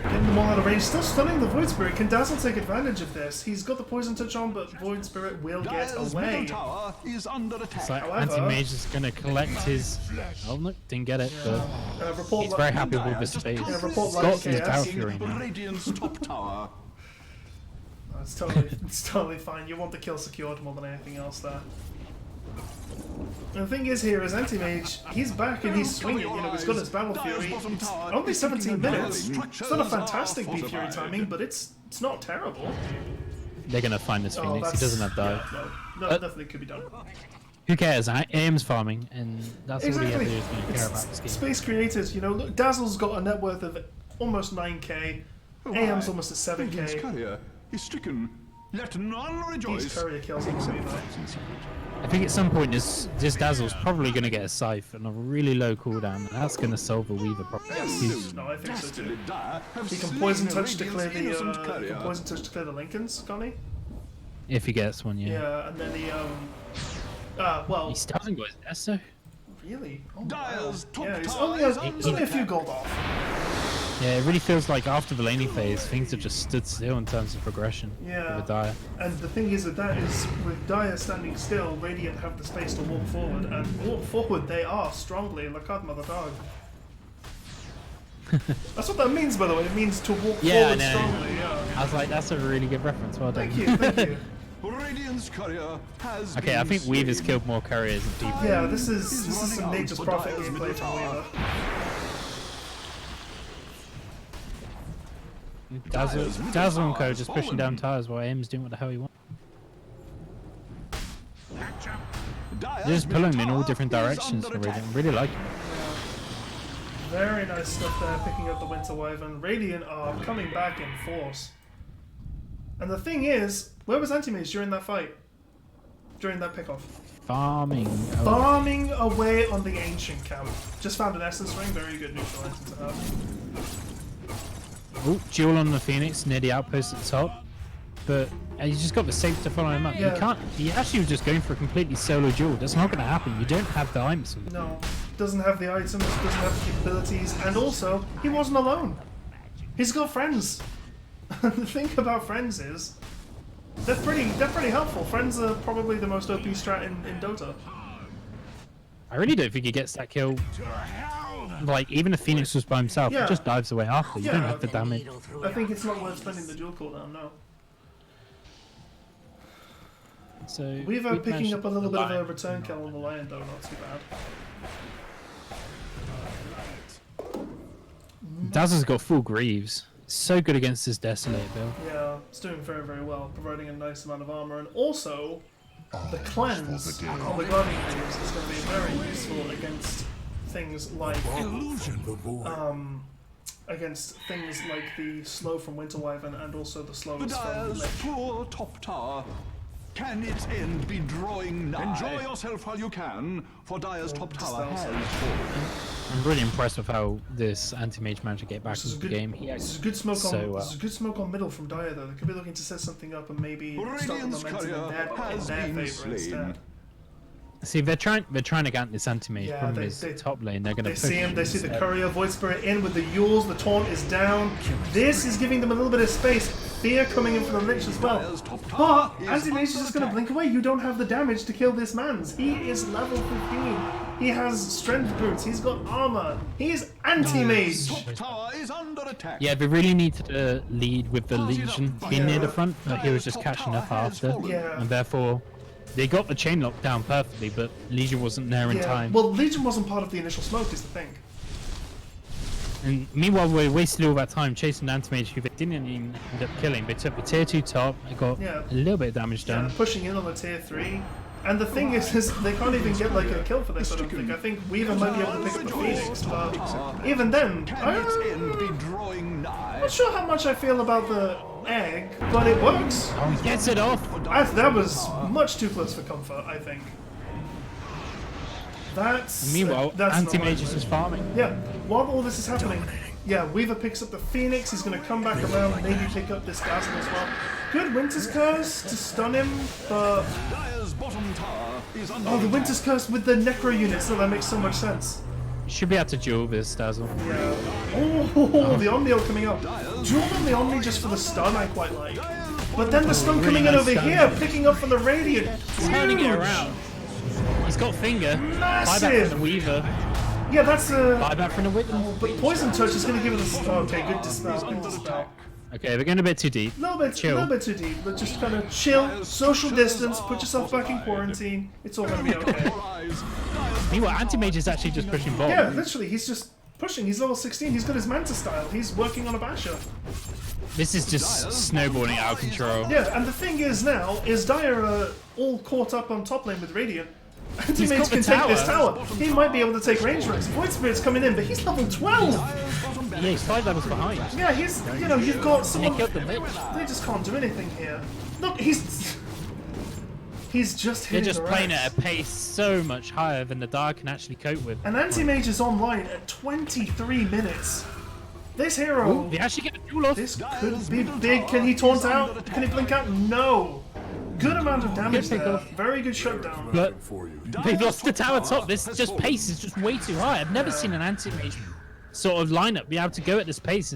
Getting them all out of range. Still stunning the Void Spirit. Can Dazzle take advantage of this? He's got the Poison Touch on, but Void Spirit will get Dyer's away. middle tower is under attack. It's like However- Anti-Mage is going to collect his... Oh, no, didn't get it, but Report he's very happy with Dyer his just space. Yeah, He's report got like his KS. Bow Fury now. Radiant's top tower. It's totally fine. You want the kill secured more than anything else there. And the thing is here is Anti-Mage, he's back and he's swinging, you know, he's got his Battle Fury. It's only 17 minutes. It's not a fantastic B Fury timing, but it's not terrible. They're going to find this Phoenix. He doesn't have dive. Yeah, no, nothing could be done. Who cares? AIM's farming, and that's all he Exactly. ever is going to care about this game. Space creators, you know, look, Dazzle's got a net worth of almost 9k. AM's almost at Radiant's 7k. courier is stricken. Let none These rejoice. courier kills on the Weaver. I think at some point this Dazzle's probably going to get a Scythe and a really low cooldown, and that's going to solve the Weaver problem. He's- No, I think so too. Dastardly Dyer have He can slain poison touch to Radiant's clear the innocent he courier. can poison touch to clear the Lincolns, can't he? If he gets one, yeah. Yeah, and then he well, He still hasn't got his Desto. really? Oh, Dyer's top yeah, he's tower only, is he's only a few gold off. Yeah, it really feels like after the laning phase, things have just stood still in terms of progression Yeah. with Dyer. And the thing is that is with Dyer standing still, Radiant have the space to walk forward, and walk forward they are strongly. La carte mother dog. That's what that means, by the way. It means to walk Yeah, I forward know. strongly. Yeah. I was like, that's a really good reference. Well done. Thank you, thank you. Radiant's courier has Okay, I been think Weaver's slain. killed more couriers than people. Yeah, this is He's some running out Nature's for Prophet Dyer's gameplay middle from tower. Weaver. Dazzle and Co just pushing down tires while Aim's doing what the hell he wants. Dyer's They're just pulling him in middle all tower different is directions under for attack. Radiant. Really like him. Very nice stuff there, picking up the Winter Wyvern. Radiant are coming back in force. And the thing is, where was Anti-Mage during that fight? During that pickoff? Farming. Oh, Farming away on the Ancient Camp. Just found an Essence Ring, very good neutral item to have. oh, duel on the Phoenix near the outpost at the top. But he's just got the safe to follow him up. Yeah. You can't. He actually was just going for a completely solo duel. That's not going to happen. You don't have the items. No, doesn't have the items, doesn't have the capabilities, and also, he wasn't alone. He's got friends. The thing about friends is, they're pretty helpful. Friends are probably the most OP strat in Dota. I really don't think he gets that kill. Like, even if Phoenix was by himself, Yeah. he just dives away after. You don't Yeah. have the damage. I think it's not worth spending the dual cooldown, no. So Weaver we've picking managed up a little bit of a Lion. return kill on the Lion, though, not too bad. Dazzle's got full Greaves. So good against this Desolate build. Yeah, it's doing very, very well, providing a nice amount of armor, and also the cleanse on the Guardian Greaves is going to be very useful against things like Illusion the void. against things like the slow from Winter Wyvern and also the The slows from Dyer's Lich. poor top tower. Can its end be drawing nigh? Enjoy yourself while you can, for Dyer's top tower has fallen. I'm really impressed with how this Anti-Mage managed to get back This is into a the good, game. He this is good smoke on. so This is good smoke on middle from Dyer though. They could be looking to set something up and maybe start the Radiant's momentum in courier their has favour been slain. instead. See, they're trying to get this Anti-Mage. Yeah, Problem they- is, they- top lane, they're going to They push see him. They see the instead. courier Void Spirit in with the Yules. The taunt is down. This is giving them a little bit of space. Fear coming in from the Lich as well. Dyer's top tower But is Anti-Mage is under just going to attack. blink away. You don't have the damage to kill this man's. He is level 15. He has strength boots. He's got armor. He's anti-mage. Top tower is under attack. Yeah, they really needed to lead with the Legion being near the front, but he was just catching up after. Yeah. And therefore, they got the chain lock down perfectly, but Legion wasn't there in time. Well, Legion wasn't part of the initial smoke, is the thing. And meanwhile, we wasted all that time chasing Anti-Mage, who they didn't even end up killing. They took the tier 2 top, they got a little bit of damage done. Pushing in on the tier 3. And the thing is they can't even get like a kill for this, I don't think. I think Weaver might be able to pick up the Phoenix, but even then, I'm not sure how much I feel about the egg, but it works. Oh, he gets it off! That was much too close for comfort, I think. Meanwhile, that's Anti-Mage is just farming. Yeah, while all this is happening, yeah, Weaver picks up the Phoenix, he's going to come back around, maybe pick up this Dazzle as well. Good Winter's Curse to stun him, but... Oh, the Winter's Curse with the Necro units, so that makes so much sense. You should be able to duel this Dazzle. Yeah. Oh, the Omniel coming up. Duel on the Omni just for the stun I quite like. But then the stun coming in over here, picking up for the Radiant. Turning it around. He's got Finger. Massive! Buyback from the Weaver. Yeah, that's a... Buyback from the Witness. But Poison Touch is going to give it a... Okay, good dispel, good dispel. Okay, we're going a bit too deep. A little bit too deep, but just kind of chill, social distance, put yourself back in quarantine. It's all going to be okay. Meanwhile, Anti-Mage is actually just pushing ball. Yeah, literally, he's just pushing. He's level 16. He's got his Manta style. He's working on a Basher. This is just snowballing out of control. Yeah, and the thing is now, is Dire all caught up on top lane with Radiant. Anti-Mage can take this tower. He might be able to take range ranks. Void Spirit's coming in, but he's level 12. Yeah, he's 5 levels behind. Yeah, he's, you know, you've got He someone... killed the Lich. They just can't do anything here. Look, he's just They're hitting just the playing racks. at a pace so much higher than the Dire can actually cope with. And Anti-Mage is online at 23 minutes. This hero... Ooh, they actually get a duel off. This could be big. Can he taunt out? Can he blink out? No. Good amount of damage Good pick there. off. Very good shutdown. But they've lost the tower top. This just pace is just way too high. I've never seen an Anti-Mage sort of lineup be able to go at this pace.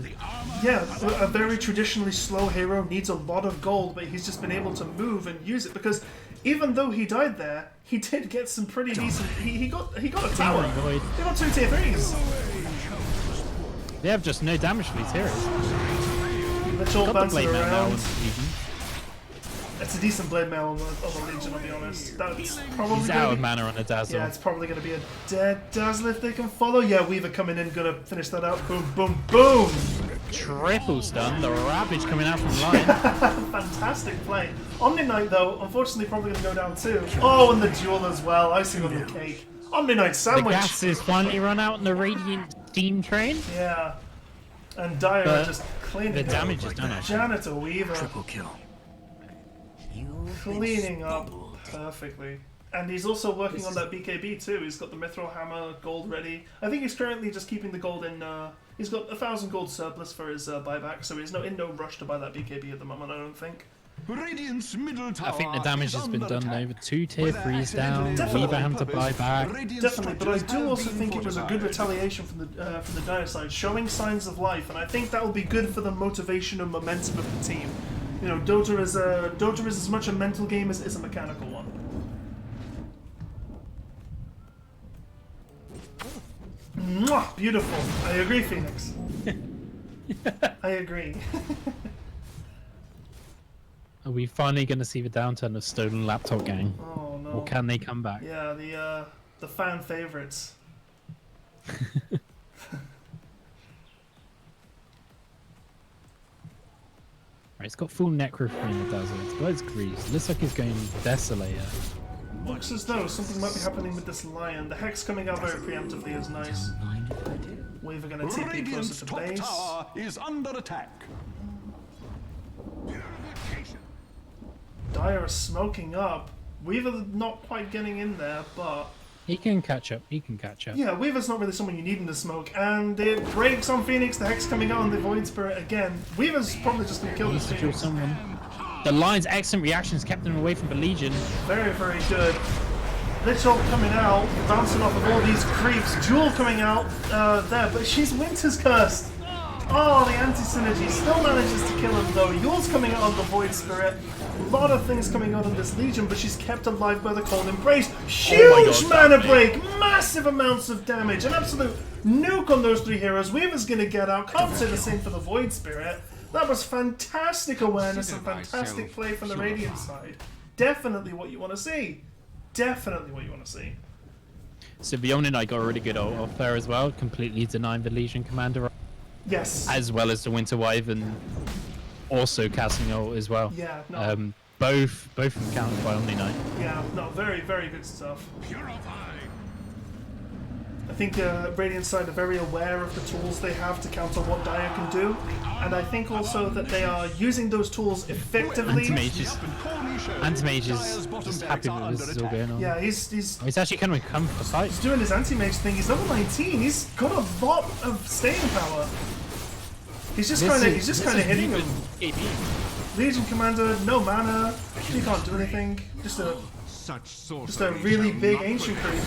Yeah, a very traditionally slow hero needs a lot of gold, but he's just been able to move and use it because even though he died there, he did get some pretty decent. He got a tower. Void. He got 2 tier 3s. They have just no damage for these heroes. Let's all Got the bounce blade mail now on around. Legion. It's a decent blade mail on the Legion, I'll be honest. That's probably He's gonna out of be, mana on a Dazzle. yeah, it's probably going to be a dead Dazzle if they can follow. Yeah, Weaver coming in, gonna finish that out. Boom, boom, boom! Triple stun. The Ravage coming out from Lion. Fantastic play. Omni Knight, though, unfortunately, probably going to go down too. Oh, and the duel as well. Icing on the cake. Omni Knight The sandwich. gas is finally run out on the Radiant steam train. Yeah. And Dire But just cleaning the up. damage is done, actually. Janitor Weaver Triple kill. cleaning up perfectly. And he's also working on that BKB too. He's got the Mithril Hammer gold ready. I think he's currently just keeping the gold in. He's got 1,000 gold surplus for his buyback, so he's in no rush to buy that BKB at the moment. I don't think. Radiant's middle tower I think the damage is has been under done attack. over 2 tier With 3s down. Definitely. Weaver having to buy back. Definitely, but I do also think it was a good retaliation from the Dire side, showing signs of life, and I think that will be good for the motivation and momentum of the team. You know, Dota is as much a mental game as it is a mechanical one. Mwah! Beautiful. I agree, Phoenix. I agree. Are we finally going to see the downturn of Stolen Laptop Gang? Oh no. Or can they come back? Yeah, the fan favorites. Right, it's got full Necro free in the Dazzle. It's got its grease. Looks like it's going Desolator. Looks as though something might be happening with this lion. The Hex coming out very preemptively is nice. Weaver gonna TP Radiant's closer to top base. tower is under attack. Dire is smoking up. Weaver not quite getting in there, but He can catch up. He can catch up. yeah, Weaver's not really someone you need in the smoke. And it breaks on Phoenix. The Hex coming out on the Void Spirit again. Weaver's probably just gonna kill He this needs to kill Phoenix. someone. The Lion's excellent reactions kept him away from the Legion. Very, very good. Lich Ult coming out, bouncing off of all these creeps. Jewel coming out there, but she's Winter's Cursed. Oh, the anti-synergy still manages to kill him though. Yours coming out of the Void Spirit. lot of things coming out of this Legion, but she's kept alive by the Cold Embrace. Huge mana break, massive amounts of damage, an absolute nuke on those 3 heroes. Weaver's gonna get out. Can't say the same for the Void Spirit. That was fantastic awareness and fantastic play from the Radiant side. Definitely what you want to see. Definitely what you want to see. So the Omni Knight got a really good ult off there as well, completely denying the Legion commander, Yes. as well as the Winter Wyvern also casting ult as well. Yeah, no. Both of them countered by Omni Knight. Yeah, no, very, very good stuff. Purify. I think Radiant side are very aware of the tools they have to counter what Dire can do, and I think also that they are using those tools effectively. Anti-Mage is just happy that this is all going on. Yeah, he's He's actually kind of come for the fight. he's doing his anti-mage thing. He's level 19. He's got a lot of staying power. He's just kind of hitting him. Legion commander, no mana. He can't do anything. Just a really big ancient creep.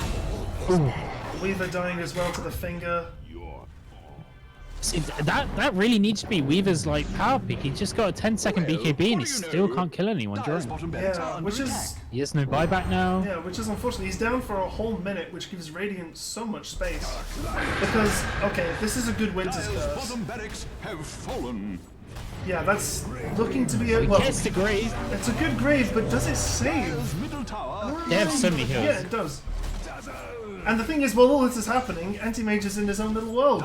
Ooh. Weaver dying as well to the finger. See, that really needs to be Weaver's like power peak. He just got a 10-second BKB and he still can't kill anyone during. Yeah, which is He has no buyback now. yeah, which is unfortunate. He's down for a whole minute, which gives Radiant so much space. Because okay, this is a good Winter's Curse. Bottom barracks have fallen. Yeah, that's looking to be a He well. gets the grave. It's a good grave, but does it save? Middle tower. They have so many heals. Yeah, it does. And the thing is, while all this is happening, Anti-Mage is in his own little world.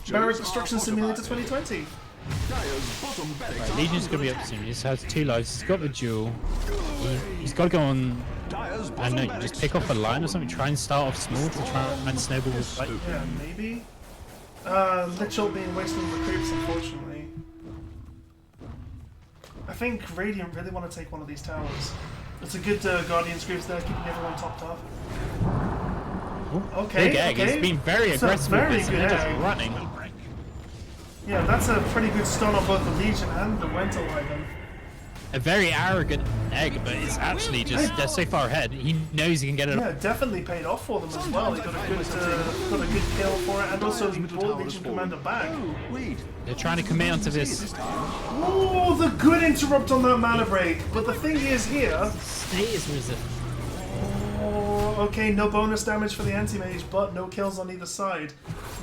Barrack Destruction Simulator 2020. Legion's gonna be up soon. He just has 2 lives. He's got the duel. He's got to go on. I don't know. You just pick off a line or something. Try and start off small to try and snowball the fight. Yeah, maybe. Mitchell being wasted on the creeps, unfortunately. I think Radiant really want to take one of these towers. It's a good Guardian's Creeps there, keeping everyone topped off. Okay, Big egg. okay. He's been very It's a aggressive very with this and good they're just egg. running. Yeah, that's a pretty good stun on both the Legion and the Winter Wyvern. A very arrogant egg, but it's actually just they're so far ahead. He knows he can get it. Yeah, definitely paid off for them as well. He got a good kill for it, and also he brought Legion Commander back. They're trying to commit onto this. Oh, the good interrupt on that mana break. But the thing is here. State is risen. Oh, okay, no bonus damage for the anti-mage, but no kills on either side.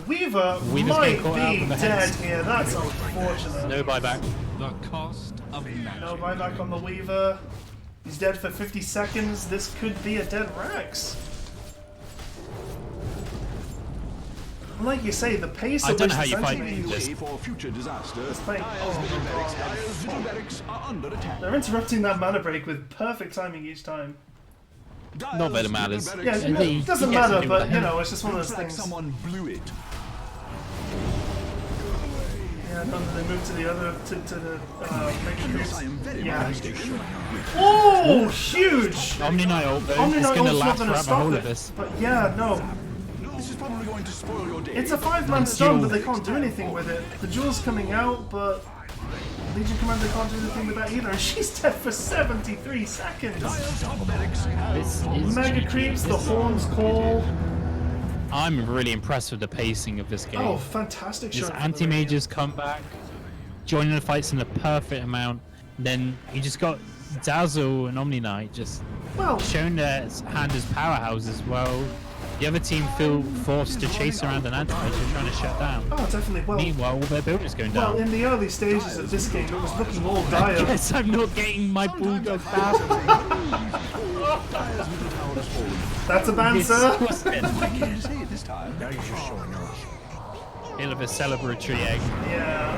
Weaver's getting might caught out be with the dead heads. here. That's unfortunate. No buyback. The cost of magic. No buyback on the Weaver. He's dead for 50 seconds. This could be a dead Rax. Like you say, the pace I at don't which know how this you fight anti-mage this. For future disaster. is playing. Dire's Oh middle my barracks, god. Dire's middle barracks are under attack. They're interrupting that mana break with perfect timing each time. Not that it matters. Yeah, And it doesn't he gets to matter, do but what you the know, it's just one of those Looks like things. someone blew it. Yeah, no, they move to the other, to the Mega Yes, I am very Yeah. much taken. Oh, huge! Omni Knight ult though. Omni It's Knight gonna ult's not last gonna throughout the stop whole it. of this. But yeah, no. This is probably going to spoil your day. It's a 5-man stun, but they can't do anything with it. The jewel's coming out, but Legion Commander can't do anything with that either. And she's dead for 73 seconds. This is Mega GG. creeps, the horns call. I'm really impressed with the pacing of this game. Oh, fantastic His shot. anti-mages come back, joining the fights in the perfect amount. Then you just got Dazzle and Omni Knight just Well, showing their hand as powerhouse as well. The other team feel forced to chase around an anti-mage they're trying to shut down. oh, definitely. Well, Meanwhile, all their buildings going well, down. in the early stages of this game, it was looking all dire. Yes, I'm not getting my bulldog back. That's a ban, sir. I can't say it this time. Bit of a celebratory egg. Yeah.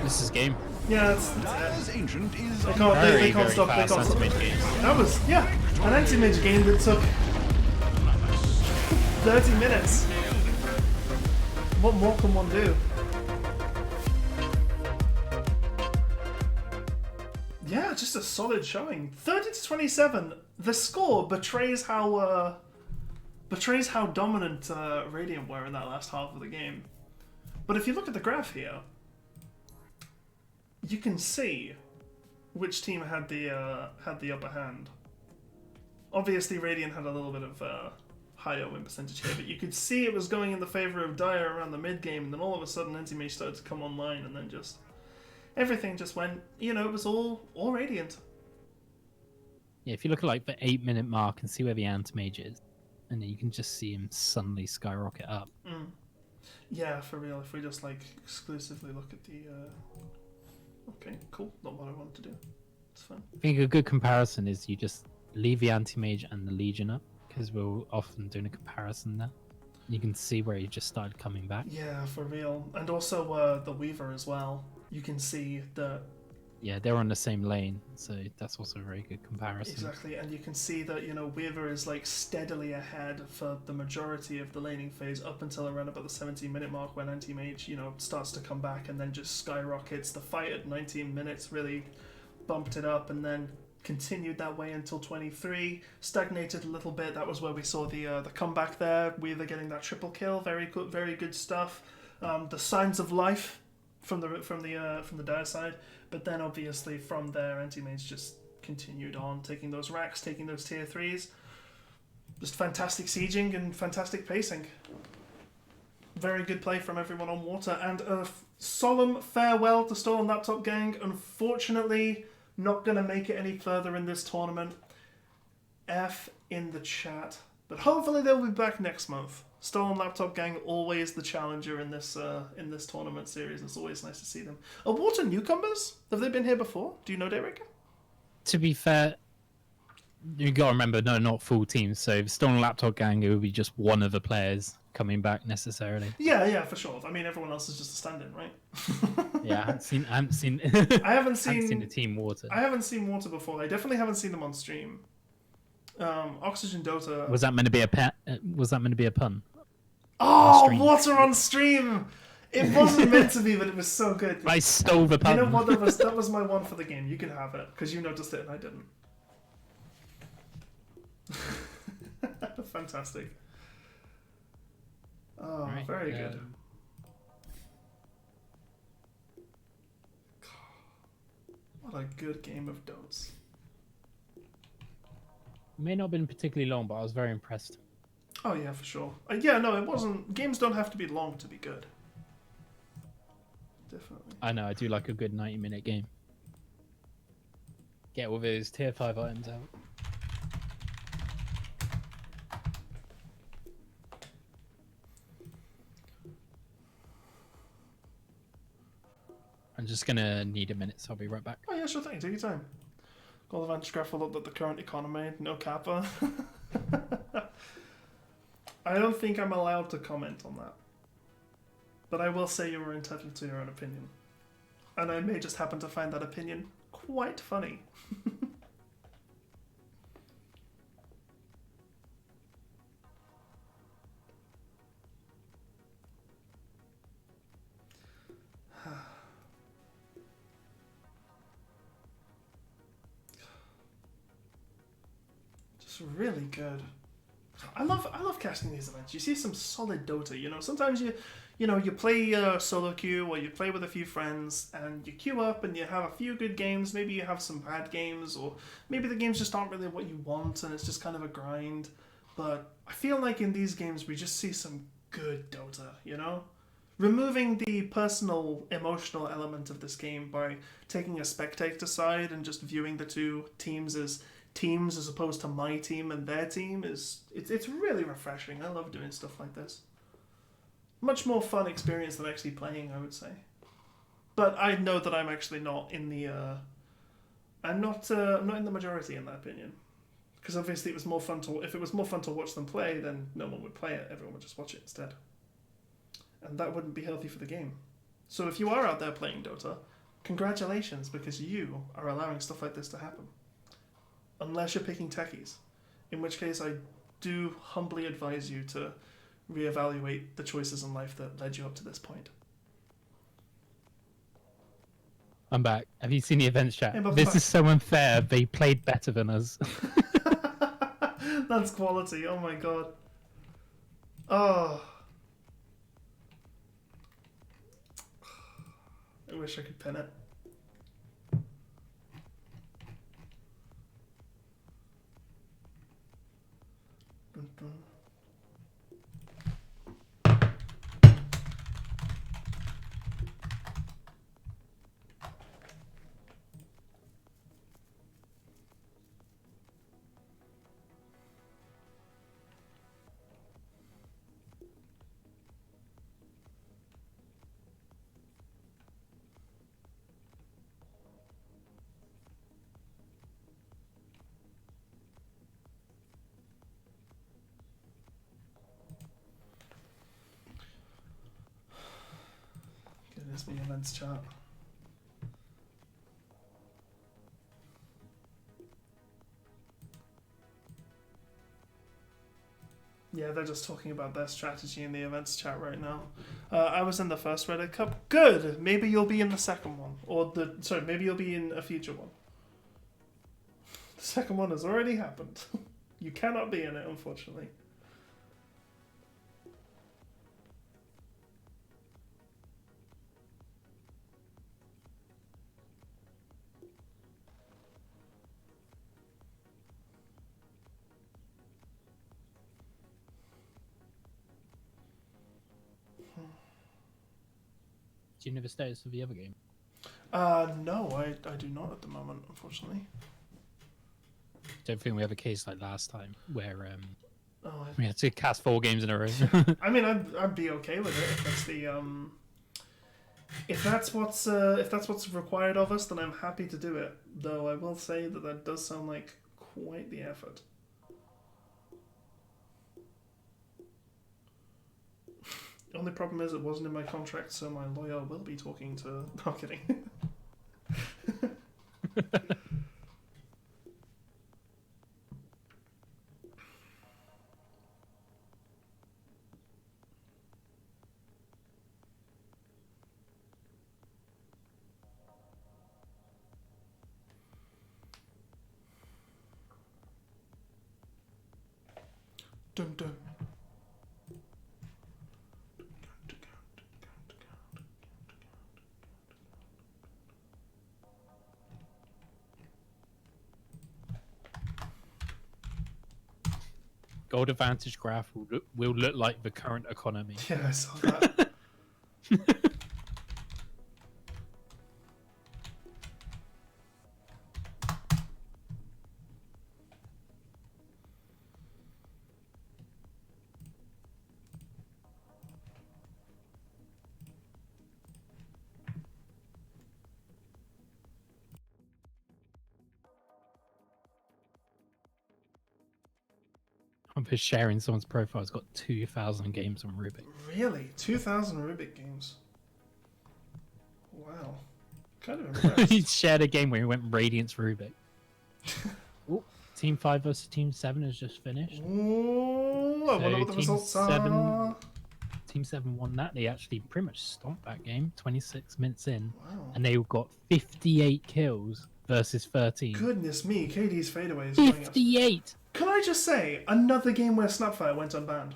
This is game. Yeah, it's Dire's ancient is they can't, Very, they can't very stop. They fast can't stop. anti-mage games. That was, yeah, an anti-mage game that took 30 minutes. What more can one do? Yeah, just a solid showing. 30-27. The score betrays how dominant Radiant were in that last half of the game. But if you look at the graph here, you can see which team had the upper hand. Obviously, Radiant had a little bit of higher win percentage here, but you could see it was going in the favor of Dire around the mid game, and then all of a sudden Anti-Mage started to come online, and then just everything just went, you know, it was all radiant. Yeah, if you look at like the 8-minute mark and see where the Anti-Mage is, and then you can just see him suddenly skyrocket up. Yeah, for real. If we just like exclusively look at the okay, cool, not what I wanted to do. It's fine. I think a good comparison is you just leave the Anti-Mage and the Legion up, because we're often doing a comparison there. You can see where he just started coming back. Yeah, for real. And also the Weaver as well. You can see that. Yeah, they're on the same lane, so that's also a very good comparison. Exactly, and you can see that, you know, Weaver is like steadily ahead for the majority of the laning phase up until around about the 17-minute mark when Anti-Mage, you know, starts to come back and then just skyrockets. The fight at 19 minutes really bumped it up and then continued that way until 23, stagnated a little bit. That was where we saw the comeback there. Weaver getting that triple kill, very good stuff. The signs of life from the Dire side, but then obviously from there, Anti-Mage just continued on, taking those racks, taking those tier 3s. Just fantastic sieging and fantastic pacing. Very good play from everyone on water, and a solemn farewell to Stolen Laptop Gang. Unfortunately, not going to make it any further in this tournament. F in the chat. But hopefully they'll be back next month. Stolen Laptop Gang, always the challenger in this tournament series. It's always nice to see them. Are water newcomers? Have they been here before? Do you know, Derek? To be fair, you got to remember, no, not full teams. So if Stolen Laptop Gang, it would be just one of the players coming back necessarily. Yeah, for sure. I mean, everyone else is just a stand-in, right? Yeah, I haven't seen I haven't seen the team water. I haven't seen water before. I definitely haven't seen them on stream. Oxygen Dota. Was that meant to be a pet? Was that meant to be a pun? Oh, water on stream! It wasn't meant to be, but it was so good. I stole the pun. You know what? That was my one for the game. You can have it because you noticed it and I didn't. Fantastic. Oh, Right, very good. What a good game of Dotes. May not have been particularly long, but I was very impressed. Oh yeah, for sure. Yeah, no, it wasn't. Games don't have to be long to be good. Definitely. I know, I do like a good 90-minute game. Get all those tier 5 items out. I'm just gonna need a minute, so I'll be right back. Oh yeah, sure thing. Take your time. Call the Vantage Graph will update the current economy. No kappa. I don't think I'm allowed to comment on that. But I will say you were entitled to your own opinion. And I may just happen to find that opinion quite funny. Just really good. I love casting these events. You see some solid Dota, you know. Sometimes you play solo queue or you play with a few friends and you queue up and you have a few good games. Maybe you have some bad games, or maybe the games just aren't really what you want and it's just kind of a grind. But I feel like in these games we just see some good Dota, you know? Removing the personal, emotional element of this game by taking a spectator side and just viewing the two teams as teams as opposed to my team and their team it's really refreshing. I love doing stuff like this. Much more fun experience than actually playing, I would say. But I know that I'm actually not in the I'm not in the majority in that opinion. Because obviously if it was more fun to watch them play, then no one would play it. Everyone would just watch it instead. And that wouldn't be healthy for the game. So if you are out there playing Dota, congratulations, because you are allowing stuff like this to happen. Unless you're picking techies, in which case I do humbly advise you to reevaluate the choices in life that led you up to this point. I'm back. Have you seen the events chat? Hey, this is so unfair. They played better than us. That's quality. Oh my god. Oh. I wish I could pin it. Dun, dun. Goodness me, events chat. Yeah, they're just talking about their strategy in the events chat right now. I was in the first Reddit Cup. Good. Maybe you'll be in the second one, maybe you'll be in a future one. The second one has already happened. You cannot be in it, unfortunately. Do you know the status of the other game? No, I do not at the moment, unfortunately. Don't think we have a case like last time where Oh, we had to cast 4 games in a row. I mean, I'd be okay with it if that's the if that's what's required of us, then I'm happy to do it. Though I will say that does sound like quite the effort. The only problem is it wasn't in my contract, so my lawyer will be talking to marketing. Dun dun. Gold advantage graph will look like the current economy. Yeah, I saw that. I'm just sharing someone's profile. It's got 2,000 games on Rubik. Really? 2,000 Rubik games? Wow. Kind of impressed. He shared a game where he went Radiance Rubik. Ooh, Team 5 versus Team 7 has just finished. Ooh, I wonder what the results are. Team 7 won that. They actually pretty much stomped that game 26 minutes in. Wow. And they got 58 kills versus 13. Goodness me, KD's fadeaway is going up. 58! Can I just say, another game where Snapfire went unbanned?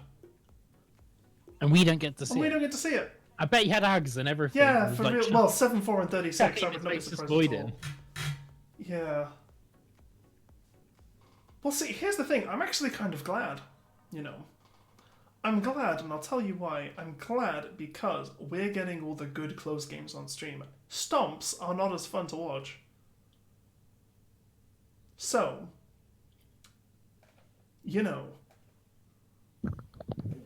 And we don't get to see And we it. don't get to see it. I bet he had ags and everything. Yeah, It was for like real. Well, 7-4 and 36. I would not be Faces surprised Void at all. in. Yeah. Well, see, here's the thing. I'm actually kind of glad, you know. I'm glad, and I'll tell you why. I'm glad because we're getting all the good close games on stream. Stomps are not as fun to watch. So, you know.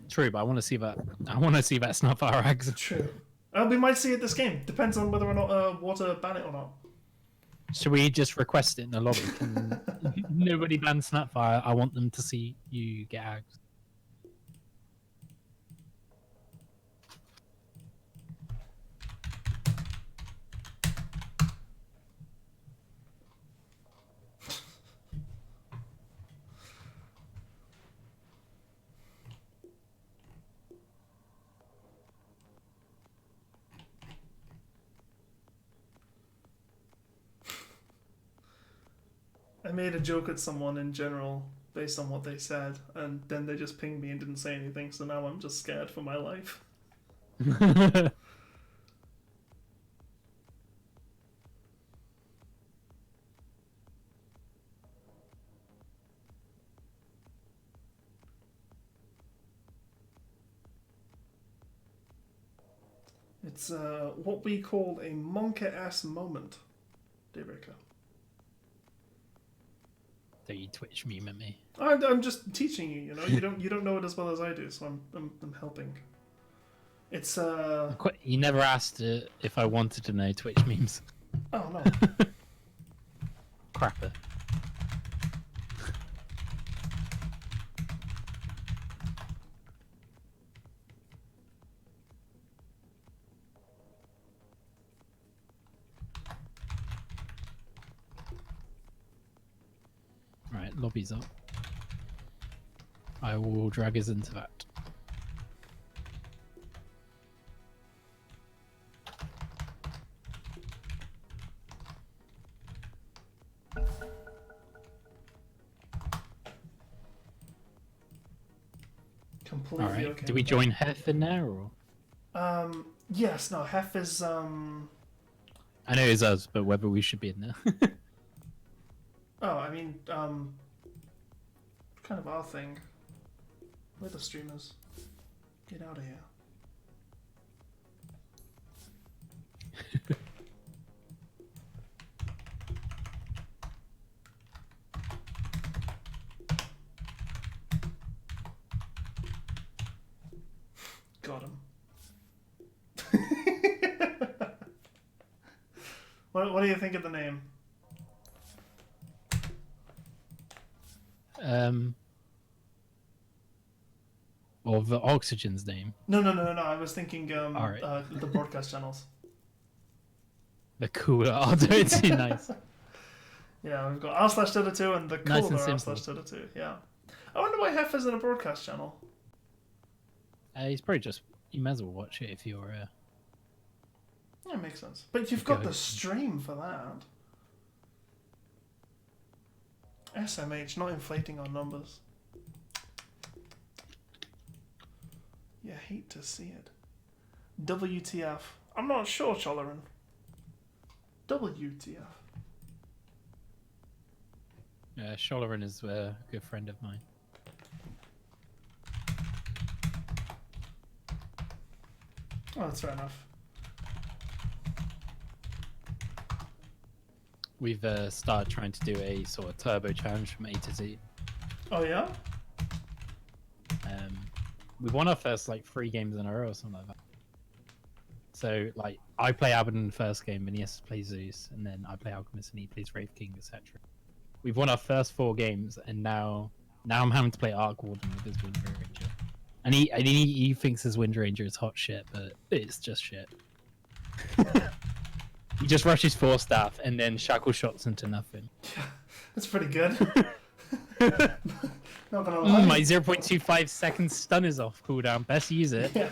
True, but I want to see that. I want to see that Snapfire ags. True. We might see it this game. Depends on whether or not Water ban it or not. Should we just request it in the lobby? Can nobody ban Snapfire? I want them to see you get ags. I made a joke at someone in general based on what they said, and then they just pinged me and didn't say anything, so now I'm just scared for my life. It's what we call a monkey-ass moment, Daybreaker. So you Twitch meme at me. I'm just teaching you. You know, you don't know it as well as I do, so I'm helping. It's He never asked if I wanted to know Twitch memes. Oh no. Crapper. lobby's up. I will drag us into that. Completely All right. okay. Do we with join Hef in there or? that. Yes. No. Hef is I know it's us, but whether we should be in there. Oh, I mean, kind of our thing. We're the streamers. Get out of here. Got him. What do you think of the name? Or the Oxygen's name. No. I was thinking Alright. The broadcast channels. The cooler R22, nice. Yeah, we've got r/Dota2 and the Nice and cooler simple. r/Dota2. Yeah. I wonder why Hef isn't a broadcast channel. He's probably just. You might as well watch it if you're. Yeah, makes sense. But you've got Okay. the stream for that. SMH, not inflating our numbers. You hate to see it. WTF. I'm not sure, Choloran. WTF. Sholaran is a good friend of mine. Oh, that's fair enough. We've started trying to do a sort of turbo challenge from A to Z. Oh, yeah? We won our first like 3 games in a row or something like that. So like I play Abaddon in the first game, and he has to play Zeus, and then I play Alchemist and he plays Wraith King, etc. We've won our first 4 games, and now I'm having to play Arc Warden with his Wind Ranger. And he thinks his Wind Ranger is hot shit, but it's just shit. He just rushes 4 staff and then shackle shots into nothing. That's pretty good. Not gonna lie. My 0.25 seconds stun is off cooldown. Best use it. Yeah.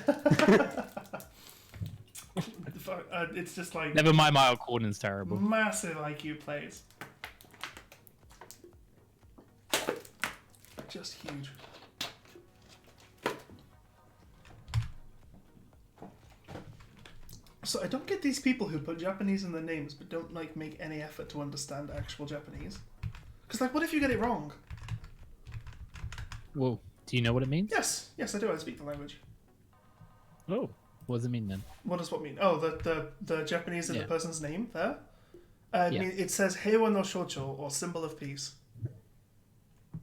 It's just like Never mind, my Arc Warden's terrible. massive IQ plays. Just huge. So I don't get these people who put Japanese in their names but don't like make any effort to understand actual Japanese. Because like, what if you get it wrong? Whoa, do you know what it means? Yes, I do. I speak the language. Oh, what does it mean then? What does what mean? Oh, the Japanese in Yeah. the person's name there. Yeah. It says Heiwa no Shocho, or symbol of peace.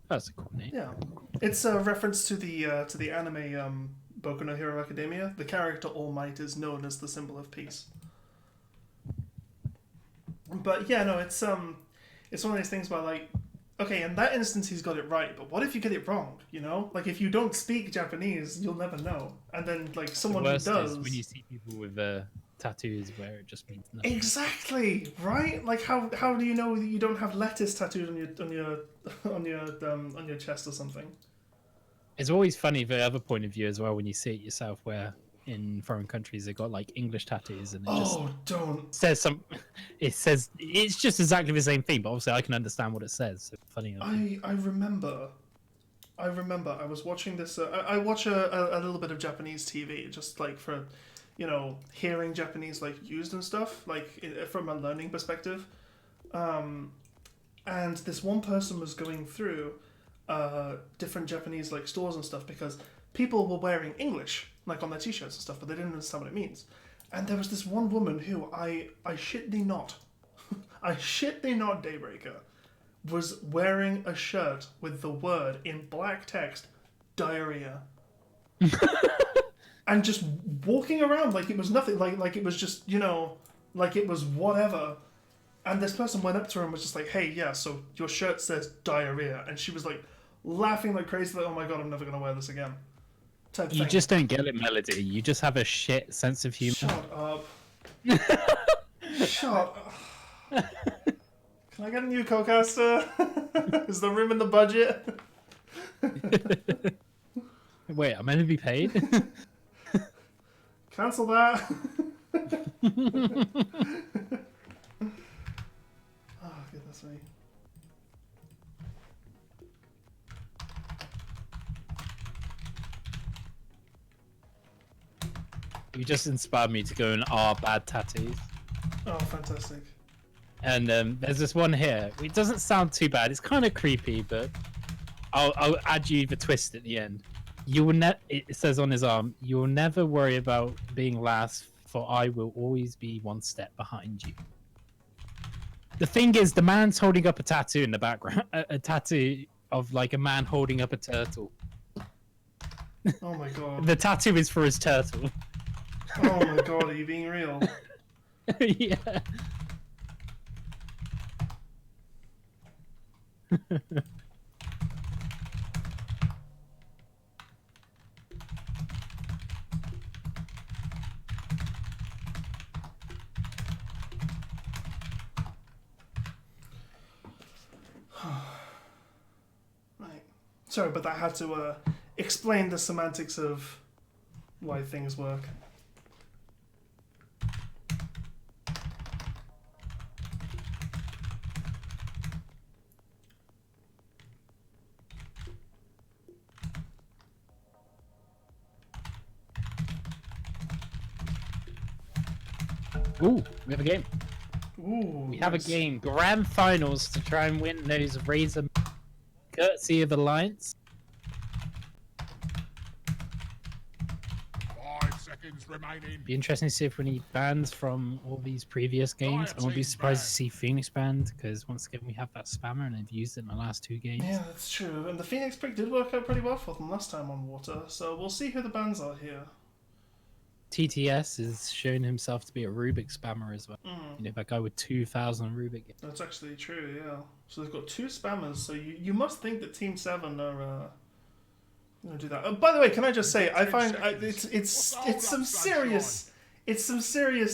That's a cool name. Yeah, it's a reference to the anime Boku no Hero Academia. The character All Might is known as the symbol of peace. But yeah, no, it's one of these things where like, okay, in that instance he's got it right, but what if you get it wrong? You know, like if you don't speak Japanese, you'll never know, and then like someone The who worst does. is when you see people with tattoos where it just means nothing. Exactly, right? Like how do you know that you don't have lettuce tattooed on your chest or something? It's always funny the other point of view as well when you see it yourself, where in foreign countries they've got like English tattoos and it just Don't. says some. It says it's just exactly the same thing, but obviously I can understand what it says. So funny. I remember I was watching this. I watch a little bit of Japanese TV just like for, you know, hearing Japanese like used and stuff like from a learning perspective. And this one person was going through different Japanese like stores and stuff because people were wearing English like on their t-shirts and stuff, but they didn't understand what it means. And there was this one woman who I shit thee not, I shit thee not, Daybreaker, was wearing a shirt with the word in black text, diarrhea. And just walking around like it was nothing, like it was just, you know, like it was whatever. And this person went up to her and was just like, hey, yeah, so your shirt says diarrhea. And she was like laughing like crazy, like, oh my god, I'm never going to wear this again. Type You thing. just don't get it, Melody. You just have a shit sense of humor. Shut up. Shut up. Can I get a new co-caster? Is there room in the budget? Wait, I'm meant to be paid? Cancel that. Oh, goodness me. You just inspired me to go and bad tattoos. Oh, fantastic. And there's this one here. It doesn't sound too bad. It's kind of creepy, but I'll add you the twist at the end. You will it says on his arm, you will never worry about being last, for I will always be one step behind you. The thing is, the man's holding up a tattoo in the background, a tattoo of like a man holding up a turtle. Oh my god. The tattoo is for his turtle. Oh my god, are you being real? Yeah. Right. Sorry, but I had to explain the semantics of why things work. Ooh, we have a game. Ooh, We have a nice. game. Grand finals to try and win those Razor courtesy of Alliance. 5 seconds remaining. Be interesting to see if we need bans from all these previous games. I won't be surprised to see Phoenix banned, because once again we have that spammer and they've used it in the last 2 games. Yeah, that's true. And the Phoenix pick did work out pretty well for them last time on water, so we'll see who the bans are here. TTS is showing himself to be a Rubik spammer as well. You know, that guy with 2,000 Rubik. That's actually true, yeah. So they've got 2 spammers, so you must think that Team 7 are gonna do that. By the way, can I just say, I find it's some serious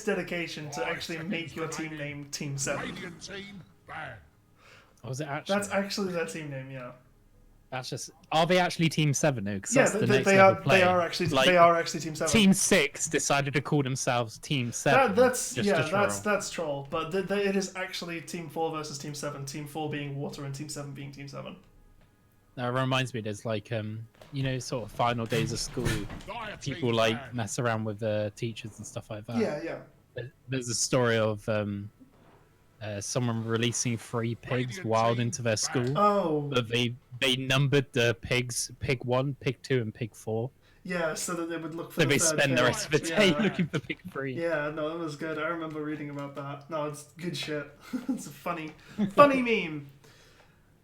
dedication to actually make your team name Team 7. Radiant team banned. Oh, was it actually? That's actually their team name, yeah. That's just. Are they actually Team 7 though? Because Yeah, that's the they next level play. they are actually Like, they are actually Team 7. Team 6 decided to call themselves Team 7. That's just yeah, to troll. that's troll. But it is actually Team 4 versus Team 7. Team 4 being Water and Team 7 being Team 7. That reminds me, there's like you know, sort of final days of school. Dire People team like banned. mess around with teachers and stuff like that. Yeah. There's a story of someone releasing 3 pigs Radiant wild team into their school. Oh, But they numbered the pigs, pig 1, pig 2, and pig 4. yeah. So that they would look for So the they third spend the pig. rest of the day Yeah. looking for pig 3. Yeah, no, that was good. I remember reading about that. No, it's good shit. It's a funny meme.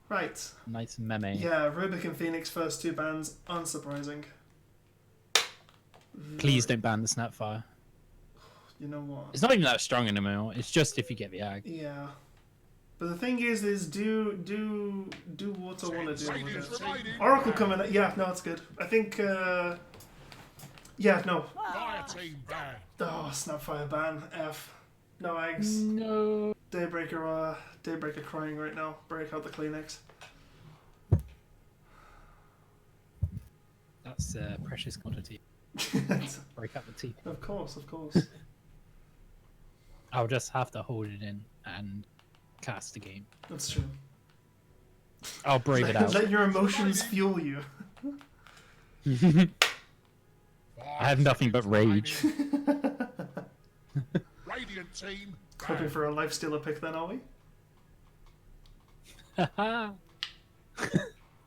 Right. Nice meme. Yeah, Rubik and Phoenix first 2 bans. Unsurprising. Please don't ban the Snapfire. You know what? It's not even that strong anymore. It's just if you get the ag. Yeah. But the thing is do Water want to deal with Radiant it? remaining. Oracle coming. Yeah, no, it's good. I think. Yeah, no. Dire team banned. Oh, Snapfire ban. F. No eggs. No. Daybreaker crying right now. Break out the Kleenex. That's a precious quantity. Break up the teeth. Of course. I'll just have to hold it in and cast the game. That's true. I'll brave it out. Let your emotions fuel you. I have nothing but rage. Radiant team Hoping banned. for a Lifestealer pick then, are we?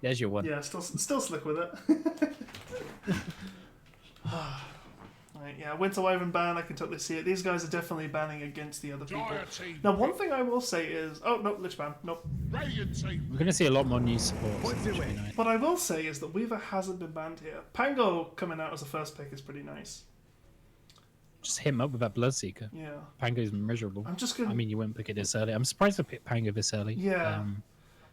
There's your one. Yeah, still slick with it. Right, yeah, Winter Wyvern ban, I can totally see it. These guys are definitely banning against the other people. Dire team. Now, one thing I will say is... Oh, no, Lich ban. Nope. Radiant team. We're gonna see a lot more new supports. which should be nice. What I will say is that Weaver hasn't been banned here. Pango coming out as a first pick is pretty nice. Just hit him up with that Bloodseeker. Yeah. Pango's miserable. I'm just gonna... I mean, you wouldn't pick it this early. I'm surprised I picked Pango this early. Yeah.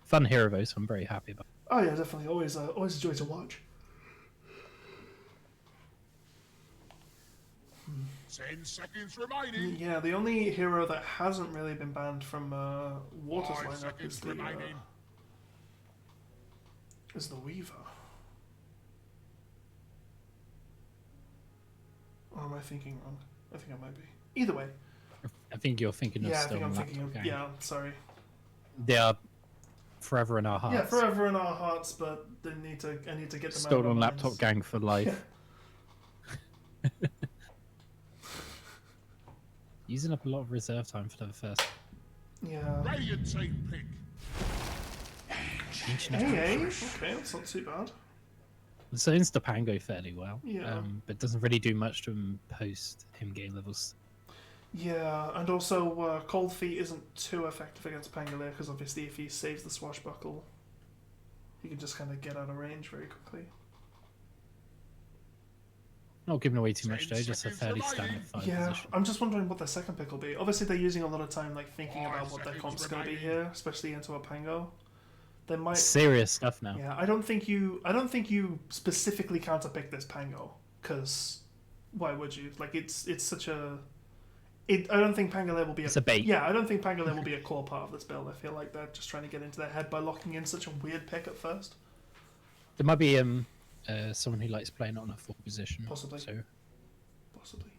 Fun hero though, so I'm very happy about it. Oh, yeah, definitely. Always a joy to watch. 10 seconds remaining. Yeah, the only hero that hasn't really been banned from Water's 5 lineup seconds is the remaining. Weaver. Or am I thinking wrong? I think I might be. Either way. I think you're thinking of Yeah, I think I'm Stolen thinking Laptop of. Gang. Yeah, sorry. They are forever in our hearts. Yeah, forever in our hearts, but I need to get them out of Stolen our Laptop minds. Gang for life. Using up a lot of reserve time for the first. Yeah. Radiant team pick. Ancient Hey, okay, that's not too bad. So Instapango fairly well, Yeah. but doesn't really do much to him post him gain levels. Yeah, and also Cold Feet isn't too effective against Pangolier because obviously if he saves the swashbuckle, he can just kind of get out of range very quickly. Not giving away too much 10 though, just a seconds fairly remaining. standard 5 Yeah, position. I'm just wondering what their second pick will be. Obviously they're using a lot of time like thinking 5 about what their seconds comp's going to be remaining. here, especially into a Pango. They might. Serious stuff now. Yeah, I don't think you specifically counterpick this Pango because why would you? Like it's such a. I don't think Pangolier will be It's a bait. Yeah, I don't think Pangolier will be a core part of this build. I feel like they're just trying to get into their head by locking in such a weird pick at first. There might be someone who likes playing on a 4 position. Possibly. So Possibly.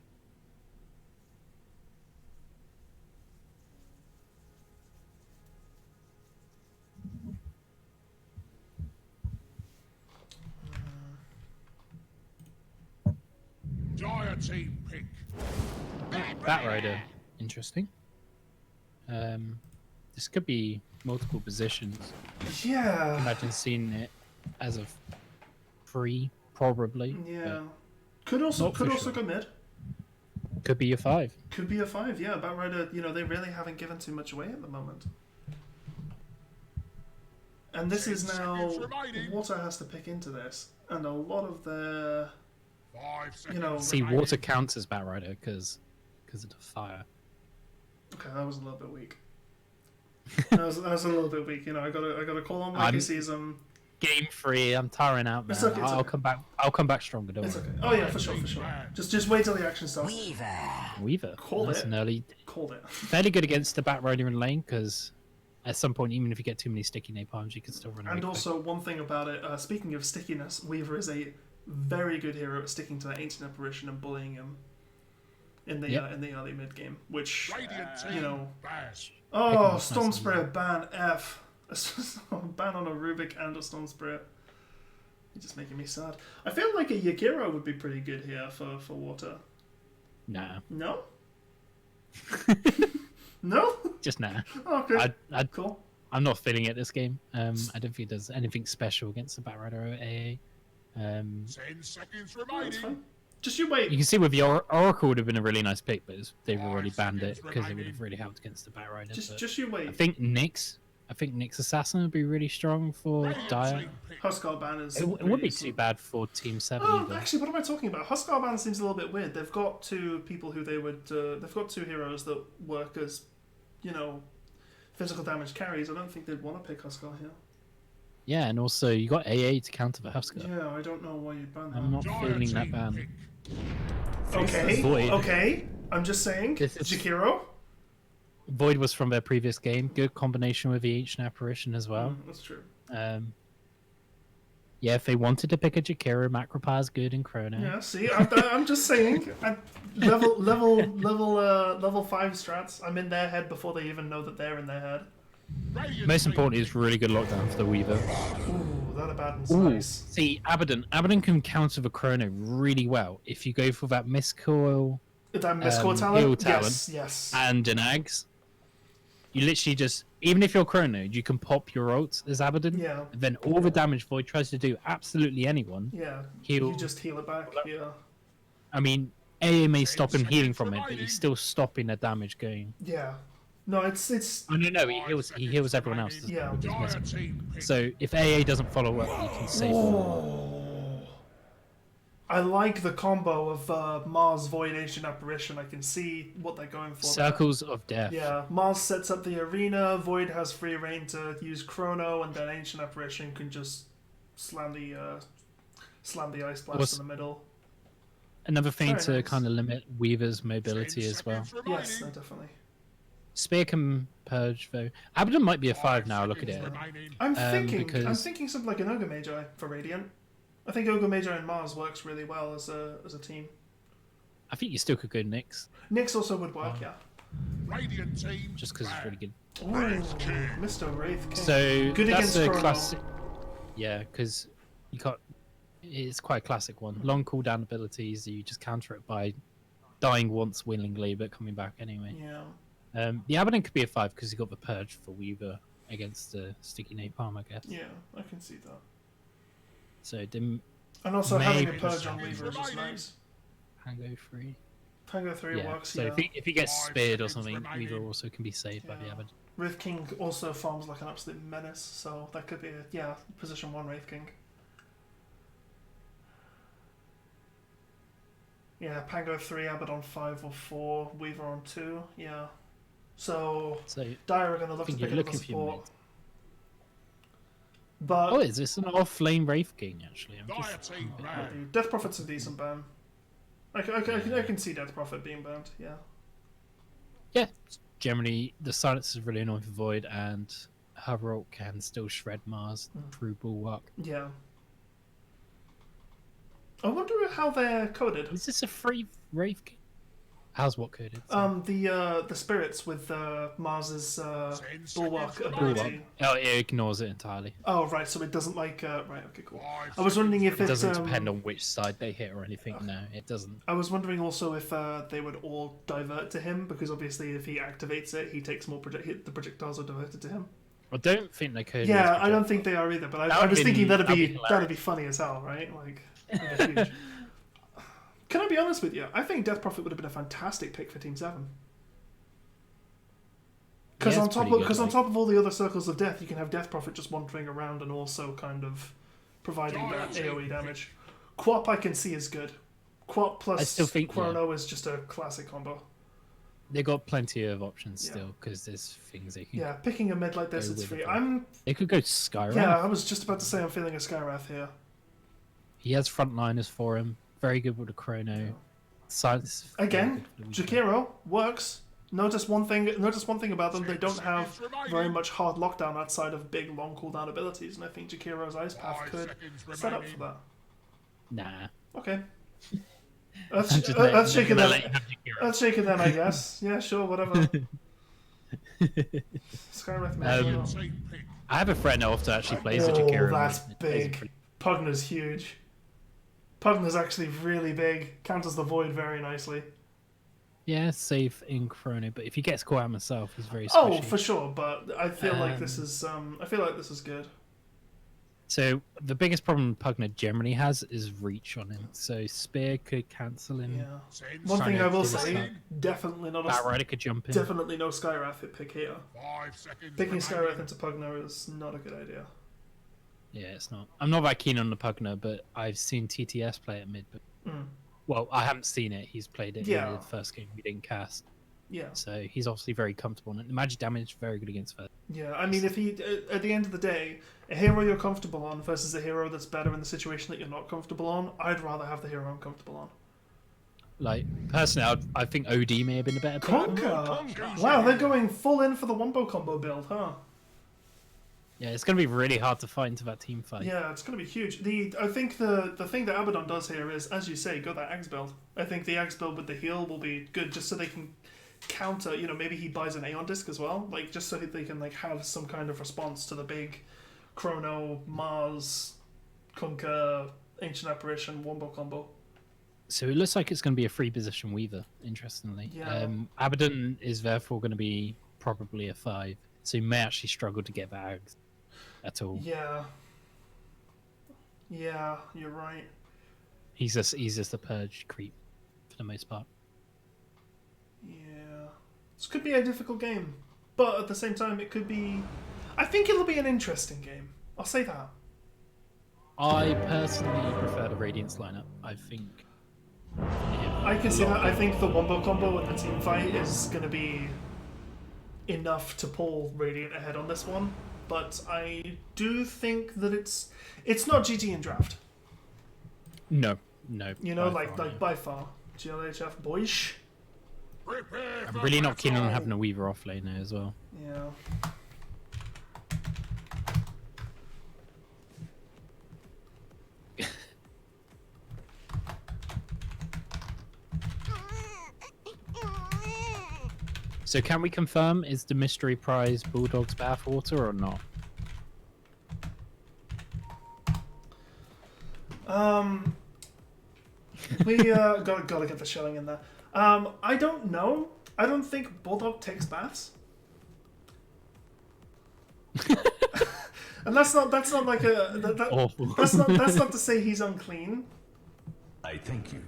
Dire team pick. Batrider, interesting. This could be multiple positions. Yeah. Imagine seeing it as a 3, probably. Yeah. Could also Not for go sure. mid. but could be a 5. Could be a 5. Yeah, Batrider. They really haven't given too much away at the moment. And this is 10 now seconds remaining. Water has to pick into this, and a lot of their 5 seconds know- See, remaining. water counts as Batrider because of the fire. okay, that was a little bit weak. that was a little bit weak. I gotta call on Mikey sees him. Game 3, I'm tiring out, man. It's okay, it's I'll okay. come back. I'll come back stronger. Don't It's worry. okay. Oh yeah, for sure. Just wait till the action starts. Weaver. Called That's it. an early, Called it. fairly good against the Batrider in lane because at some point, even if you get too many sticky napalms, you can still run away. And quick. also, one thing about it, speaking of stickiness, Weaver is a very good hero at sticking to that Ancient Apparition and bullying him in the Yep. in the early mid game. Which Radiant team bash. oh, nice Storm and Spirit ban F. Ban on a Rubik and a Storm Spirit. You're just making me sad. I feel like a Yakiro would be pretty good here for Water. Nah, No. No. just nah. Okay. Cool. I'm not feeling it this game. I don't think there's anything special against the Batrider or AA. 10 seconds That's remaining. fine. Just you wait. You can see with the Oracle would have been a really nice pick, but they've already 5 banned it seconds because it would remaining. have really helped against the Batrider. but Just you I wait. think Nyx Assassin would be really strong for Radiant Dire. team pick. Huskar ban is. It wouldn't be too bad for Team 7 Oh, either. actually, what am I talking about? Huskar ban seems a little bit weird. They've got two people who they would. They've got two heroes that work as, physical damage carries. I don't think they'd want to pick Huskar here. Yeah, and also you got AA to counter the Huskar. Yeah, I don't know why you'd ban I'm not Dire feeling that team ban. pick. Okay, Void. okay. I'm just saying. This is- Jakiro. Void was from their previous game. Good combination with the Ancient Apparition as well. That's true. Yeah, if they wanted to pick a Jakiro, Macropar's good in Chrono. Yeah. See, I'm just saying. Level 5 strats. I'm in their head before they even know that they're in their head. Radiant Most team importantly is really good lockdown for the Weaver. Ooh, that Abaddon's Ooh. nice. See, Abaddon can counter the Chrono really well if you go for that Miscoil That Miscore heal talent. talent. Yes. and an Ags. You literally just, even if you're Chrono, you can pop your ult as Abaddon. Yeah. And then all the damage Void tries to do absolutely anyone. Yeah. Heal. You just heal it back. Yeah. I mean, AA may stop him seconds healing from it, but remaining. he's still stopping the damage going. Yeah. No, it's Oh no, he heals everyone else. Yeah. with his Dire Miscoil. team pick. So if AA doesn't follow up, you can save him. Oh. I like the combo of Mars Void Ancient Apparition. I can see what they're going for. there. Circles of Death. Yeah, Mars sets up the arena, Void has free reign to use Chrono, and then Ancient Apparition can just slam the Ice Blast Was- in the middle. another thing Very to nice. kind of limit Weaver's mobility 10 as well. seconds remaining. Yes, no, definitely. Spear can purge though. Abaddon might be a 5 now. Look at it. seconds remaining. I'm thinking because- something like an Ogre Magi for Radiant. I think Ogre Magi and Mars works really well as a team. I think you still could go Nyx Nyx also would work, yeah. Radiant team. just because it's really good. Ooh, Mr. Wraith King. So Good that's against a Chrono. classic. Yeah, because you got it's quite a classic one. Long cooldown abilities. You just counter it by dying once willingly, but coming back anyway. Yeah, The Abaddon could be a 5 because you got the purge for Weaver against the sticky napalm, I guess. yeah, I can see that. So dim And also having a Maybe purge on seconds Weaver is just remaining. nice. Pango 3. Pango 3 Yeah. works, So yeah. if he gets 5 speared or seconds something, remaining. Weaver also can be saved by the Yeah. Abaddon. Wraith King also farms like an absolute menace, so that could be a, yeah, position 1 Wraith King. Yeah, Pango 3, Abaddon 5 or 4, Weaver on 2, yeah. So, So Dire are going to I look to think pick you're another looking for your support. mates. But Oh, is this an off-lane Wraith King actually? I'm Dire just team a bit banned. worried. Death Prophet's a decent ban. I can see Death Prophet being banned, yeah. Yeah, generally the silence is really annoying for Void, and Havrok can still shred Mars through Bulwark. Yeah. I wonder how they're coded. Is this a free Wraith King? How's what coded? The spirits with Mars's 10 bulwark seconds ability. remaining. Oh, it ignores it entirely. Oh right, so it doesn't like right. Okay, cool. 5 I was wondering if It it doesn't depend on which side they hit or anything. No, it doesn't. I was wondering also if they would all divert to him, because obviously if he activates it, he takes more the projectiles are diverted to him. I don't think they coded. Yeah, as I don't think they are either. But I was would've thinking been- that'd that'd be be hilarious. funny as hell, right? Like, that'd be huge. Can I be honest with you? I think Death Prophet would have been a fantastic pick for Team 7. Because Yeah, on it's top pretty of good, like- on top of all the other circles of death, you can have Death Prophet just wandering around and also kind of providing that AoE damage. Quap I can see is good. Quap plus I still think, Chrono is just a classic combo. They got plenty of options Yeah. still because there's things they can. Yeah, picking a mid like this, Go it's with free. it. They could go Skyrim. Yeah, I was just about to say I'm feeling a Skywrath here. He has frontliners for him. Very good with the Chrono. Silence. is very Again, good for the weaker. Jakiro works. Notice one thing about them. They don't have very much hard lockdown outside of big long cooldown abilities, and I think Jakiro's Ice Path 5 could seconds set up for remaining. that. Nah. Okay. I'm Let's just letting- let's shake it gonna then. let you have Jakiro. Let's shake it then, I guess. Yeah, sure, whatever. Skywrath maybe. Um, Radiant team pick. I have a friend that often actually plays with Oh, Jakiro. that's and plays big. pretty- Pugna's huge. Pugna's actually really big. Counters the void very nicely. Yeah, safe in Chrono, but if he gets caught out himself, he's very Oh, squishy. for sure, but I feel like this Um, is I feel like this is good. So the biggest problem Pugna generally has is reach on him. So Spear could cancel him. Yeah. 10 One thing I Trying to will do this say, stuff. definitely not Bat a Rider could jump in. definitely no Skywrath hit pick here. 5 seconds Picking remaining. Skywrath into Pugna is not a good idea. Yeah, it's not. I'm not that keen on the Pugna, but I've seen TTS play at mid. But, Mm. well, I haven't seen it. He's played it Yeah. in the first game we didn't cast. Yeah. So he's obviously very comfortable on it. The magic damage, very good against first. Yeah, I mean, if he at the end of the day, a hero you're comfortable on versus a hero that's better in the situation that you're not comfortable on, I'd rather have the hero I'm comfortable on. Like, personally, I think OD may have been a better pick. Conker! Wow, they're going full in for the Wombo combo build, huh? Yeah, it's going to be really hard to fight into that team fight. Yeah, it's going to be huge. I think the thing that Abaddon does here is, as you say, go that Axe build. I think the Axe build with the heal will be good, just so they can counter. You know, maybe he buys an Aeon disc as well, like just so that they can like have some kind of response to the big Chrono, Mars, Conquer, Ancient Apparition, Wombo combo. So it looks like it's going to be a free position Weaver, interestingly. Yeah. Abaddon is therefore going to be probably a 5. So he may actually struggle to get that Axe at all. Yeah. Yeah, you're right. He's just a purge creep for the most part. Yeah. This could be a difficult game, but at the same time, it could be. I think it'll be an interesting game. I'll say that. I personally prefer the Radiance lineup. I think. I can see that. I think the Wombo combo and the team fight is going to be enough to pull Radiant ahead on this one, but I do think that it's not GG in draft. No, No. You know, by like far, like no. by far. GLHF boys. Prepare I'm for really not keen on battle. having a Weaver off lane there as well. Yeah. So can we confirm, is the mystery prize Bulldog's bathwater or not? We gotta get the showing in there. I don't know. I don't think Bulldog takes baths. And that's not like a Awful. that's not to say he's unclean. I thank you.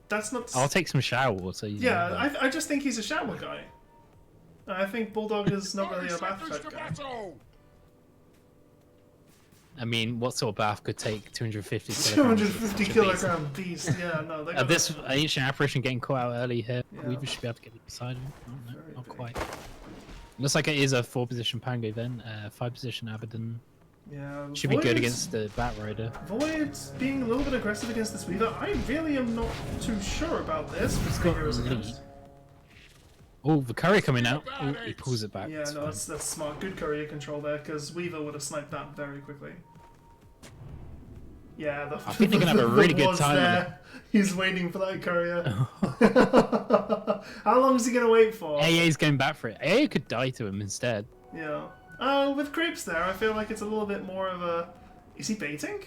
That's not. I'll take some shower water. You know, Yeah, but- I just think he's a shower guy. I think Bulldog is not really a bath Sentenced type to guy. battle. I mean, what sort of bath could take 250 kilograms? 250 kilogram beast. Yeah, no. They got This ancient apparition getting caught out early here. Yeah. We should be able to get beside him. Oh, no, Very not big. quite. Looks like it is a 4-position Pango then. 5-position Abaddon. Yeah, Should be good Void- against the Bat Rider. Void being a little bit aggressive against this Weaver. I really am not too sure about this. With got heroes lead. against. Oh, the courier coming out. Oh, he pulls it back. Yeah, That's no, fine. that's smart. Good courier control there, because Weaver would have sniped that very quickly. Yeah, I think they're gonna have a really good time on there. He's waiting for that courier. How long is he gonna wait for? AA's going back for it. AA could die to him instead. Yeah. With creeps there, I feel like it's a little bit more of a. Is he baiting?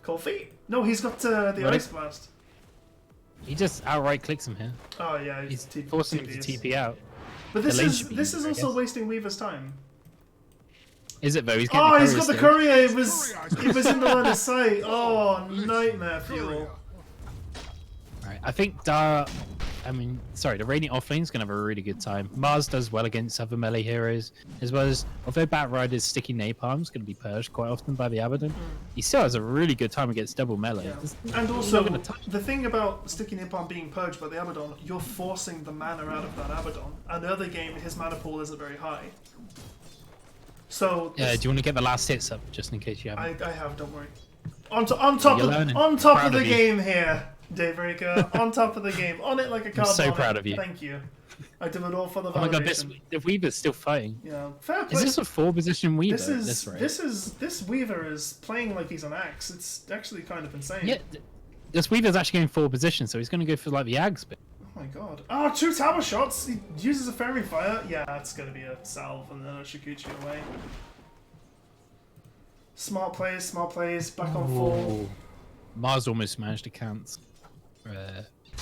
Cold feet? No, he's got the What? ice blast. He just outright clicks him here. Oh yeah, He's T- forcing him to TPs. TP out. But this The lane is should be this is easier, I also guess. wasting Weaver's time. Is it though? He's getting Oh, the he's got the still. courier. It was in the line of sight. Oh, nightmare fuel. Right, I think the Radiant offlane is going to have a really good time. Mars does well against other melee heroes, as well as, although Bat Rider's sticky napalm is going to be purged quite often by the Abaddon, he still has a really good time against double melee. Yeah. There's- And he's also, not gonna touch the thing about Sticky Napalm being purged by the Abaddon, you're forcing the mana out of that Abaddon. And the other game, his mana pool isn't very high. So, do you want to get the last hits up, just in case you haven't? I have, don't worry. On top You're learning. of Proud the of you. game here, Dave Raker. On top of the game. On it like a card. so on proud it. of you. Thank you. I did it all for the validation. Oh my god, the Weaver's still fighting. Yeah, fair play. Is this a 4-position Weaver This at is this rate? this Weaver is playing like he's an axe. It's actually kind of insane. Yeah, this Weaver's actually going 4 positions, so he's going to go for like the Ags bit. Oh my god. Oh, 2 tower shots. He uses a fairy fire. Yeah, it's gonna be a salve and then a Shikuchi away. Smart plays. Back on full. Mars almost managed to cancel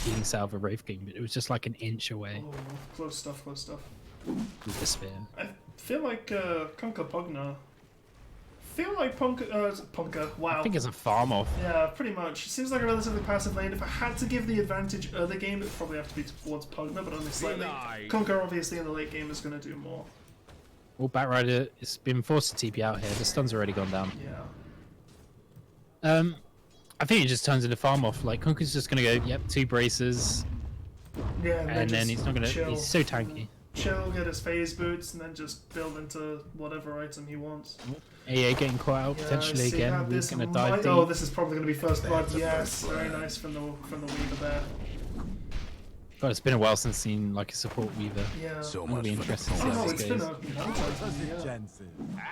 healing salve of Wraith King, but it was just like an inch away Oh, close stuff. with the spear. I feel like Kunka Pugna. Punka. Wow. I think it's a farm off. Yeah, pretty much. Seems like a relatively passive lane. If I had to give the advantage early game, it would probably have to be towards Pugna, but only slightly. Denied. Kunka, obviously, in the late game is going to do more. Well, Bat Rider has been forced to TP out here. The stun's already gone down. Yeah. I think it just turns into farm off. Like Kunka's just gonna go, yep, 2 braces, Yeah, and then just he's not gonna. chill. He's so tanky. Chill, get his phase boots, and then just build into whatever item he wants. AA getting caught out Yeah, potentially see how again. We're this gonna might- dive deep. Oh, this is probably going to be first blood. Yes, very nice from the Weaver there. God, it's been a while since seen like a support Weaver. Yeah. So I'm gonna be much for interested to the see Oh how no, this it's been goes. a long time. Yeah.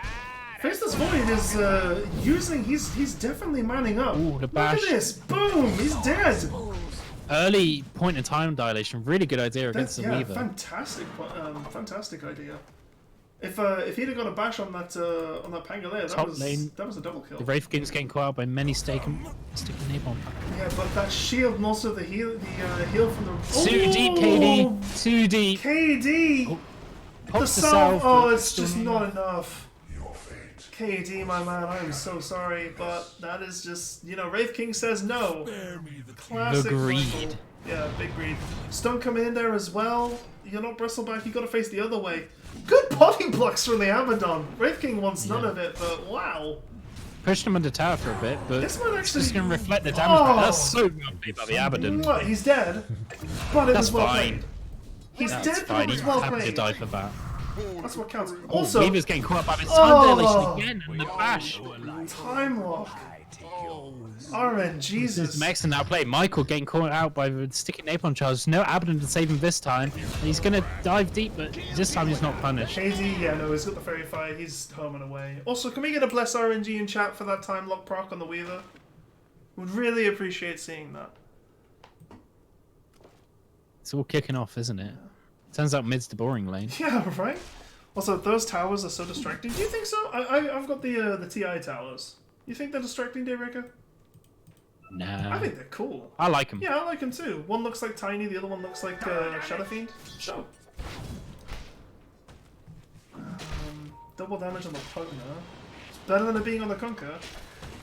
Faceless Void is using. He's definitely manning up. Ooh, the Look bash. at this! Boom! He's dead. Early point in time dilation, really good idea against That's the Weaver. fantastic idea. If he'd have got a bash on that Pangolier, Top lane. that was a double kill. The Wraith King's getting caught out by many sticky napalm. Yeah, but that shield and also the heal from the. Too deep, KD. Too deep. KD. Oh, The pops the salve. salve, Oh, but it's still just not not enough. Your fate. KD, my man, I'm so sorry, but that is just Wraith King says no. Spare me the Classic The greed. Michael. Yeah, big greed. Stun coming in there as well. You're not bristleback, you gotta face the other way. Good body blocks from the Abaddon. Wraith King wants none of it, but wow. pushed him under tower for a bit, but This might it's actually. just going to reflect the damage. Oh. That's so well played by the Abaddon. Mwah, he's dead, but it That's was well fine. played. He's That's dead, but fine. it was He's well happy to played. die for that. That's what counts. Oh, Also, Weaver's getting caught up by the Oh. time dilation again, and the bash. time lock. RN, This Jesus. is Max and now play. Michael getting caught out by the sticky napalm charge. No Abaddon to save him this time. And he's gonna dive deep, but this time he's not punished. KD, yeah, no, he's got the Fairy Fire. He's home and away. Also, can we get a bless RNG in chat for that time lock proc on the Weaver? Would really appreciate seeing that. It's all kicking off, isn't it? Turns out mid's the boring lane. Yeah, right? Also, those towers are so distracting. Do you think so? I've got the TI towers. You think they're distracting, Dayrika? Nah. I think they're cool. I like him. Yeah, I like them too. One looks like Tiny, the other one looks like Shadow Fiend. So. Double damage on the Pugna. It's better than it being on the Kunkka.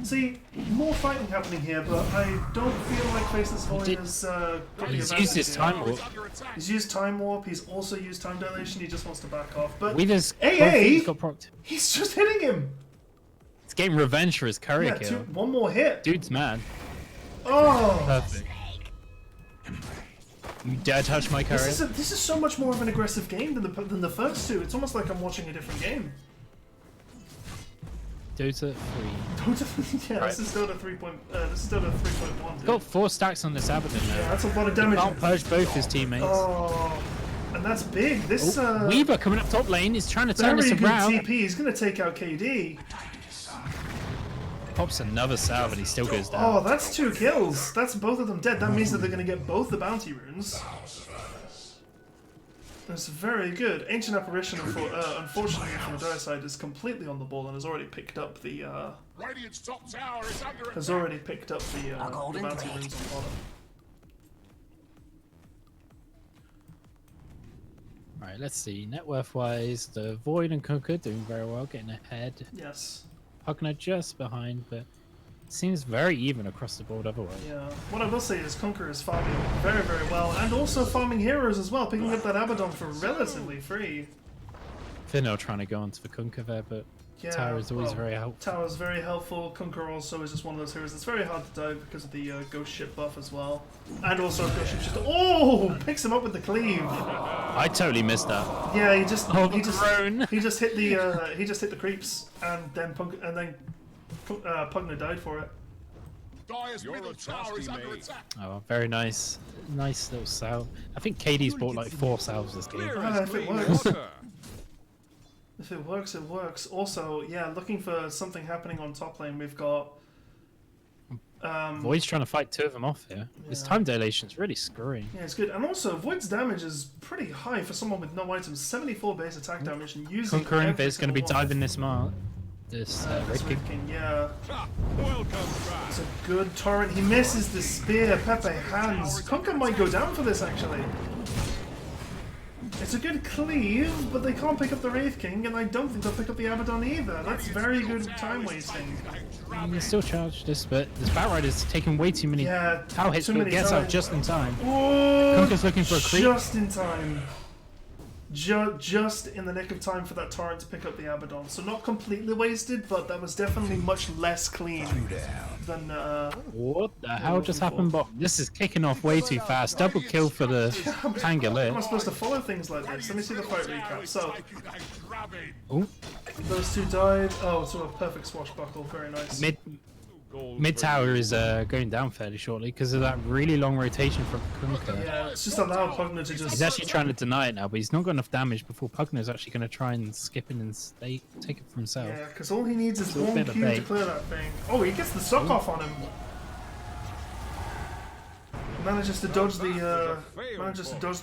See, more fighting happening here, but I don't feel like Faceless Void has got the He's advantage used his here. time warp. He's used Time Warp, he's also used Time Dilation, he just wants to back off. But Weaver's AA? got procced. he's just hitting him! It's getting revenge for his courier Yeah, kill. one more hit. Dude's mad. Oh! Perfect. You dare touch my courier? This is so much more of an aggressive game than the first two. It's almost like I'm watching a different game. Dota 3. Dota, yeah, Right. this is Dota 3. This is Dota 3.1. dude. Got 4 stacks on this Abaddon Yeah, now. that's a lot of He damage. can't purge both his teammates. Oh, and that's big. This Weaver coming up top lane is trying to turn very this good around. TP. He's gonna take out KD. Pops another salve and he still goes down. Oh, that's 2 kills. That's both of them dead. That means that they're gonna get both the bounty runes. That's very good. Ancient Apparition, unfortunately for the Dire side, is completely on the ball and has already picked up the Radiant's top tower is under attack. the bounty runes on bottom. Alright, let's see. Net worth wise, the Void and Kunkka doing very well, getting ahead. Yes. Pugna just behind, but seems very even across the board otherwise. Yeah. What I will say is Conqueror is farming very, very well, and also farming heroes as well, picking up that Abaddon for relatively free. Finno trying to go onto the Kunkka there, but Yeah, Tower is always well, very helpful. Tower's very helpful. Conqueror also is just one of those heroes that's very hard to dive because of the Ghost Ship buff as well. And also Ghost Ship just picks him up with the cleave. I totally missed that. Yeah, he groan. just hit the creeps and then Pugna died for it. Dire's middle tower is under attack. Oh, very nice. Nice little salve. I think KD's bought like 4 salves this game. If it works. If it works, it works. Also, yeah, looking for something happening on top lane. We've got Void's trying to fight 2 of them off here. His Yeah. time dilation's really screwing. yeah, it's good. And also, Void's damage is pretty high for someone with no items. 74 base attack damage and using Kunkka and every Viz going to be single one. diving this This Red King. Red King, yeah. Welcome back. It's a good torrent. He misses the spear. Pepe hands. Kunkka might go down for this, actually. It's a good cleave, but they can't pick up the Wraith King, and I don't think they'll pick up the Abaddon either. That's very good time wasting. He's still charged this, but this Batrider's taking way too many Yeah, power hits, too but many gets out times. just in time. Oh, Kunkka's looking for a creep. Just in time. Just in the nick of time for that torrent to pick up the Abaddon. So not completely wasted, but that was definitely much less clean than What the hell just happened? But this is kicking off way too fast. Double kill for the How am Pangolier. I supposed to follow things like this? Let me see the fight recap. So, Ooh, those 2 died. Oh, so a perfect swashbuckle. Very nice. mid tower is going down fairly shortly because of that really long rotation from Kunkka. Yeah, it's just allowed Pugna to just... He's actually trying to deny it now, but he's not got enough damage before Pugna's actually going to try and skip in and take it for himself. Yeah, because all he needs is a one bit of Q to bait. clear that thing. Oh, he gets the suck off on him. Manages to dodge the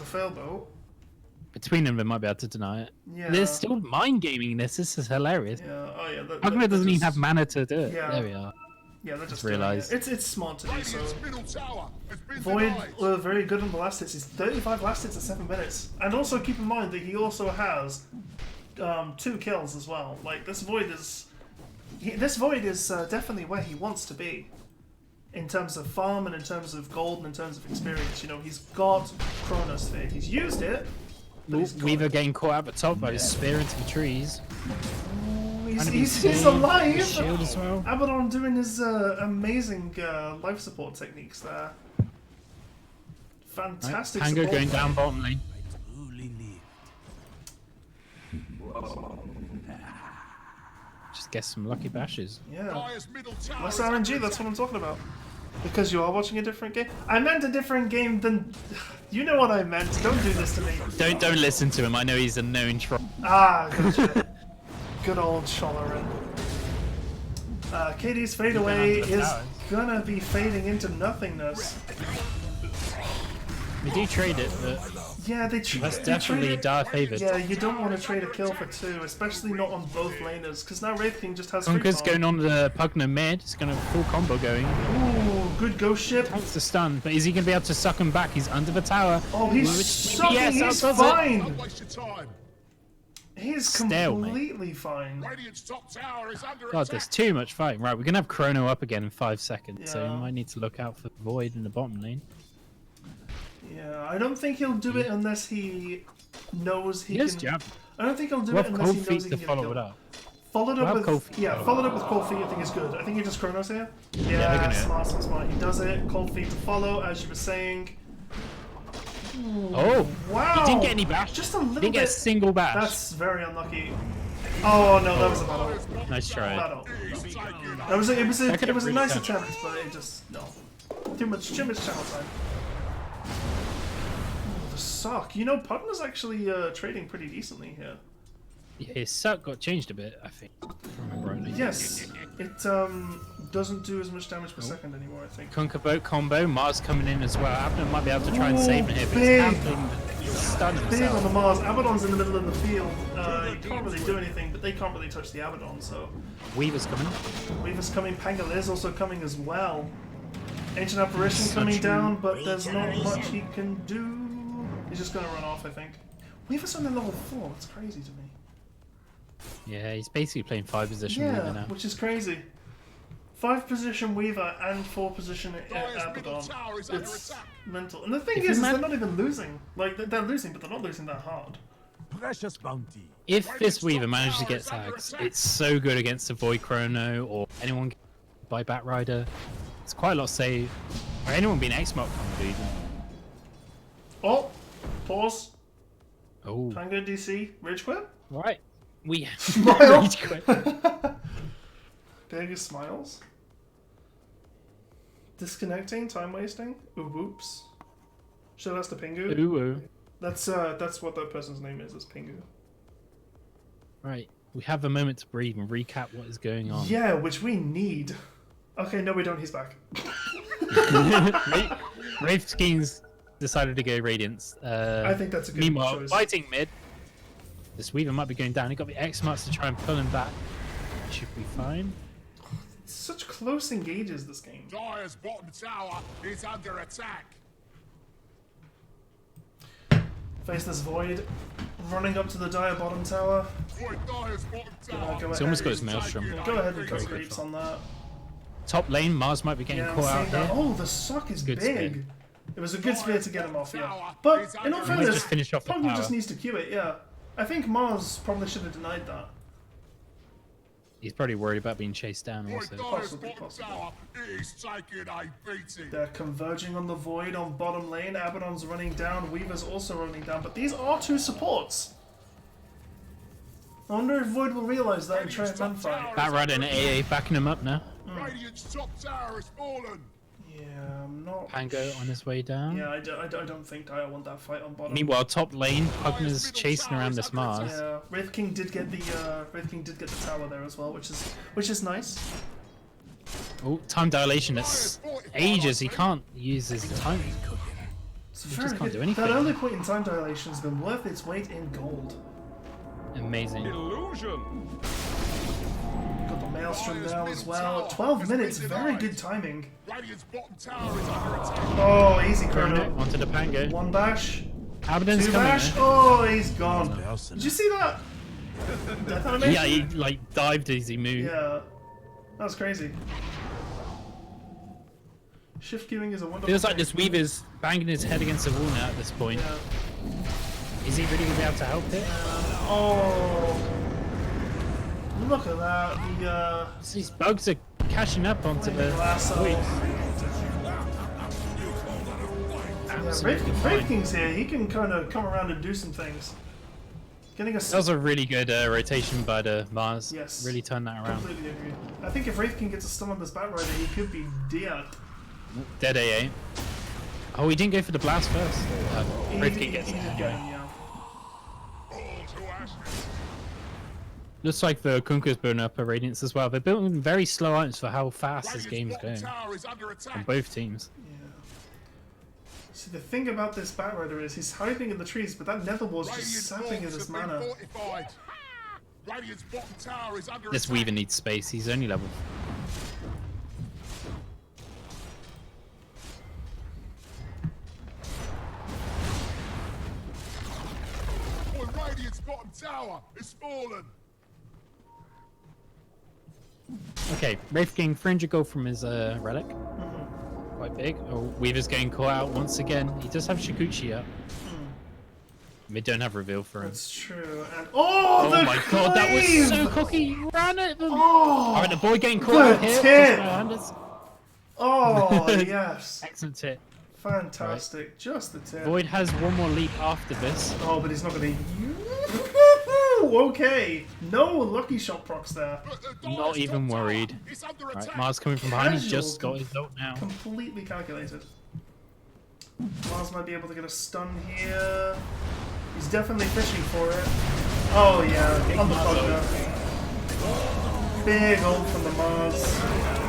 failboat. Between them, they might be able to deny it. Yeah. They're still mind gaming this. This is hilarious. Yeah. Oh yeah. Pugna doesn't even have mana to do it. Yeah. There we are. Yeah, they're just realised. doing it. It's smart to do so. Radiant's middle tower has been Void denied. very good on the last hits. He's 35 last hits at 7 minutes. And also keep in mind that he also has 2 kills as well. Like this Void is definitely where he wants to be in terms of farm and in terms of gold and in terms of experience. You know, he's got Chronosphere. He's used it. But he's got Weaver it. getting caught up at top by his spear into the trees. He's alive. Shield as well. Abaddon doing his amazing life support techniques there. Fantastic Pango support. going down bottom lane. just get some lucky bashes. Yeah. Dire's middle tower Less is under RNG, that's what I'm talking about. Because you are watching a different game. I meant a different game than... You know what I meant. Don't do this to me. Don't listen to him. I know he's a known troll. Ah, gotcha. Good old Sholarin. Katie's fade away is gonna be fading into nothingness. We do trade it, but Yeah, that's they definitely trade it. dire favored. Yeah, you don't want to trade a kill for 2, especially not on both laners, because now Wraith King just has free Conker's farm. going on the Pugna mid. He's going to full combo going. Ooh, good ghost ship. Tanks the stun, but is he going to be able to suck him back? He's under the tower. Oh, he's Which- sucking, yes, that he's does it. fine. Don't waste your time. He's Stalemate. completely fine. Radiant's top tower is under God, attack. there's too much fighting. Right, we're going to have Chrono up again in 5 seconds, so Yeah. we might need to look out for Void in the bottom lane. Yeah, I don't think he'll do it unless he knows he He has can... jab. I don't think he'll do We'll it have unless Cold he knows Feet he to can get a follow kill. it up. Followed We'll up have Cold with Feet. followed up with Cold Feet I think is good. I think he just Chronos here. they're Yeah, gonna- smart. He does it. Cold Feet to follow, as you were saying. Oh, Wow. he didn't get any bash. Just a little Didn't get a bit. single bash. That's very unlucky. Oh no, that was a battle. Nice try. Battle. He's taking That was it was a could've it was a really nice done. attempt, but it just no. Too much channel time. The suck. You know, Pugna's actually trading pretty decently here. Yeah, his suck got changed a bit, I think. If I remember rightly. Yes, it doesn't do as much damage per second anymore. I think. Conker boat combo. Mars coming in as well. Abner might be able to try and Ooh, save him here, but big. he's handling the stun Big on the himself. Mars. Abaddon's in the middle of the field. You can't really do anything, but they can't really touch the Abaddon. So Weaver's coming. Weaver's coming. Pangolier also coming as well. Ancient Apparition Such coming a down, but there's not much he can do. He's just gonna run off, I think. Weaver's only level 4. That's crazy to me. Yeah, he's basically playing 5 position Weaver Yeah, now. which is crazy. 5 position Weaver and 4 position Dire's middle Abaddon. tower is under It's attack. mental. And the thing If you is man- they're not even losing. Like, they're losing, but they're not losing that hard. Precious bounty. If this Weaver manages to get tags, it's so good against the Void Chrono or anyone by Batrider. It's quite a lot save. Or anyone being X-Mark combo even. Oh! Pause. Oh, Tango DC. Rage quit? right. We Smile. Rage quit. Vegas smiles. Disconnecting, time wasting. Ooh, whoops. Show that's the Pingu. Ooh. That's what that person's name is Pingu. Right. We have a moment to breathe and recap what is going on. Yeah, which we need. Okay, no we don't, he's back. Wraith King's decided to go Radiance. I think that's a good Meanwhile, choice. fighting mid. This Weaver might be going down. He got the X marks to try and pull him back. Should be fine. It's such close engages this game. Dire's bottom tower is under attack. Face this Void. Running up to the Dire bottom tower. Void Dire's bottom tower. Go He's ahead. almost got his Maelstrom. Go ahead and cut creeps on that. Top lane, Mars might be getting Yeah, I'm caught out seeing that. here. Oh, the suck is Good big. spear. It was a good spear to get him off, yeah. But in all might fairness, just finish off the Pugna power. just needs to queue it, yeah. I think Mars probably should have denied that. He's probably worried about being chased down Void also. Dire's Possibly, bottom possibly. tower is taking a beating. They're converging on the Void on bottom lane. Abaddon's running down. Weaver's also running down. But these are 2 supports. I wonder if Void will realize that and try and manfight. Batrider and AA backing him up now. Radiant's top tower has fallen. Yeah, I'm not... Pango on his way down. Yeah, I don't think Dire want that fight on bottom. Meanwhile, top lane, Pugna's chasing around this Mars. Yeah, Wraith King did get the tower there as well, which is nice. Oh, time dilation. That's ages. He can't use his time. It's He very just can't good. do anything. That early point in time dilation has been worth its weight in gold. Amazing. Illusion. Got the Maelstrom now as well. 12 minutes, very good timing. Radiant's bottom tower is under attack. Oh, easy Chrono Chrono. onto the Pango. 1 bash, Abaddon's 2 coming. bash. there. Oh, he's gone. Did you see that? Death animation? Yeah, he like dived as he moved. Yeah. That was crazy. Shift queuing is a wonderful Feels like thing. this Weaver's banging his head against the wall now at this point. Yeah. Is he really going to be able to help it? Oh. Look at that. The, These bugs are cashing up onto the glass Void. Yeah, Absolutely Wraith fine. King's here. He can kind of come around and do some things. Getting a That was a really good rotation by the Mars. Yes. Really turned that around. completely agree. I think if Wraith King gets a stun on this Batrider, he could be dead. Dead AA. Oh, he didn't go for the blast first. Wraith King gets He it did anyway. get him, yeah. Looks like the Kunkka's building up a Radiance as well. They're building very slow items for how fast this game's going on both teams. See, the thing about this Batrider is he's hiding in the trees, but that Nether Wall's just sapping at his mana. Radiant's bottom tower is under This attack. Weaver needs space. He's only level. Boy, Radiant's bottom tower is fallen. Okay, Wraith King 300 gold from his relic. Quite big. Oh, Weaver's getting caught out once again. He does have Shikuchi up. They don't have reveal for him. That's true. And oh Oh the my god, that was cleave! so cocky. He ran at them. Oh, Alright, the boy getting the caught out here. tip! Just by Anders. Oh yes, Excellent tip. fantastic. Just the tip. Void has one more leap after this. Oh, but he's not gonna. Okay, no lucky shot procs there. Not even worried. It's under Right, attack. Mars coming from behind. He's Casual. just got his ult now. Completely calculated. Mars might be able to get a stun here. He's definitely fishing for it. Oh yeah, on the Pugna. Big ult from the Mars.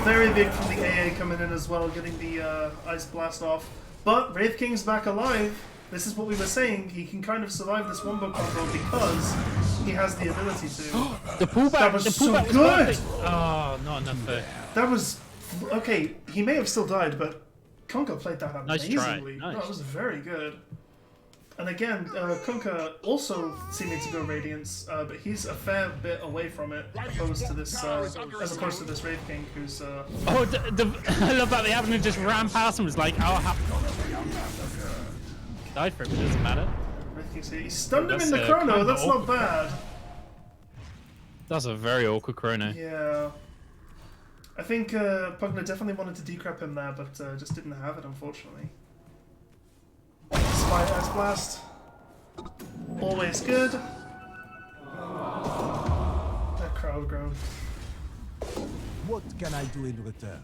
Very big from the AA coming in as well, getting the Ice Blast off. But Wraith King's back alive. This is what we were saying. He can kind of survive this wombo combo because he has the ability to. The pullback. That was the so pullback was good! perfect. Oh, not enough for. That was okay. He may have still died, but Kunkka played that Nice try, amazingly. nice. No, it was very good. And again, Kunkka also seeming to go Radiance, but he's a fair bit away from it, opposed to this, as opposed to this Wraith King, who's. Oh, I love that the Avenue just ran past and was like, "Oh, died for him. It doesn't matter." Wraith King's here. He stunned him That's in the a chrono. kind of That's not awkward. bad. That's a very awkward chrono. Yeah. I think Pugna definitely wanted to decrep him there, but just didn't have it, unfortunately. Spy Ice Blast. Always good. That crowd groan. What can I do in return?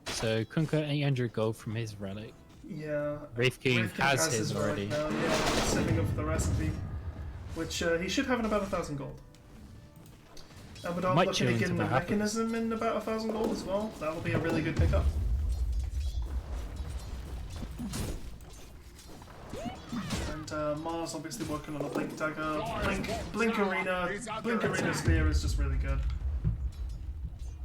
So Kunkka 800 gold from his relic. Yeah. Wraith King Wraith King has his relic already. now, yeah, setting up for the recipe. Which he should have in about 1,000 gold. Abaddon Might looking chill to get until the that happens. mechanism in about 1,000 gold as well. That'll be a really good pickup. And Mars obviously working on a Blink Dagger. Blink Arena Spear is just really good.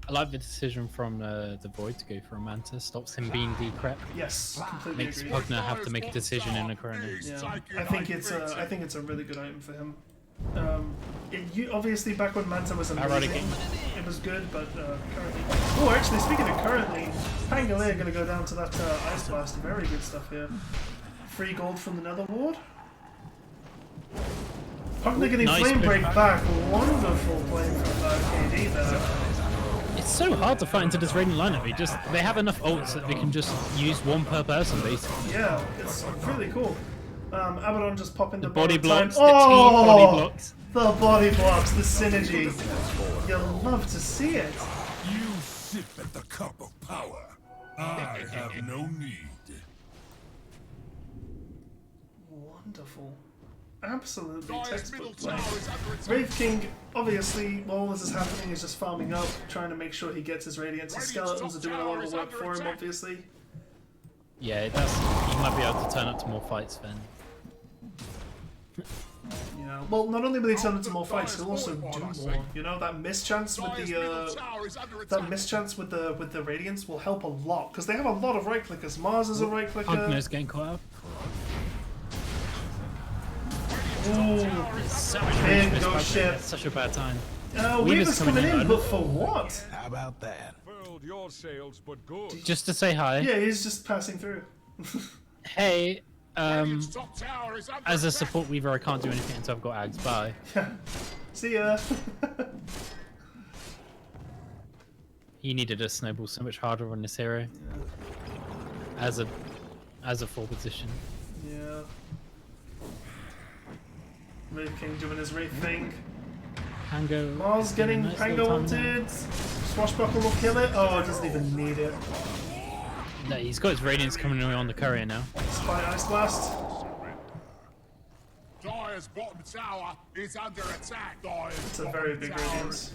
I like the decision from the Void to go for a Manta. Stops him being decrep. Yes, completely Makes agree. Pugna have to make a decision in a chrono. Yeah, I think it's a really good item for him. Obviously back when Manta was amazing, it was good, but currently. Oh, actually, speaking of currently, Pangolier gonna go down to that Ice Blast. Very good stuff here. Free gold from the Nether Ward. Pugna getting Nice Flame pick Break back. back. Wonderful play from KD there. It's so hard to fight into this Radiant lineup. They have enough ults that they can just use one per person, basically. Yeah, it's really cool. Abaddon just popping the Body bottom blocks, time. the team body blocks. The body blocks, the synergy. You'll love to see it. You sip at the cup of power. I have no need. Wonderful. Absolutely Dire's middle textbook play. tower is under attack. Wraith King, obviously, while all this is happening, is just farming up, trying to make sure he gets his Radiance. His skeletons are doing a lot of the work for him, obviously. Yeah, it does. You might be able to turn up to more fights then. Yeah. Well, not only will he turn into more fights, he'll also do more. You know, that mischance with Dire's the middle tower is under that attack. mischance with the Radiance will help a lot because they have a lot of right clickers. Mars is a right clicker. Pugna's getting caught up. Ooh. So much Big rage for go this ship. Pugna. It's such a bad time. Weaver's Weaver's coming coming in, in, but for what? How about that? Furled your sails, but good. Just to say hi. Yeah, he's just passing through. Hey, Radiant's top tower is under as a attack. support Weaver, I can't do anything until I've got Ags. Bye. See ya. He needed a snowball so much harder on this hero. As a as a full position. Yeah. Wraith King doing his Wraith thing. Pango. Mars getting nice Pango little time ulted. Swashbuckle will kill it. Oh, it doesn't even need it. there. No, he's got his Radiance coming away on the courier now. Spy Ice Blast. Dire's bottom tower is under attack. Dire's It's a very big Radiance.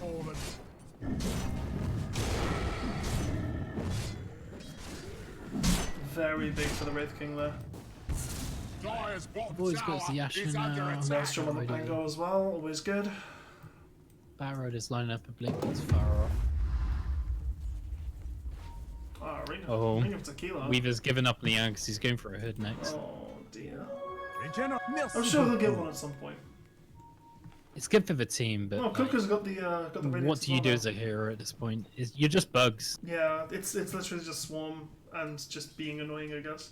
Very big for the Wraith King there. Dire's bottom Boys got tower Yasha is under now. attack. Maelstrom on the Pango as well. Always good. Barrow is lining up a blink. It's far off. Ah, Ring Oh. Ring of Tequila. Weaver's given up Liang because he's going for a hood next. Oh dear. Regenerate. I'm sure he'll get one at some point. It's good for the team, but Oh, like, Kuka's got the Radiance. what do you as do well as a hero at this point? You're just bugs. now. Yeah, it's literally just Swarm and just being annoying, I guess.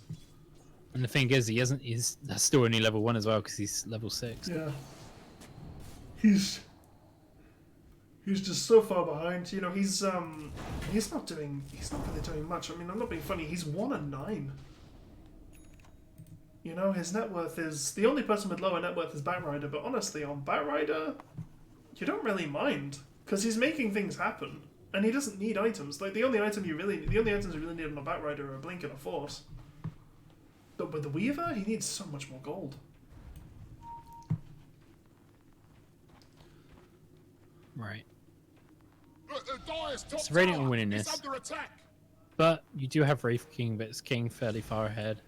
And the thing is, he's that's still only level 1 as well because he's level 6. Yeah. He's just so far behind. You know, he's not really doing much. I mean, I'm not being funny. He's 1 and 9. You know, his net worth is the only person with lower net worth is Batrider, but honestly, on Batrider, you don't really mind because he's making things happen, and he doesn't need items. Like the only items you really need on a Batrider are a Blink and a Force. But with the Weaver, he needs so much more gold. Right. Dire's top It's Radiant tower winning is this. under attack. But you do have Wraith King, but it's King fairly far ahead.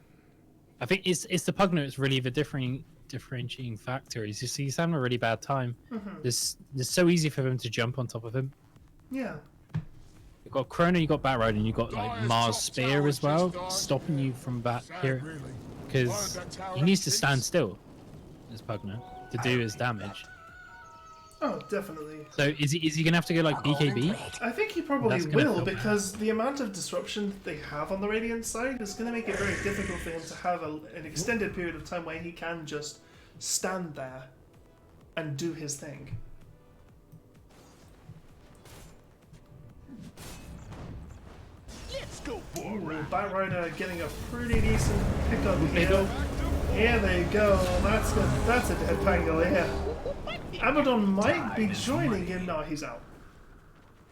I think it's the Pugner that's really the differentiating factor. Is he's having a really bad time. It's so easy for them to jump on top of him. Yeah. You've got Chrono, you got Batrider, and you got like Dire's Mars top Spear tower as well, just died. stopping you from back here Really? because Dire's that tower he needs at to 6. stand still, this Pugner, to do his damage. Oh, definitely. So is he gonna have to go like BKB? I think he probably That's gonna will feel because the amount of disruption that they have on the Radiant side is going to make it very difficult for him to have an extended period of time where he can just stand there and do his thing. Let's go for a Ooh, round. Batrider getting a pretty decent pickup here. Here they go. That's a dead Pango here. Abaddon might be joining him. No, he's out.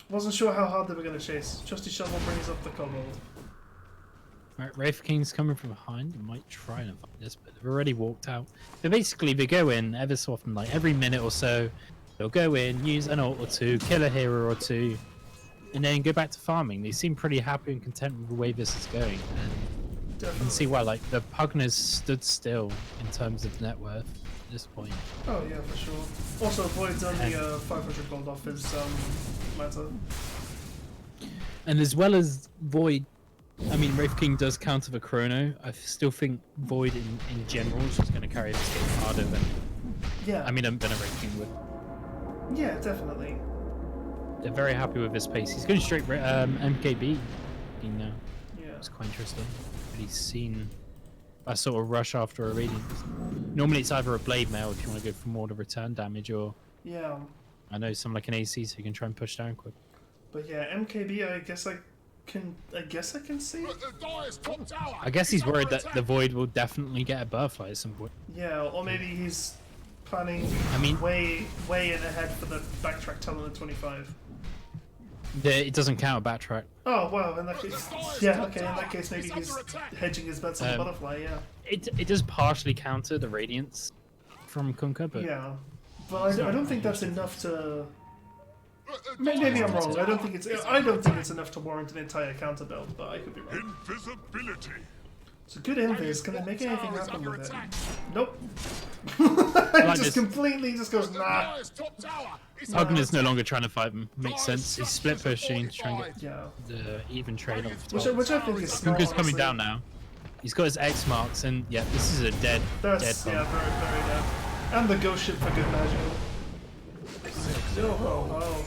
Wasn't sure how hard they were going to chase. Trusty Shovel brings up the Kobold. Right, Wraith King's coming from behind and might try and find this, but they've already walked out. But basically, they go in ever so often, like every minute or so, they'll go in, use an ult or two, kill a hero or two, and then go back to farming. They seem pretty happy and content with the way this is going. And you can Definitely. see why, like, the Pugners stood still in terms of net worth at this point. Oh yeah, for sure. Also, Void's only 500 gold off his matter. And as well as Void, I mean, Wraith King does counter the Chrono. I still think Void in general is just going to carry this game harder than, Yeah. than a Wraith King would. Yeah, definitely. They're very happy with his pace. He's going straight MKB now. Yeah. It's quite interesting. He's seen a sort of rush after a Radiant. Normally it's either a Blade Mail if you want to go for more to return damage, or Yeah. I know something like an AC so you can try and push down quick. But yeah, MKB. I guess I can see. Dire's top tower I guess he's is under worried that attack. the Void will definitely get a Butterfly at some point. Yeah, or maybe he's planning I mean- way in ahead for the backtrack talent at 25. It doesn't count a backtrack. Oh wow, in that case, yeah, okay. In that case, maybe he's hedging his bets on the butterfly. Yeah, It does partially counter the Radiance from Kunkka, but yeah, but I don't think that's enough to. Maybe I'm wrong. I don't think it's enough to warrant an entire counter build, but I could be wrong. Invisibility. It's a good invis. Can they make anything Tower is happen under with it? attack. Nope. Like Just this. completely just goes nah. Dire's top tower is Pugner's no longer trying to fight them. Makes sense. He's split pushing to try and get Yeah, the even trade off. which I think is smart. Kunkka's coming honestly. down now. He's got his X marks, and yeah, this is a dead That's bomb. yeah, very dead. And the ghost ship for good measure. Oh.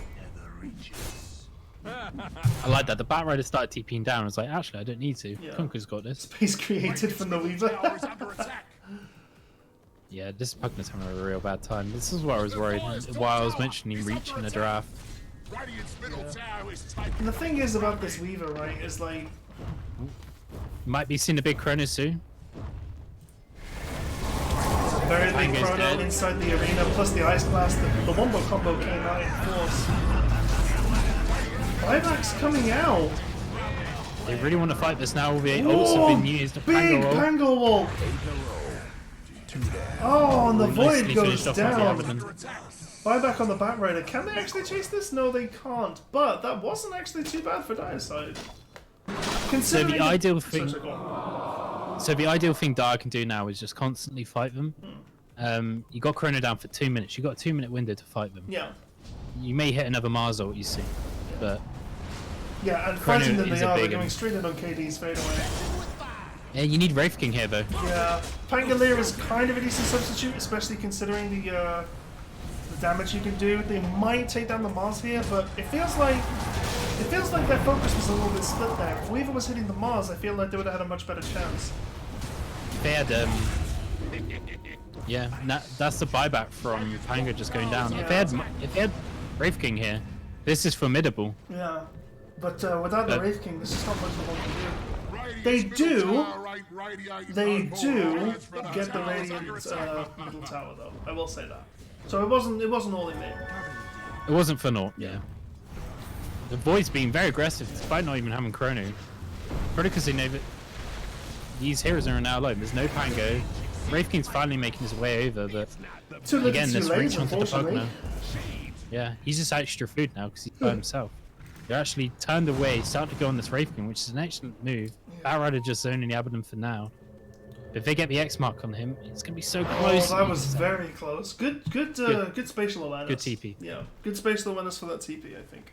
I like that. The Batrider started TPing down. I was like, actually, I don't need to. Yeah. Kunkka's got this. Space created from the Tower Weaver. is under attack. Yeah, this Pugner's having a real bad time. This is why I was worried. Why I was mentioning Reach in the draft. Radiant's middle tower is taken. And the thing is about this Weaver, right, is like Might be seeing a big Chrono soon. Very big Pango's chrono dead. inside the arena, plus the Ice Blast. The Wombo combo came out in force. Buyback's coming out. They really want to fight this now. All the ults have been used. Big Pango ult. Pango Wall. Oh, and the Void Nicely goes finished off by the down. Abaddon. Buyback on the back rider. Can they actually chase this? No, they can't. But that wasn't actually too bad for Direside. Considering ideal Sorry, thing- sorry, go on. So the ideal thing Dire can do now is just constantly fight them. You got Chrono down for 2 minutes. You got a 2-minute window to fight them. Yeah. You may hit another Mars ult, you see, but Yeah, and Chrono fighting than is they a are, they're big going one. straight in on KD's fade away. yeah, you need Wraith King here though. Yeah, Pangolier is kind of a decent substitute, especially considering the damage you can do. They might take down the Mars here, but it feels like their focus was a little bit split there. If Weaver was hitting the Mars, I feel like they would have had a much better chance. They had yeah, that's the buyback from Pango just going down. If they had Wraith King here, this is formidable. Yeah, but without the But- Wraith King, there's just not much of one can do. They do get the Radiant middle tower though. I will say that. So it wasn't all in there. It wasn't for naught, yeah. The Void's being very aggressive despite not even having Chrono. Probably because they know that these heroes are now alone. There's no Pango. Wraith King's finally making his way over, but Too little, again, too this late, reach onto the unfortunately. Pugna. Yeah, he's just extra food now because he's by himself. They're actually turned away, starting to go on this Wraith King, which is an excellent move. Batrider just zoning the Abaddon for now. But if they get the X mark on him, it's going to be so close. Oh, that was very close. Good spatial awareness. Good TP. Yeah, good spatial awareness for that TP, I think.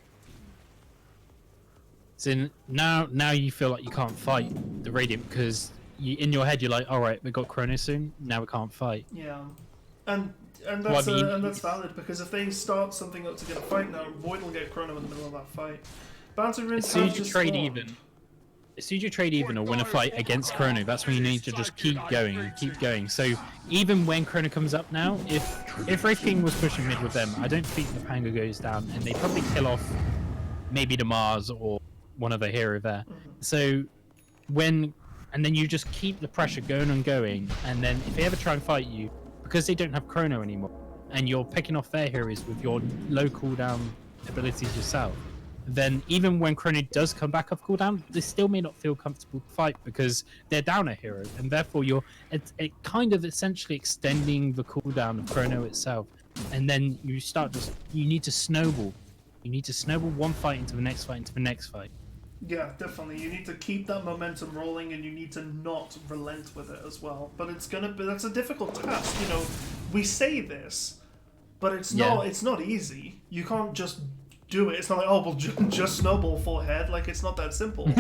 So now you feel like you can't fight the Radiant because in your head you're like, all right, we got Chrono soon. Now we can't fight. Yeah, and Well, that's I mean, and that's valid because if they start something up to get a fight now, Void will get Chrono in the middle of that fight. Bounty runes As soon have as you just trade spawned. even, as soon as you trade even or win a fight against Chrono, that's when you need to just keep going and keep going. So even when Chrono comes up now, if Wraith King was pushing mid with them, I don't think the Pango goes down, and they probably kill off maybe the Mars or one other hero there. So and then you just keep the pressure going and going, and then if they ever try and fight you, because they don't have Chrono anymore, and you're picking off their heroes with your low cooldown abilities yourself, then even when Chrono does come back off cooldown, they still may not feel comfortable to fight because they're down a hero, and therefore it kind of essentially extending the cooldown of Chrono itself, and then you need to snowball. You need to snowball one fight into the next fight into the next fight. Yeah, definitely. You need to keep that momentum rolling, and you need to not relent with it as well. But that's a difficult task. You know, we say this, but it's not easy. You can't just do it. It's not like, oh, well, just snowball full head. Like, it's not that simple.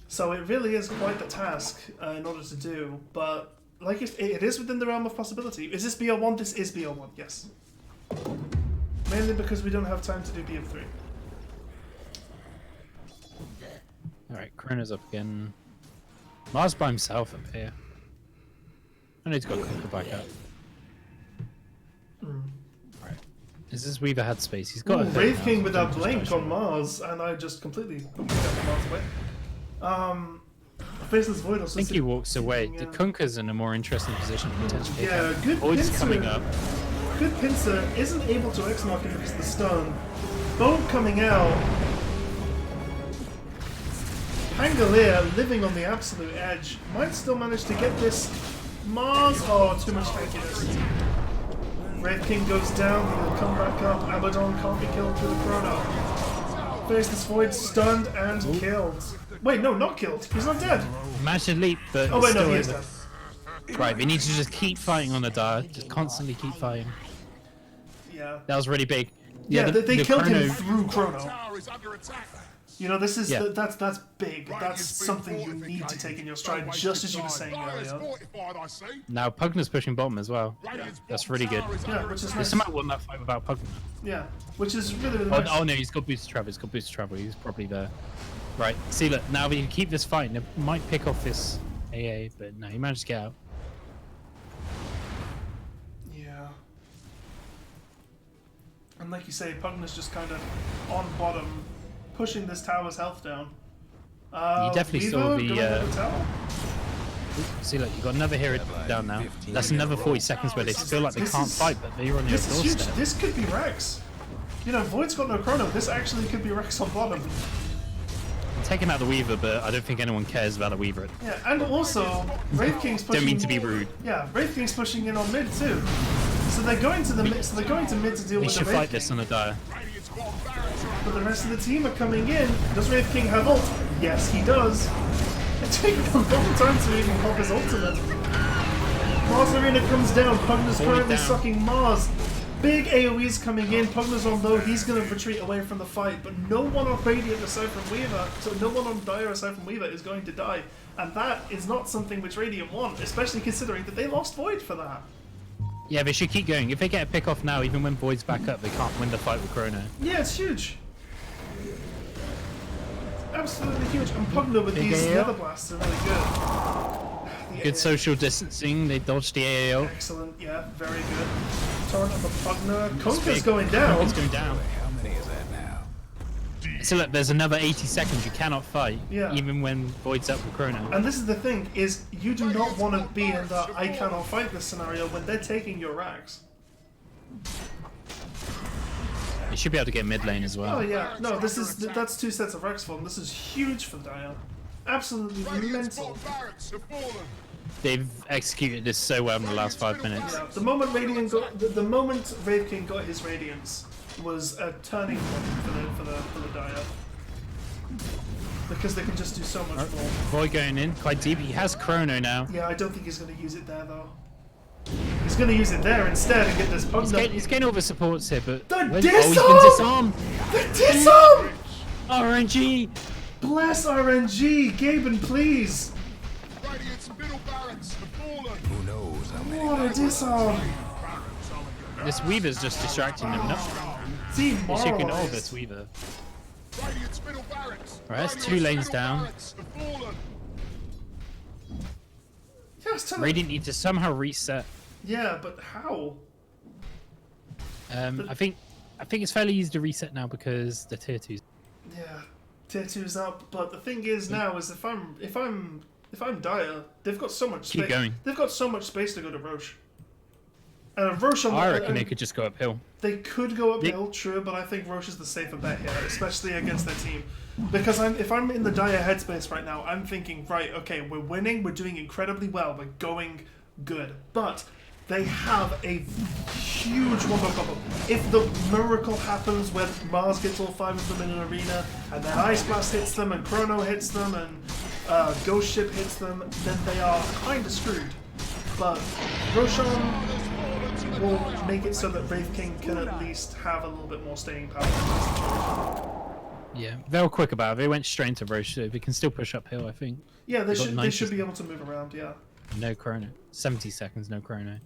So it really is quite the task in order to do. But like it is within the realm of possibility. Is this BO1? This is BO1. Yes. Mainly because we don't have time to do BO3. Alright, Chrono's up again. Mars by himself up here. I need to go Conquer back up. Alright. Is this Weaver had space? He's got a hit Wraith now, King so without don't Blink distract on Mars, and I just completely got the Mars away. Faceless Void also I think he walks away. yeah. The Conquer's in a more interesting position to potentially take Yeah, out. good Void's pincer. coming up. Good Pincer isn't able to X-Mark him because of the stun. Bolt coming out. Pangolier living on the absolute edge. Might still manage to get this Mars. Oh, too much tankiness. Wraith King goes down, he'll come back up. Abaddon can't be killed through the Chrono. Faceless Void stunned and killed. Wait, no, not killed. He's not dead. Managed to leap, but Oh it's wait, no, still he is over. dead. Right, we need to just keep fighting on the Dire. Just constantly keep fighting. Yeah. That was really big. Yeah, the they killed Chrono, him through Chrono. Tower is under attack. You know, this is Yeah. that's big. That's something you need to take in your stride, just as you were saying Dire's earlier. fortified, I see. Now Pugna's pushing bottom as well. Radiant's That's bottom really good. tower is Yeah, under which is attack. nice. Somehow won that fight without Pugna. Yeah, which is really, really Oh, nice. oh no, he's got boost to travel. He's got boost to travel. He's probably there. Right. See, look. Now we can keep this fight. And it might pick off this AA, but no, he managed to get out. Yeah. And like you say, Pugna's just kind of on bottom, pushing this tower's health down. You definitely saw Weaver the, going to the tower? See, look, you got another hero down now. That's another 40 seconds where they feel like they can't fight, but they're on your This is huge. doorstep. This could be Rex. You know, Void's got no chrono. This actually could be Rex on bottom. Taking out the Weaver, but I don't think anyone cares about the Weaver. Yeah, and also, Wraith King's pushing... Don't mean to be rude. Yeah, Wraith King's pushing in on mid too. So they're going to the mid. So they're going to mid to deal We with the should Wraith fight this King. on a dire. But the rest of the team are coming in. Does Wraith King have ult? Yes, he does. It's taking him a long time to even pop his ultimate. Mars Arena comes down. Pugner's currently sucking Mars. Big AoE's coming in. Pugner's on low. He's going to retreat away from the fight. But no one on Radiant aside from Weaver, so no one on Dire aside from Weaver is going to die. And that is not something which Radiant want, especially considering that they lost Void for that. Yeah, they should keep going. If they get a pick off now, even when Void's back up, they can't win the fight with Chrono. Yeah, it's huge. Absolutely huge. And Pugner with Big these AO. Nether Blasts are really good. The Good AO. social distancing. They dodged the AAO. Excellent, yeah, very good. Torrent on the Pugner. Conker's going down. It's going down. How many is that now? So look, there's another 80 seconds. You cannot fight, Yeah. even when Void's up with Chrono. And this is the thing, is you do not want to be in the I cannot fight this scenario when they're taking your rags. You should be able to get mid lane as well. Oh yeah, no, that's 2 sets of rags for them. This is huge for Dire. Absolutely mental. They've executed this so well in the last 5 minutes. Yeah, the moment Radiant got, the moment Wraith King got his Radiance was a turning point for the Dire. Because they can just do so much more. Void going in quite deep. He has Chrono now. Yeah, I don't think he's going to use it there though. He's going to use it there instead and get this Pugner. He's getting all the supports here, but The he's disarm! been disarmed. The disarm! RNG. Bless RNG, Gaben, please. Who knows how many? What a disarm. This Weaver's just distracting them. No, you should ignore this Weaver. Alright, that's 2 lanes down. Yeah, I was telling- Radiant need to somehow reset. yeah, but how? I think it's fairly easy to reset now because the tier 2's. Yeah, tier 2's up, but the thing is now is if I'm Dire, they've got so much space. Keep going. They've got so much space to go to Roche. And Roche on I the, reckon and they could just go uphill. they could go uphill, true, but I think Roche is the safer bet here, especially against their team. Because if I'm in the Dire headspace right now, I'm thinking, right, okay, we're winning, we're doing incredibly well, we're going good. But they have a huge one-more combo. If the miracle happens where Mars gets all 5 of them in an arena, and then Ice Blast hits them, and Chrono hits them, and Ghost Ship hits them, then they are kind of screwed. But Roshan will make it so that Wraith King can at least have a little bit more staying power in this situation. Yeah, they were quick about it. They went straight into Roche, so they can still push uphill, I think. Yeah, they got should 90. be able to move around, yeah. No Chrono. 70 seconds, no Chrono.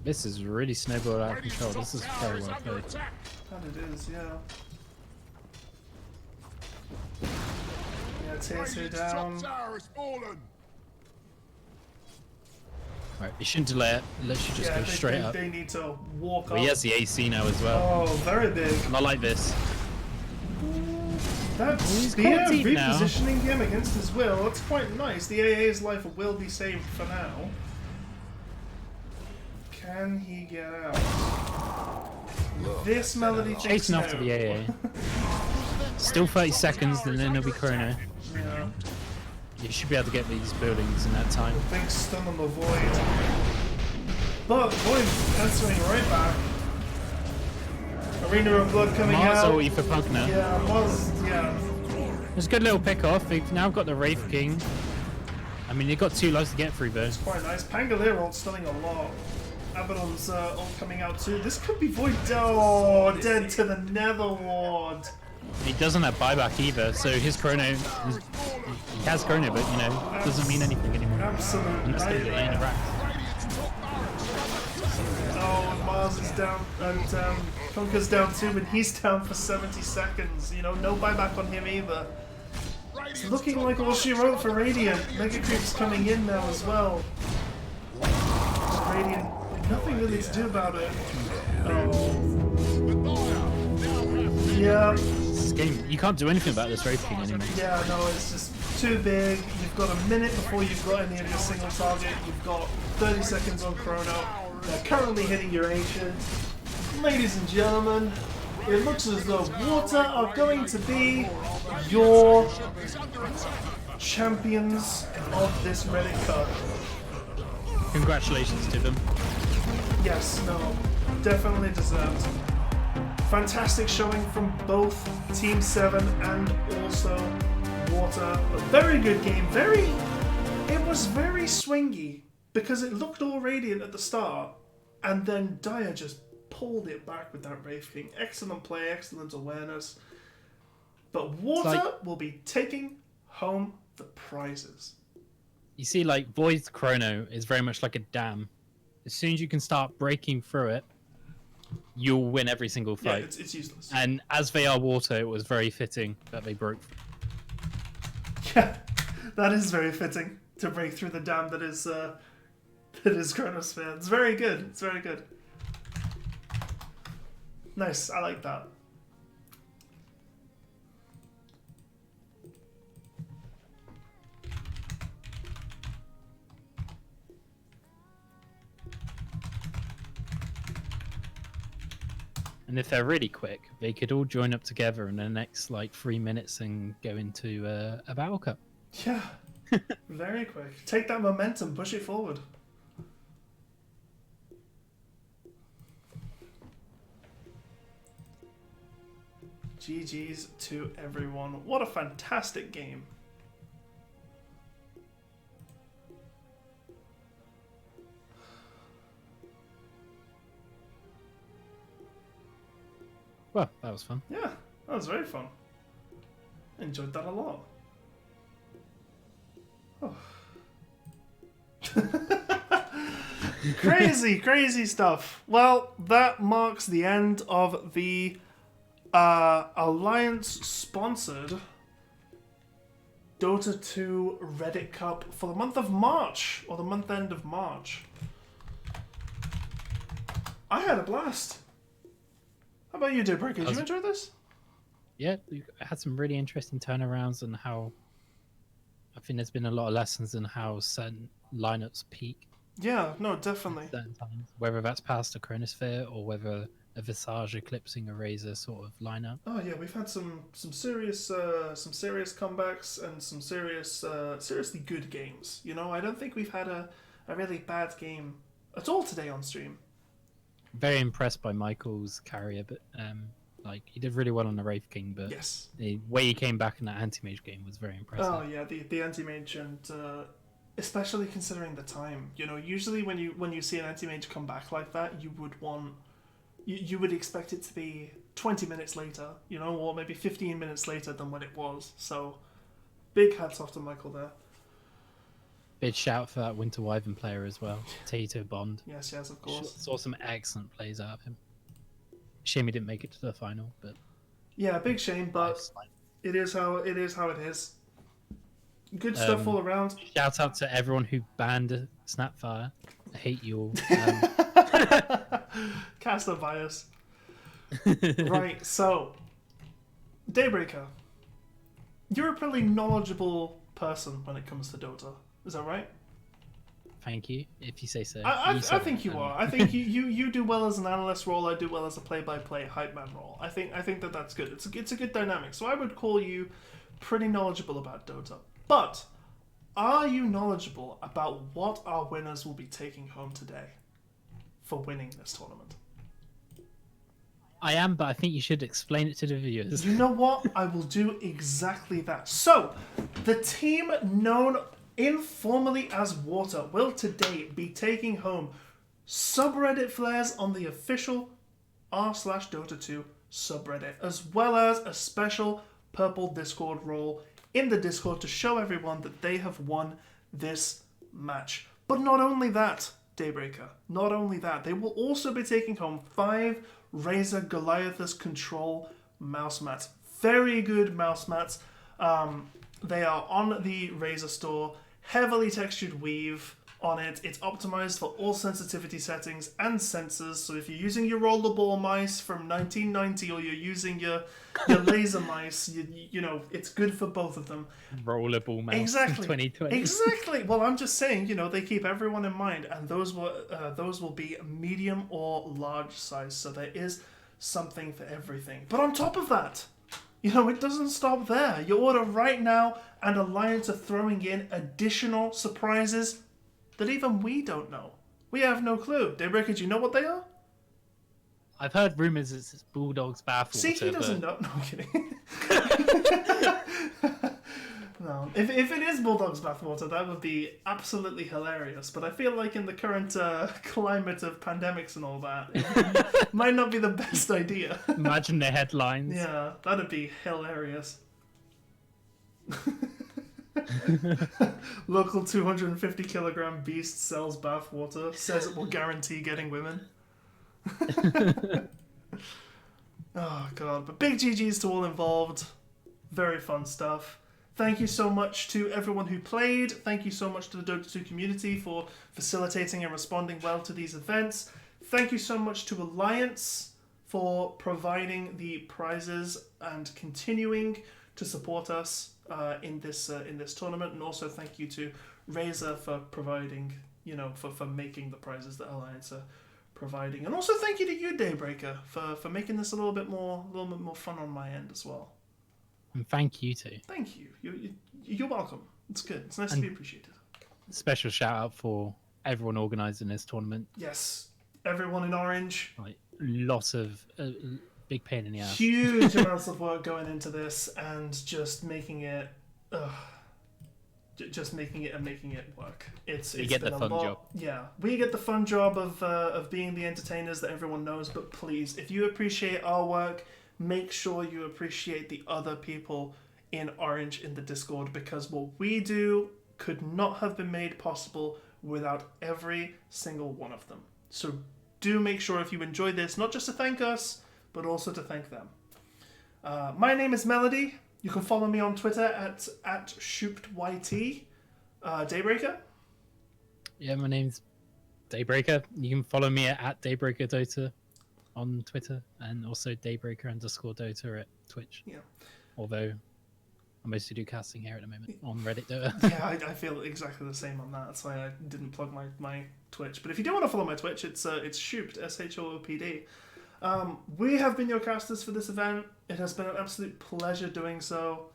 This is really snowballed out of control. This is very well played. And it is, yeah. Yeah, tier 2 down. Right, you shouldn't delay it. Let's just Yeah, go straight up. they need to walk But up. he has the AC now as well. Oh, very big. Not like this. That he's spear quite deep now. repositioning him against his will, that's quite nice. The AA's life will be saved for now. Can he get out? This Melody thinks Chasing no. after the AA. Still 30 seconds, and then there'll be Chrono. Yeah. You should be able to get these buildings in that time. Big stun on the Void. But Void answering right back. Arena of Blood coming Mars out. ulti for Pugner. Yeah, Mars, yeah. It's a good little pick off. They've now got the Wraith King. I mean, they've got 2 lives to get through, though. Quite nice. Pangolier ult stunning a lot. Abaddon's ult coming out too. This could be Void. Oh, dead to the Nether Ward. He doesn't have buyback either, so his Chrono, he has Chrono, but you know, it doesn't mean anything anymore. Absolute Unless they lane nightmare. a rack. Oh, and Mars is down, and Conker's down too, and he's down for 70 seconds. You know, no buyback on him either. It's looking like all she wrote for Radiant. Mega Creep's coming in now as well. Radiant, nothing really to do about it. Yeah, This game, you can't do anything about this Wraith King anymore. yeah, no, it's just too big. You've got a minute before you've got any of your single target. You've got 30 seconds on chrono. They're currently hitting your ancient. Ladies and gentlemen, it looks as though Water are going to be your champions of this Reddit Cup. Congratulations to them. Yes, no, definitely deserved. Fantastic showing from both Team 7 and also Water. A very good game. It was very swingy because it looked all radiant at the start, and then Dire just pulled it back with that Wraith King. Excellent play, excellent awareness. But Water will be taking home the prizes. You see, like, Void's Chrono is very much like a dam. As soon as you can start breaking through it, you'll win every single Yeah, fight. it's useless. And as they are Water, it was very fitting that they broke. Yeah, that is very fitting to break through the dam that is Chronosphere. It's very good. It's very good. Nice. I like that. And if they're really quick, they could all join up together in the next like 3 minutes and go into a battle cup. Yeah. Very quick. Take that momentum. Push it forward. GG's to everyone. What a fantastic game. Well, that was fun. Yeah, that was very fun. Enjoyed that a lot. Oh. Crazy, crazy stuff. Well, that marks the end of the Alliance-sponsored Dota 2 Reddit Cup for the month of March, or the month end of March. I had a blast. How about you, Daybreaker? Did you enjoy this? Yeah, we had some really interesting turnarounds and how I think there's been a lot of lessons in how certain lineups peak Yeah, no, definitely. at certain times, whether that's past a Chronosphere or whether a Visage eclipsing a Razor sort of lineup. Oh yeah, we've had some serious comebacks and some seriously good games. You know, I don't think we've had a really bad game at all today on stream. Very impressed by Michael's carrier, but like he did really well on the Wraith King, but Yes. the way he came back in that anti-mage game was very impressive. Oh yeah, the anti-mage, and especially considering the time. You know, usually when you see an anti-mage come back like that, you would expect it to be 20 minutes later, you know, or maybe 15 minutes later than what it was. So big hats off to Michael there. Big shout for that Winter Wyvern player as well, Tato Bond. Yes, of course. Saw some excellent plays out of him. Shame he didn't make it to the final, but Yeah, big shame, but it is how it is. Good stuff all around. shout out to everyone who banned Snapfire. I hate you all. Caster bias. Right, so Daybreaker, you're a pretty knowledgeable person when it comes to Dota. Is that right? Thank you, if you say so. I You said think it, you are. I think you do well as an analyst role. I do well as a play-by-play hype man role. I think that's good. It's a good dynamic. So I would call you pretty knowledgeable about Dota. But are you knowledgeable about what our winners will be taking home today for winning this tournament? I am, but I think you should explain it to the viewers. You know what? I will do exactly that. So, the team known informally as Water will today be taking home subreddit flares on the official r/Dota 2 subreddit, as well as a special purple Discord role in the Discord to show everyone that they have won this match. But not only that, Daybreaker, not only that, they will also be taking home 5 Razor Goliathus Control mouse mats. Very good mouse mats. They are on the Razor store. Heavily textured weave on it. It's optimized for all sensitivity settings and sensors. So if you're using your rollerball mice from 1990 or you're using your laser mice, you know, it's good for both of them. Rollerball mouse. Exactly. 2020. Exactly. Well, I'm just saying, you know, they keep everyone in mind, and those will be medium or large size. So there is something for everything. But on top of that, you know, it doesn't stop there. You order right now, and Alliance are throwing in additional surprises that even we don't know. We have no clue. Daybreaker, do you know what they are? I've heard rumors it's Bulldog's bathwater. See, he doesn't know. No, I'm kidding. No, if it is Bulldog's bathwater, that would be absolutely hilarious. But I feel like in the current climate of pandemics and all that, it might not be the best idea. Imagine the headlines. Yeah, that'd be hilarious. Local 250 kilogram beast sells bathwater, says it will guarantee getting women. Oh god, but big GG's to all involved. Very fun stuff. Thank you so much to everyone who played. Thank you so much to the Dota 2 community for facilitating and responding well to these events. Thank you so much to Alliance for providing the prizes and continuing to support us in this tournament, and also thank you to Razer for providing, you know, for making the prizes that Alliance are providing, and also thank you to you, Daybreaker, for making this a little bit more fun on my end as well. And thank you too. Thank you. You're welcome. It's good. It's nice to be appreciated. Special shout out for everyone organising this tournament. Yes, everyone in Orange. Like lots of big pain in the ass. Huge amounts of work going into this, and just making it, making it work. It's get been the a fun lot. job. Yeah, we get the fun job of being the entertainers that everyone knows. But please, if you appreciate our work, make sure you appreciate the other people in Orange in the Discord, because what we do could not have been made possible without every single one of them. So do make sure, if you enjoyed this, not just to thank us, but also to thank them. My name is Melody. You can follow me on Twitter at ShoopedYT. Daybreaker? Yeah, my name's Daybreaker. You can follow me at Daybreaker Dota on Twitter, and also Daybreaker_Dota at Twitch. Yeah. Although I mostly do casting here at the moment on Reddit Dota. Yeah, I feel exactly the same on that. That's why I didn't plug my Twitch. But if you do want to follow my Twitch, it's Shooped, SHOOPD. We have been your casters for this event. It has been an absolute pleasure doing so.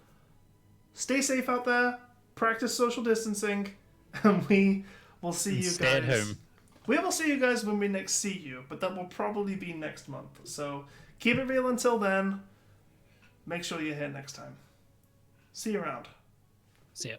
Stay safe out there. Practice social distancing, and we will see you guys. Stay at home. We will see you guys when we next see you, but that will probably be next month. So keep it real until then. Make sure you're here next time. See you around. See ya.